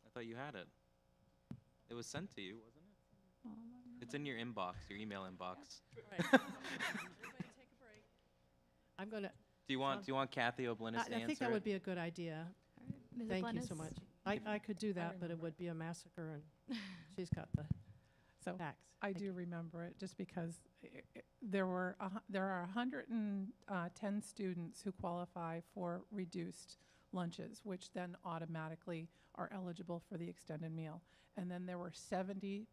I thought you had it. It was sent to you, wasn't it? It's in your inbox, your email inbox. All right. Everybody take a break. I'm going to. Do you want Kathy Oblinus to answer? I think that would be a good idea. Ms. Thank you so Oblinus? much. I could do that, but it would be a massacre, and she's got the facts. I do remember it, just because there are 110 students who qualify for reduced lunches, which then automatically are eligible for the extended meal. And then there were 70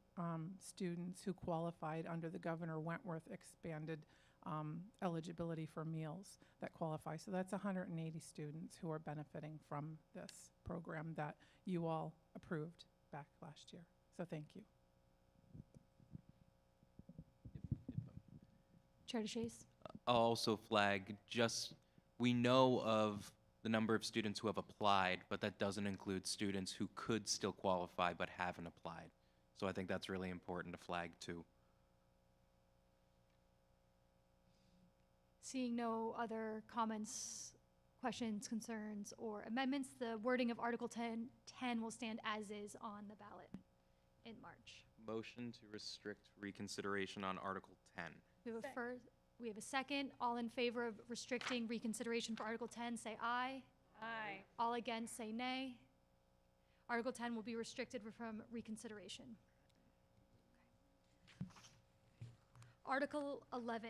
students who qualified under the Governor Wentworth expanded eligibility for meals that qualify. So that's 180 students who are benefiting from this program that you all approved back last year. So thank you. Chair DeShays? I'll also flag we know of the number of students who have applied, but that doesn't include students who could still qualify but haven't applied. So I think that's really important to flag too. Seeing no other comments, questions, concerns, or amendments, the wording of Article 10 will stand as is on the ballot in March. Motion to restrict reconsideration on Article 10. We have a second. All in favor of restricting reconsideration for Article 10, say aye. Aye. All against, say nay. Article 10 will be restricted from reconsideration. Article 11,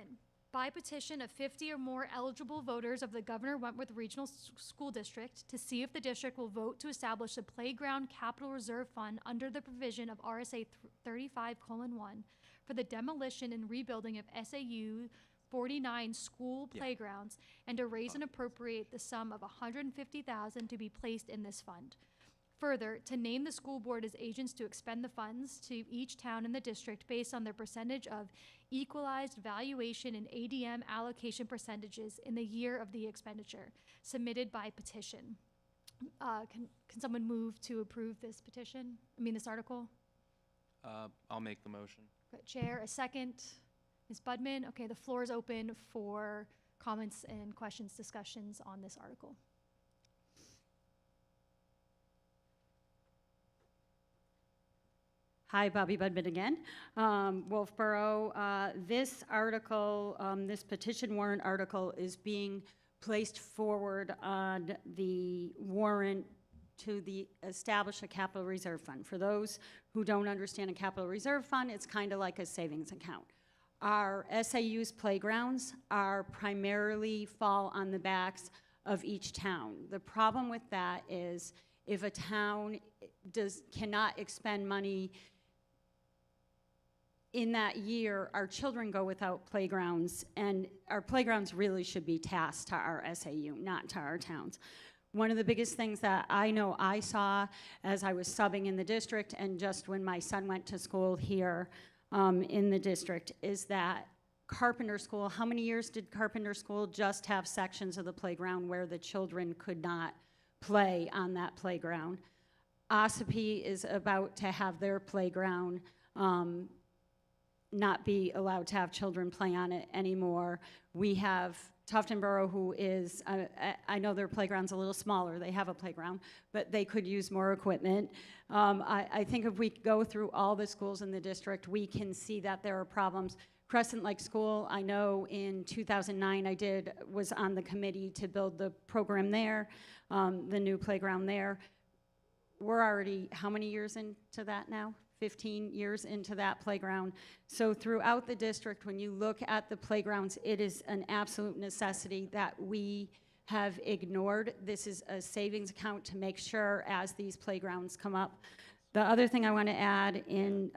by petition of 50 or more eligible voters of the Governor Wentworth Regional School District to see if the district will vote to establish a playground capital reserve fund under the provision of RSA 35:1 for the demolition and rebuilding of SAU 49 school playgrounds and to raise and appropriate the sum of $150,000 to be placed in this fund. Further, to name the school board as agents to expend the funds to each town in the district based on their percentage of equalized valuation and ADM allocation percentages in the year of the expenditure, submitted by petition. Can someone move to approve this petition? This article? I'll make the motion. Chair, a second. Ms. Budman? Okay, the floor is open for comments and questions, discussions on this article. Hi, Bobby Budman again. Wolfboro, this article, this petition warrant article is being placed forward on the warrant to establish a capital reserve fund. For those who don't understand a capital reserve fund, it's kind of like a savings account. Our SAU's playgrounds are primarily fall on the backs of each town. The problem with that is if a town cannot expend money in that year, our children go without playgrounds, and our playgrounds really should be tasked to our SAU, not to our towns. One of the biggest things that I know I saw as I was subbing in the district and just when my son went to school here in the district is that Carpenter School, how many years did Carpenter School just have sections of the playground where the children could not play on that playground? Ossipee is about to have their playground not be allowed to have children play on it anymore. We have Tuftonboro, who is, I know their playground's a little smaller, they have a playground, but they could use more equipment. I think if we go through all the schools in the district, we can see that there are problems. Crescent Lake School, I know in 2009 I was on the committee to build the program there, the new playground there. We're already, how many years into that now? 15 years into that playground. So throughout the district, when you look at the playgrounds, it is an absolute necessity that we have ignored. This is a savings account to make sure as these playgrounds come up. The other thing I want to add in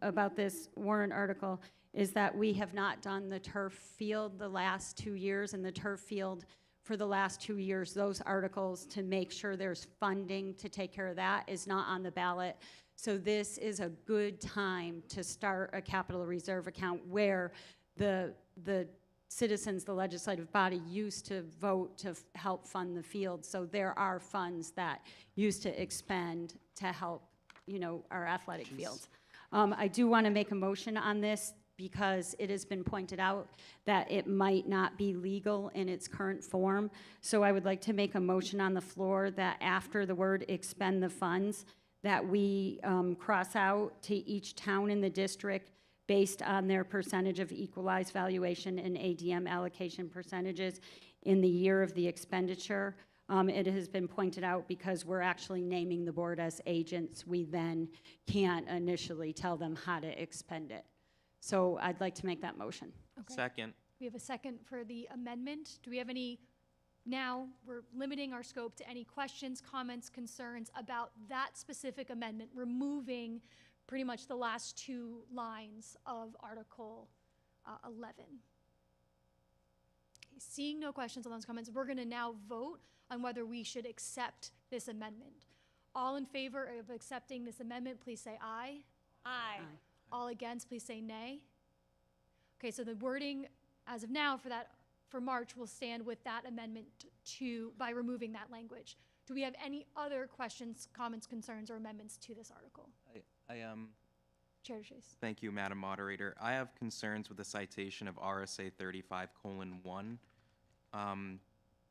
about this warrant article is that we have not done the turf field the last 2 years, and the turf field for the last 2 years, those articles to make sure there's funding to take care of that is not on the ballot. So this is a good time to start a capital reserve account where the citizens, the legislative body, used to vote to help fund the field. So there are funds that used to expend to help, our athletic fields. I do want to make a motion on this because it has been pointed out that it might not be legal in its current form. So I would like to make a motion on the floor that after the word expend the funds, that we cross out to each town in the district based on their percentage of equalized valuation and ADM allocation percentages in the year of the expenditure. It has been pointed out because we're actually naming the board as agents, we then can't initially tell them how to expend it. So I'd like to make that motion. Okay. Second. We have a second for the amendment. Do we have any? Now, we're limiting our scope to any questions, comments, concerns about that specific amendment, removing pretty much the last 2 lines of Article 11. Okay, seeing no questions on those comments, we're going to now vote on whether we should accept this amendment. All in favor of accepting this amendment, please say aye. Aye. All against, please say nay. Okay, so the wording as of now for March will stand with that amendment by removing that language. Do we have any other questions, comments, concerns, or amendments to this article? Chair Chase. Thank you, Madam Moderator. I have concerns with the citation of RSA 35:1,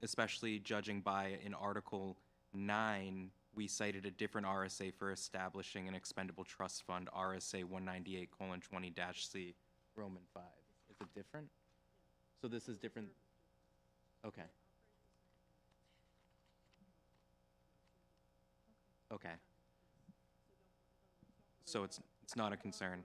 especially judging by in Article 9, we cited a different RSA for establishing an expendable trust fund, RSA 198:20-C, Roman 5. Is it different? So this is different. Okay. Okay. So it's not a concern.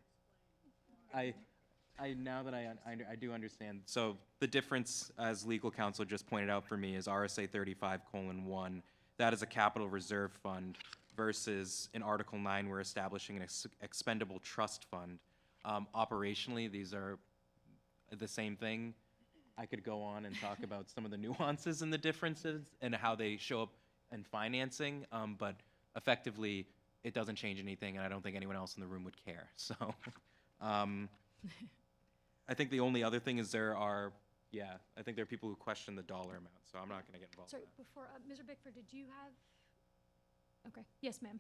Now that I do understand. So the difference, as legal counsel just pointed out for me, is RSA 35:1. That is a capital reserve fund versus in Article 9, we're establishing an expendable trust fund. Operationally, these are the same thing. I could go on and talk about some of the nuances and the differences and how they show up in financing, but effectively, it doesn't change anything, and I don't think anyone else in the room would care. So, I think the only other thing is I think there are people who question the dollar amount, so I'm not going to get involved Sorry, in that. before, Mr. Bickford, did you have? Okay, yes, ma'am.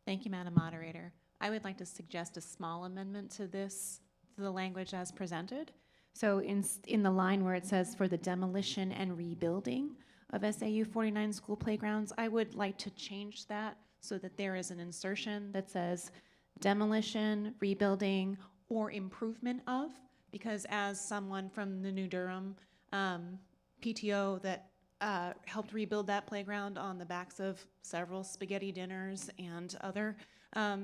Thank you, Madam Moderator. I would like to suggest a small amendment to this, to the language as presented. So in the line where it says for the demolition and rebuilding of SAU 49 school playgrounds, I would like to change that so that there is an insertion that says demolition, rebuilding, or improvement of, because as someone from the New Durham PTO that helped rebuild that playground on the backs of several spaghetti dinners and other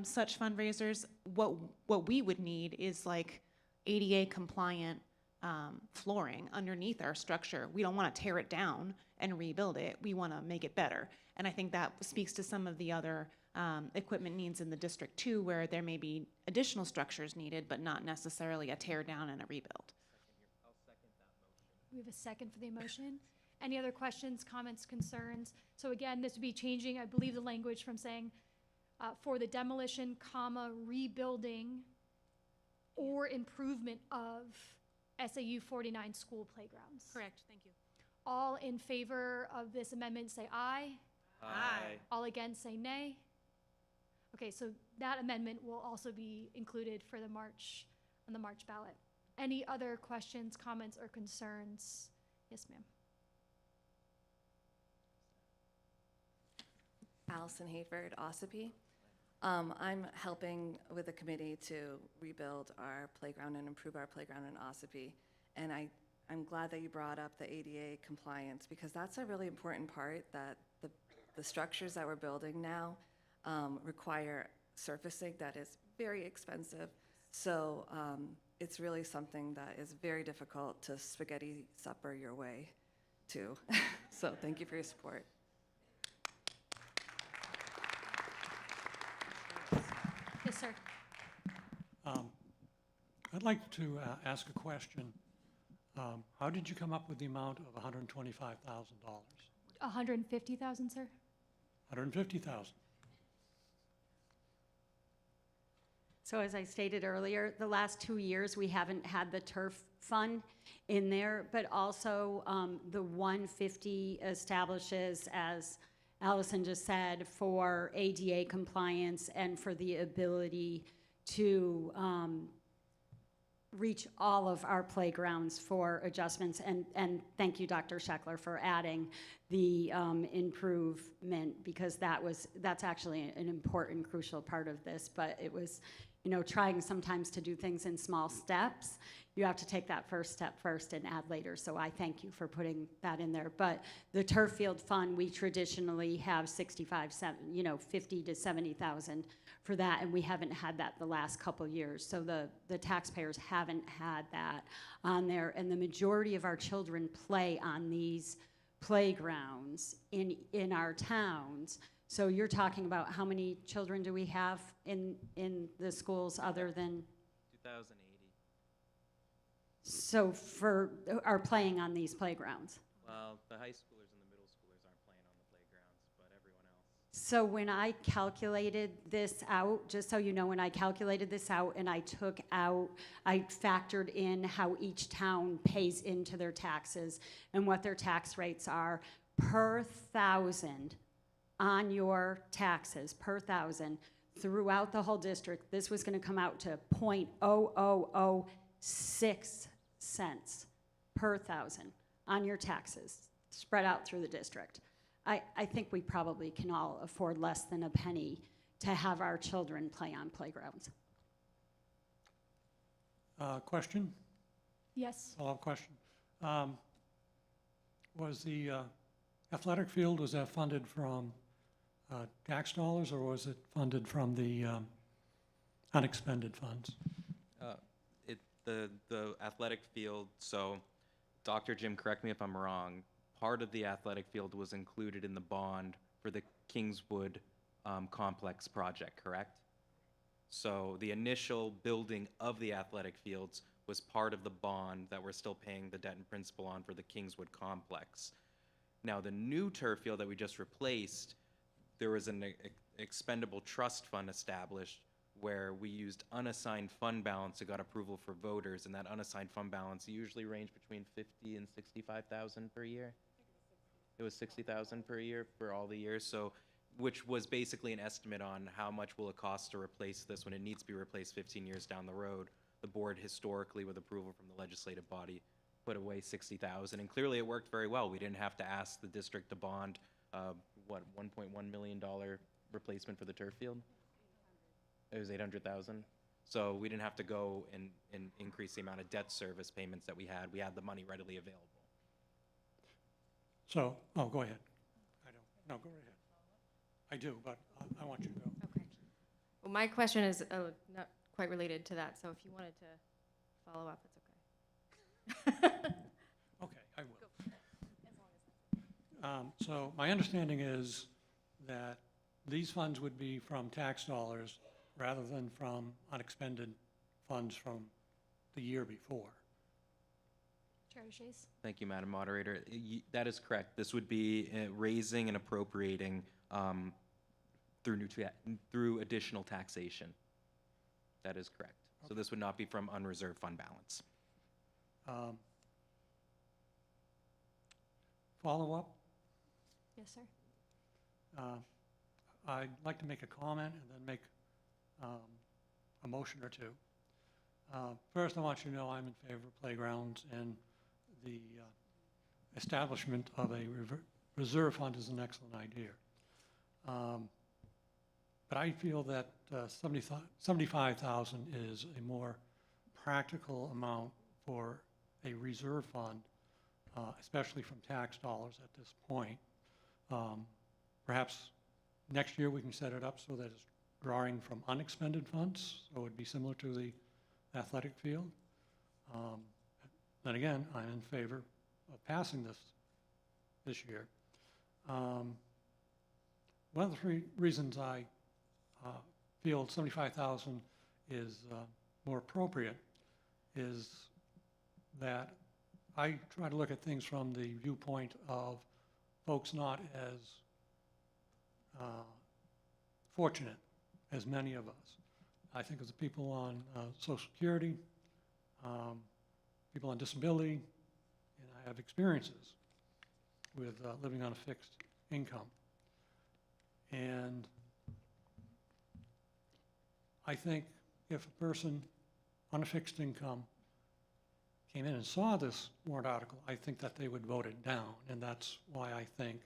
such fundraisers, what we would need is like ADA compliant flooring underneath our structure. We don't want to tear it down and rebuild it. We want to make it better. And I think that speaks to some of the other equipment needs in the district too, where there may be additional structures needed, but not necessarily a tear down and a rebuild. We have a second for the motion. Any other questions, comments, concerns? So again, this would be changing, I believe, the language from saying for the demolition, comma, rebuilding or improvement of SAU 49 school playgrounds. Correct, thank you. All in favor of this amendment, say aye. Aye. All against, say nay. Okay, so that amendment will also be included for on the March ballot. Any other questions, comments, or concerns? Yes, ma'am. Allison Hayford, Ossipee. I'm helping with the committee to rebuild our playground and improve our playground in Ossipee. And I'm glad that you brought up the ADA compliance, because that's a really important part, that the structures that we're building now require surfacing that is very expensive. So it's really something that is very difficult to spaghetti supper your way to. So thank you for your support. Yes, sir. I'd like to ask a question. How did you come up with the amount of $125,000? 150,000, sir? 150,000. So as I stated earlier, the last 2 years, we haven't had the turf fund in there, but also the 150 establishes, as Allison just said, for ADA compliance and for the ability to reach all of our playgrounds for adjustments. And thank you, Dr. Scheckler, for adding the improvement, because that's actually an important, crucial part of this. But it was, trying sometimes to do things in small steps. You have to take that first step first and add later. So I thank you for putting that in there. But the turf field fund, we traditionally have 50 to 70,000 for that, and we haven't had that the last couple years. So the taxpayers haven't had that on there, and the majority of our children play on these playgrounds in our towns. So you're talking about how many children do we have in the schools other than? 2,080. So are playing on these playgrounds? Well, the high schoolers and the middle schoolers aren't playing on the playgrounds, but everyone else. So when I calculated this out, just so you know, when I calculated this out and I factored in how each town pays into their taxes and what their tax rates are per thousand on your taxes, per thousand, throughout the whole district, this was gonna come out to 0.0006 cents per thousand on your taxes, spread out through the district. I think we probably can all afford less than a penny to have our children play on playgrounds. Question? Yes. Follow-up question. Was the athletic field, was that funded from tax dollars, or was it funded from the unexpended funds? The athletic field, so Dr. Jim, correct me if I'm wrong, part of the athletic field was included in the bond for the Kingswood complex project, correct? So the initial building of the athletic fields was part of the bond that we're still paying the debt and principal on for the Kingswood complex. Now, the new turf field that we just replaced, there was an expendable trust fund established where we used unassigned fund balance that got approval for voters, and that unassigned fund balance usually ranged between 50 and 65,000 per year. It was 60,000 per year for all the years, so, which was basically an estimate on how much will it cost to replace this when it needs to be replaced 15 years down the road. The board historically, with approval from the legislative body, put away 60,000, and clearly it worked very well. We didn't have to ask the district to bond, $1.1 million replacement for the turf field? It was 800,000. So we didn't have to go and increase the amount of debt service payments that we had. We had the money readily available. So, oh, go ahead. No, go right ahead. I do, but I want you to go. Okay. Well, my question is not quite related to that, so if you wanted to follow up, it's okay. Okay, I will. So my understanding is that these funds would be from tax dollars rather than from unexpended funds from the year before. Chair DeShays. Thank you, Madam Moderator. That is correct. This would be raising and appropriating through additional taxation. That is correct. Okay. So this would not be from unreserved fund balance. Follow-up? Yes, sir. I'd like to make a comment and then make a motion or two. First, I want you to know I'm in favor of playgrounds, and the establishment of a reserve fund is an excellent idea. But I feel that 75,000 is a more practical amount for a reserve fund, especially from tax dollars at this point. Perhaps next year we can set it up so that it's drawing from unexpended funds, so it would be similar to the athletic field. Then again, I'm in favor of passing this year. One of the three reasons I feel 75,000 is more appropriate is that I try to look at things from the viewpoint of folks not as fortunate as many of us. I think of the people on Social Security, people on disability, and I have experiences with living on a fixed income. And I think if a person on a fixed income came in and saw this warrant article, I think that they would vote it down, and that's why I think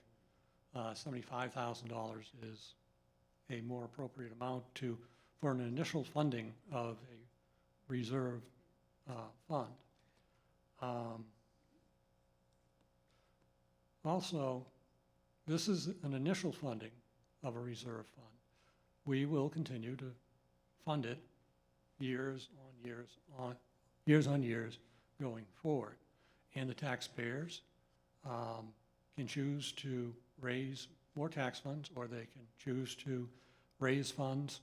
$75,000 is a more appropriate amount for an initial funding of a reserve fund. Also, this is an initial funding of a reserve fund. We will continue to fund it years on years going forward. And the taxpayers can choose to raise more tax funds, or they can choose to raise funds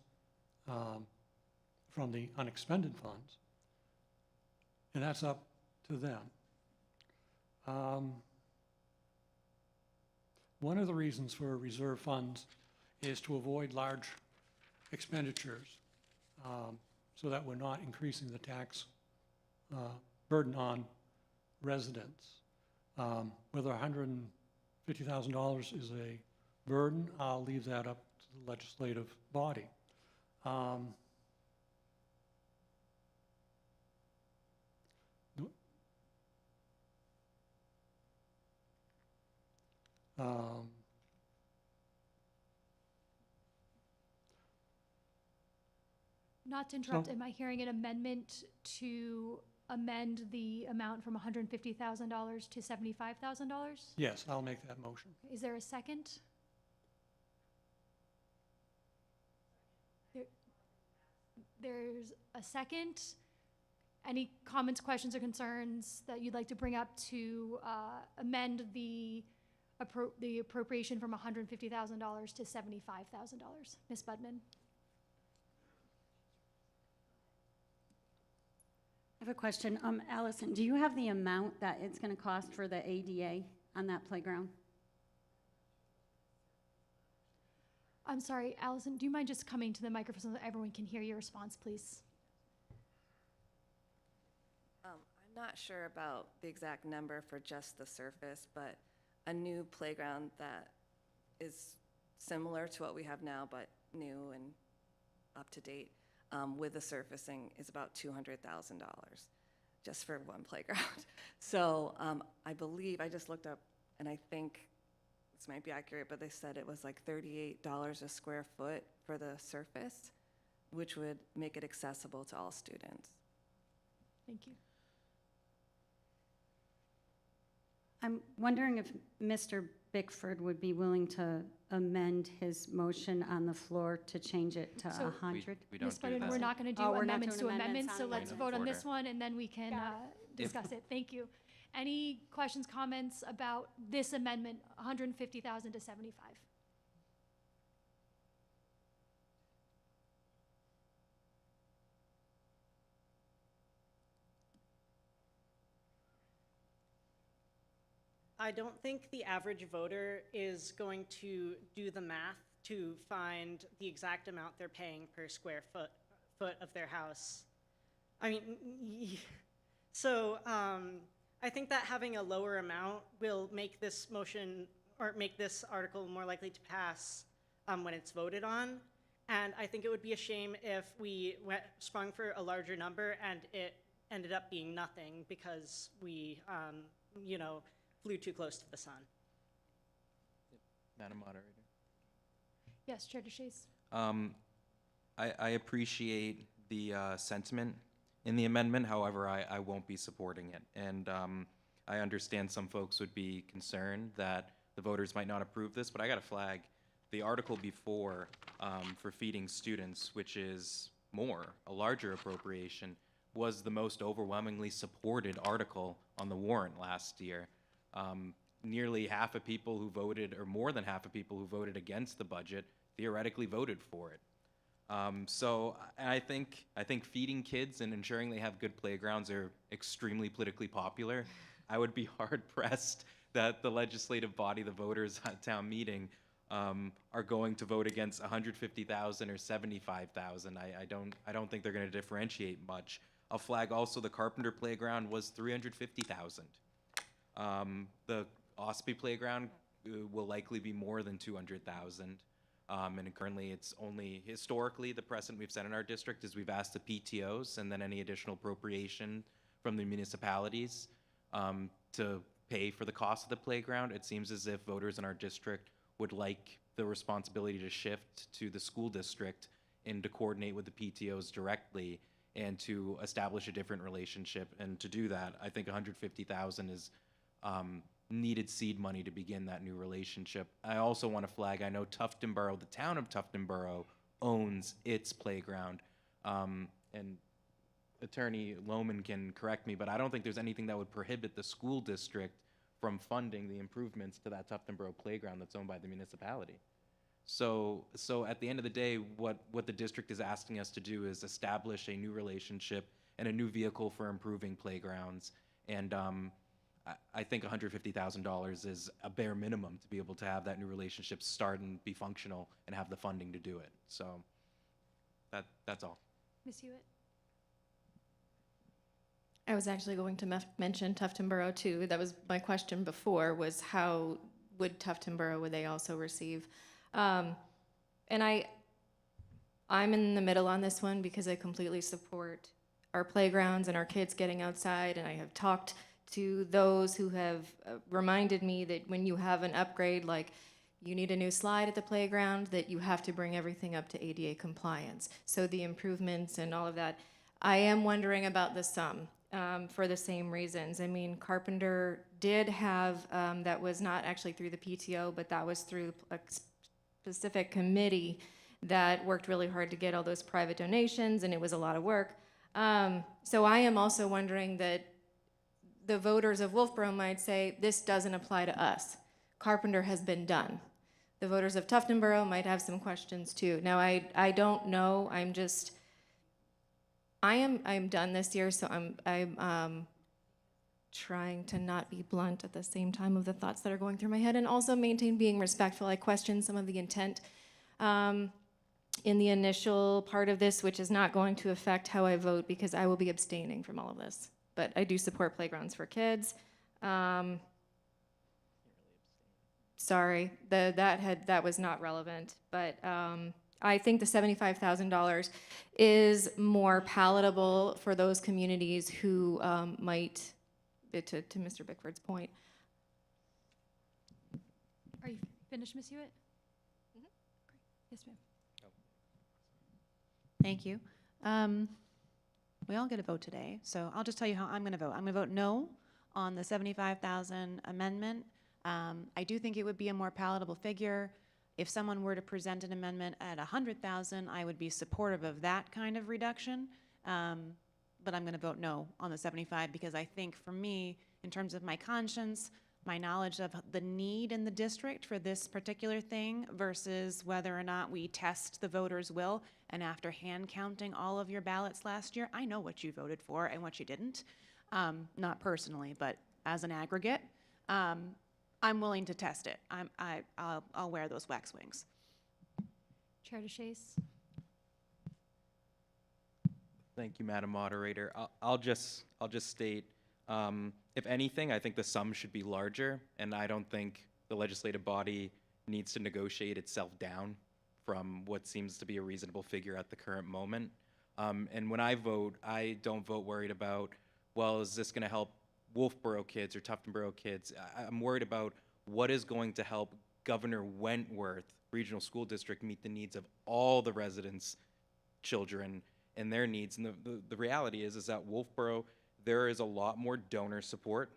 from the unexpended funds, and that's up to them. One of the reasons for reserve funds is to avoid large expenditures, so that we're not increasing the tax burden on residents. Whether $150,000 is a burden, I'll leave that up to the legislative body. Not to interrupt, am I hearing an amendment to amend the amount from $150,000 to $75,000? Yes, I'll make that motion. Is there a second? There's a second. Any comments, questions, or concerns that you'd like to bring up to amend the appropriation from $150,000 to $75,000? Ms. Budman? I have a question. Allison, do you have the amount that it's going to cost for the ADA on that playground? I'm sorry, Allison, do you mind just coming to the microphone so that everyone can hear your response, please? I'm not sure about the exact number for just the surface, but a new playground that is similar to what we have now, but new and up to date, with the surfacing is about $200,000 just for one playground. So I believe, I just looked up, and I think this might be accurate, but they said it was like $38 a square foot for the surface, which would make it accessible to all students. Thank you. I'm wondering if Mr. Bickford would be willing to amend his motion on the floor to change it to So- 100? We don't Ms. do Buddin, that. we're not going to do Oh, we're not amendments to doing amendments, amendments so on let's it. vote on Order. this one, and then we can discuss it. Thank you. Any questions, comments about this amendment, 150,000 to 75? I don't think the average voter is going to do the math to find the exact amount they're paying per square foot of their house. I mean, so I think that having a lower amount will make this motion or make this article more likely to pass when it's voted on. And I think it would be a shame if we sprung for a larger number and it ended up being nothing because we, flew too close to the sun. Madam Moderator. Yes, Chair DeShays. I appreciate the sentiment in the amendment. However, I won't be supporting it. And I understand some folks would be concerned that the voters might not approve this, but I got to flag the article before for feeding students, which is a larger appropriation, was the most overwhelmingly supported article on the warrant last year. Nearly half of people who voted, or more than half of people who voted against the budget, theoretically voted for it. So I think feeding kids and ensuring they have good playgrounds are extremely politically popular. I would be hard pressed that the legislative body, the voters at town meeting, are going to vote against 150,000 or 75,000. I don't think they're going to differentiate much. I'll flag also the Carpenter playground was 350,000. The Ospey playground will likely be more than 200,000. And currently it's only, historically, the precedent we've set in our district is we've asked the PTOs and then any additional appropriation from the municipalities to pay for the cost of the playground. It seems as if voters in our district would like the responsibility to shift to the school district and to coordinate with the PTOs directly and to establish a different relationship. And to do that, I think 150,000 is needed seed money to begin that new relationship. I also want to flag, I know Tuftonboro, the town of Tuftonboro, owns its playground. And Attorney Lohman can correct me, but I don't think there's anything that would prohibit the school district from funding the improvements to that Tuftonboro playground that's owned by the municipality. So at the end of the day, what the district is asking us to do is establish a new relationship and a new vehicle for improving playgrounds. And I think $150,000 is a bare minimum to be able to have that new relationship start and be functional and have the funding to do it. So that's all. Ms. Hewitt? I was actually going to mention Tuftonboro too. That was my question before, was how would Tuftonboro, would they also receive? And I'm in the middle on this one because I completely support our playgrounds and our kids getting outside, and I have talked to those who have reminded me that when you have an upgrade, like you need a new slide at the playground, that you have to bring everything up to ADA compliance. So the improvements and all of that. I am wondering about the sum for the same reasons. I mean, Carpenter did have, that was not actually through the PTO, but that was through a specific committee that worked really hard to get all those private donations, and it was a lot of work. So I am also wondering that the voters of Wolfboro might say, this doesn't apply to us. Carpenter has been done. The voters of Tuftonboro might have some questions too. Now, I don't know, I'm done this year, so I'm trying to not be blunt at the same time of the thoughts that are going through my head and also maintain being respectful. I question some of the intent in the initial part of this, which is not going to affect how I vote because I will be abstaining from all of this. But I do support playgrounds for kids. Sorry, that was not relevant, but I think the $75,000 is more palatable for those communities who might, to Mr. Bickford's point. Are you finished, Ms. Hewitt? Great. Yes, ma'am. Thank you. We all get a vote today, so I'll just tell you how I'm going to vote. I'm going to vote no on the $75,000 amendment. I do think it would be a more palatable figure. If someone were to present an amendment at $100,000, I would be supportive of that kind of reduction. But I'm going to vote no on the 75 because I think for me, in terms of my conscience, my knowledge of the need in the district for this particular thing versus whether or not we test the voters' will, and after hand counting all of your ballots last year, I know what you voted for and what you didn't. Not personally, but as an aggregate. I'm willing to test it. I'll wear those wax wings. Chair DeShays. Thank you, Madam Moderator. I'll just state, if anything, I think the sum should be larger, and I don't think the legislative body needs to negotiate itself down from what seems to be a reasonable figure at the current moment. And when I vote, I don't vote worried about, well, is this going to help Wolfboro kids or Tuftonboro kids? I'm worried about what is going to help Governor Wentworth Regional School District meet the needs of all the residents' children and their needs. And the reality is that Wolfboro, there is a lot more donor support,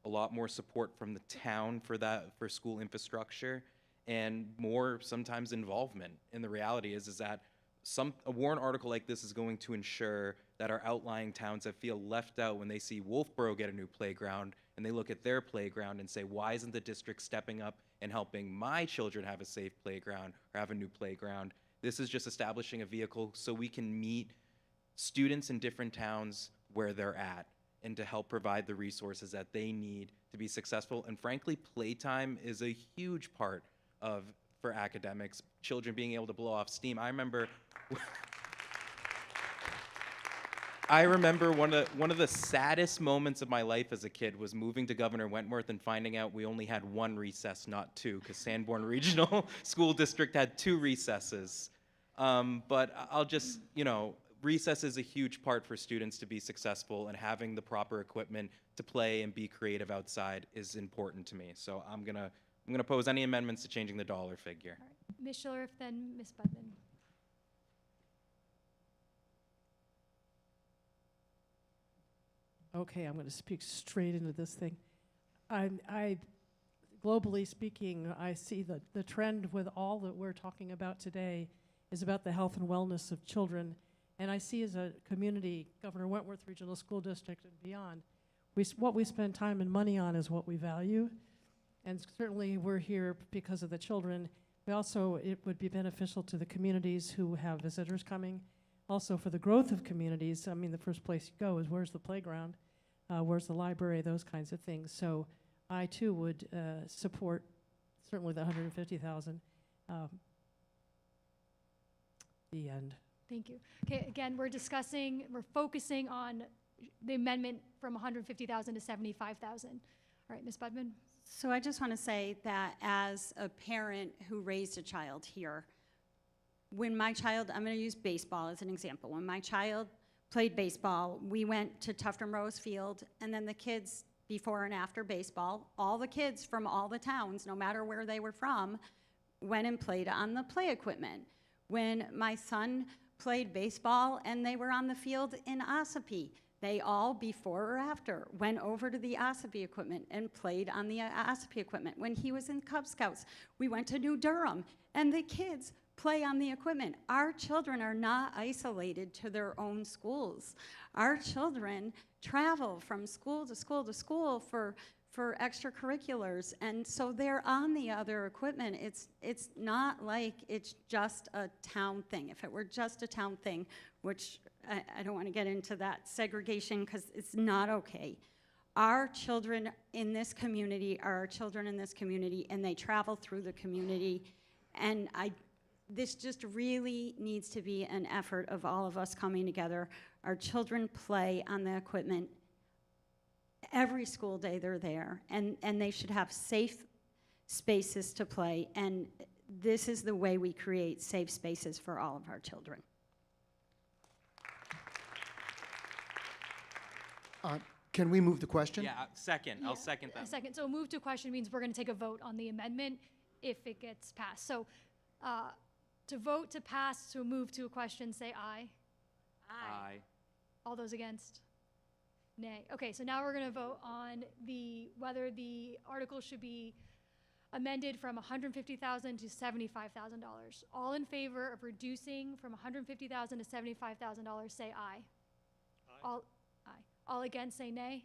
a lot more support from the town for school infrastructure, and more sometimes involvement. And the reality is that a warrant article like this is going to ensure that our outlying towns that feel left out when they see Wolfboro get a new playground and they look at their playground and say, why isn't the district stepping up and helping my children have a safe playground or have a new playground? This is just establishing a vehicle so we can meet students in different towns where they're at and to help provide the resources that they need to be successful. And frankly, playtime is a huge part for academics, children being able to blow off steam. I remember one of the saddest moments of my life as a kid was moving to Governor Wentworth and finding out we only had one recess, not two, because Sanborn Regional School District had 2 recesses. But I'll just, recess is a huge part for students to be successful, and having the proper equipment to play and be creative outside is important to me. So I'm gonna oppose any amendments to changing the dollar figure. All right. Ms. Schiller, then Ms. Budman. Okay, I'm going to speak straight into this thing. Globally speaking, I see the trend with all that we're talking about today is about the health and wellness of children. And I see as a community, Governor Wentworth Regional School District and beyond, what we spend time and money on is what we value. And certainly we're here because of the children. But also it would be beneficial to the communities who have visitors coming. Also for the growth of communities, I mean, the first place you go is where's the playground, where's the library, those kinds of things. So I too would support certainly the $150,000. The end. Thank you. Okay, again, we're focusing on the amendment from 150,000 to 75,000. All right, Ms. Budman. So I just want to say that as a parent who raised a child here, when my child, I'm going to use baseball as an example. When my child played baseball, we went to Tufton Rose Field, and then the kids before and after baseball, all the kids from all the towns, no matter where they were from, went and played on the play equipment. When my son played baseball and they were on the field in Ossipee, they all, before or after, went over to the Ossipee equipment and played on the Ossipee equipment. When he was in Cub Scouts, we went to New Durham, and the kids play on the equipment. Our children are not isolated to their own schools. Our children travel from school to school to school for extracurriculars, and so they're on the other equipment. It's not like it's just a town thing. If it were just a town thing, which I don't want to get into that segregation because it's not okay. Our children in this community are our children in this community, and they travel through the community, and this just really needs to be an effort of all of us coming together. Our children play on the equipment every school day they're there, and they should have safe spaces to play, and this is the way we create safe spaces for all of our children. Can we move the question? Yeah, second. I'll second A that. second. So move to question means we're going to take a vote on the amendment if it gets passed. So to vote to pass to move to a question, say aye. Aye. All those against? Nay. Okay, so now we're going to vote on whether the article should be amended from $150,000 to $75,000. All in favor of reducing from $150,000 to $75,000, say aye. Aye. All against, say nay.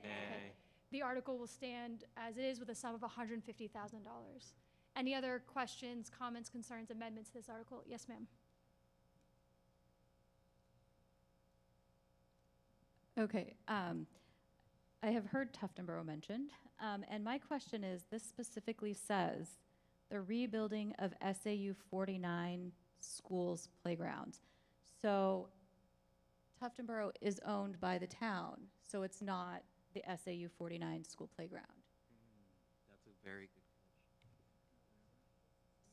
Nay. Okay. The article will stand as is with a sum of $150,000. Any other questions, comments, concerns, amendments to this article? Yes, ma'am. Okay, I have heard Tuftonboro mentioned, and my question is, this specifically says the rebuilding of SAU 49 schools playgrounds. So Tuftonboro is owned by the town, so it's not the SAU 49 school playground. That's a very good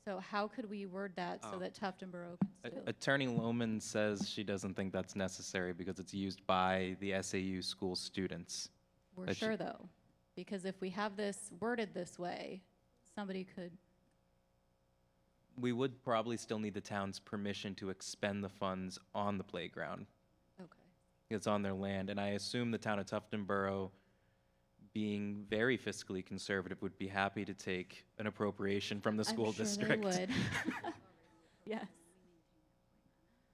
So how could we word that so that Tuftonboro can still? Attorney Lohman says she doesn't think that's necessary because it's used by the SAU school students. We're That sure though, because if we have this worded this way, somebody could. We would probably still need the town's permission to expend the funds on the playground. Okay. It's on their land, and I assume the town of Tuftonboro, being very fiscally conservative, would be happy to take an appropriation from the school district. I'm sure they would. Yes.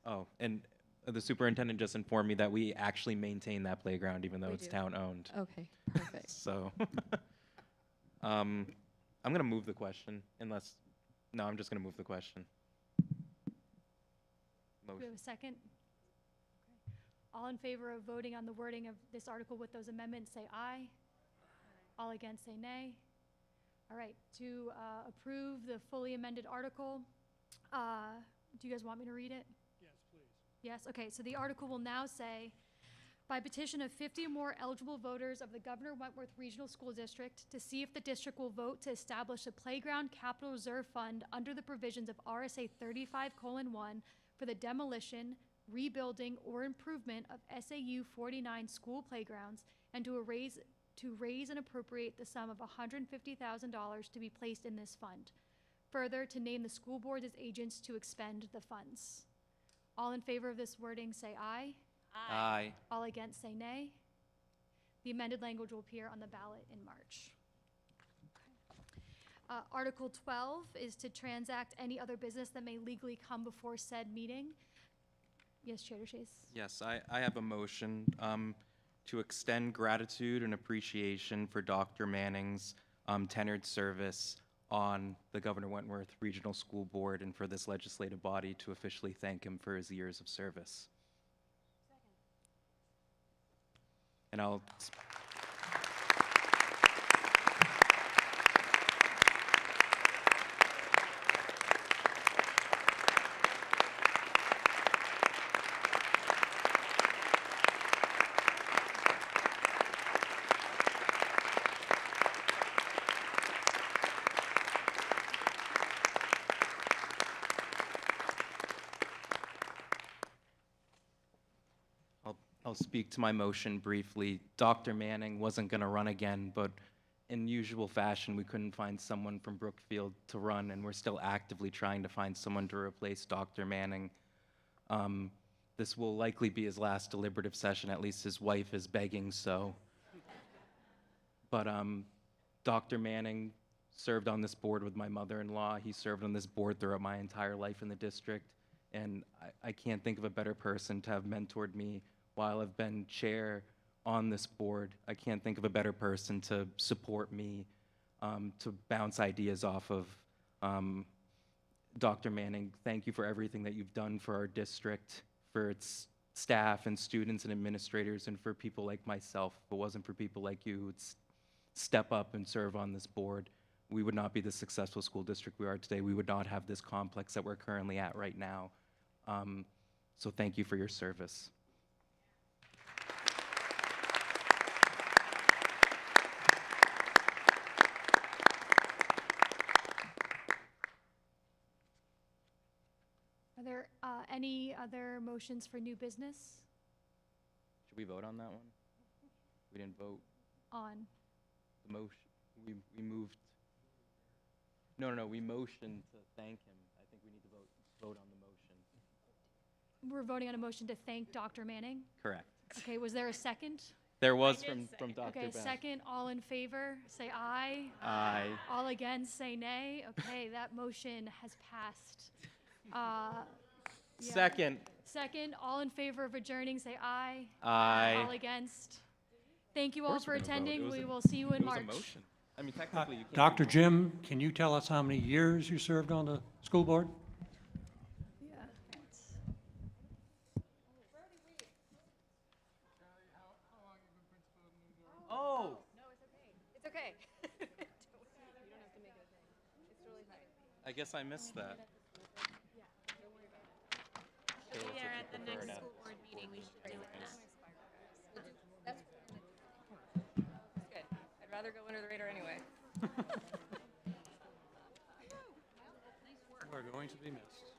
Oh, and the superintendent just informed me that we actually maintain that playground even though We it's do. town-owned. Okay, perfect. So, I'm gonna move the question unless, no, I'm just gonna move the question. Do we have a second? Okay. All in favor of voting on the wording of this article with those amendments, say aye. All against, say nay. All right, to approve the fully amended article, do you guys want me to read it? Yes, please. Yes, okay, so the article will now say, by petition of 50 or more eligible voters of the Governor Wentworth Regional School District to see if the district will vote to establish a playground capital reserve fund under the provisions of RSA 35:1 for the demolition, rebuilding, or improvement of SAU 49 school playgrounds, and to raise and appropriate the sum of $150,000 to be placed in this fund. Further, to name the school board as agents to expend the funds. All in favor of this wording, say aye. Aye. All against, say nay. The amended language will appear on the ballot in March. Article 12 is to transact any other business that may legally come before said meeting. Yes, Chair DeShays. Yes, I have a motion to extend gratitude and appreciation for Dr. Manning's tenured service on the Governor Wentworth Regional School Board and for this legislative body to officially thank him for his years of service. And I'll I'll speak to my motion briefly. Dr. Manning wasn't going to run again, but in usual fashion, we couldn't find someone from Brookfield to run, and we're still actively trying to find someone to replace Dr. Manning. This will likely be his last deliberative session, at least his wife is begging so. But Dr. Manning served on this board with my mother-in-law. He served on this board throughout my entire life in the district, and I can't think of a better person to have mentored me while I've been chair on this board. I can't think of a better person to support me, to bounce ideas off of. Dr. Manning, thank you for everything that you've done for our district, for its staff and students and administrators, and for people like myself. If it wasn't for people like you who'd step up and serve on this board, we would not be the successful school district we are today. We would not have this complex that we're currently at right now. So thank you for your service. Are there any other motions for new business? Should we vote on that one? We didn't vote. On. The motion, we moved. No, we motioned to thank him. I think we need to vote on the motion. We're voting on a motion to thank Dr. Manning. Correct. Okay, was there a second? There was from Dr. Okay, Beth. second, all in favor, say aye. Aye. All against, say nay. Okay, that motion has passed. Yeah. Second. Second, all in favor of adjourning, say aye. Aye. All against. Thank you Of all course for we're gonna vote. attending. It was We a- will see you in it was March. a motion. I mean, technically, you can't. Dr. Jim, can you tell us how many years you served on the school board? Yeah. Oh. It's okay. I guess I missed that. We are at the next school board meeting, we should do it then. That's good. I'd rather go under the radar anyway. We're going to be missed.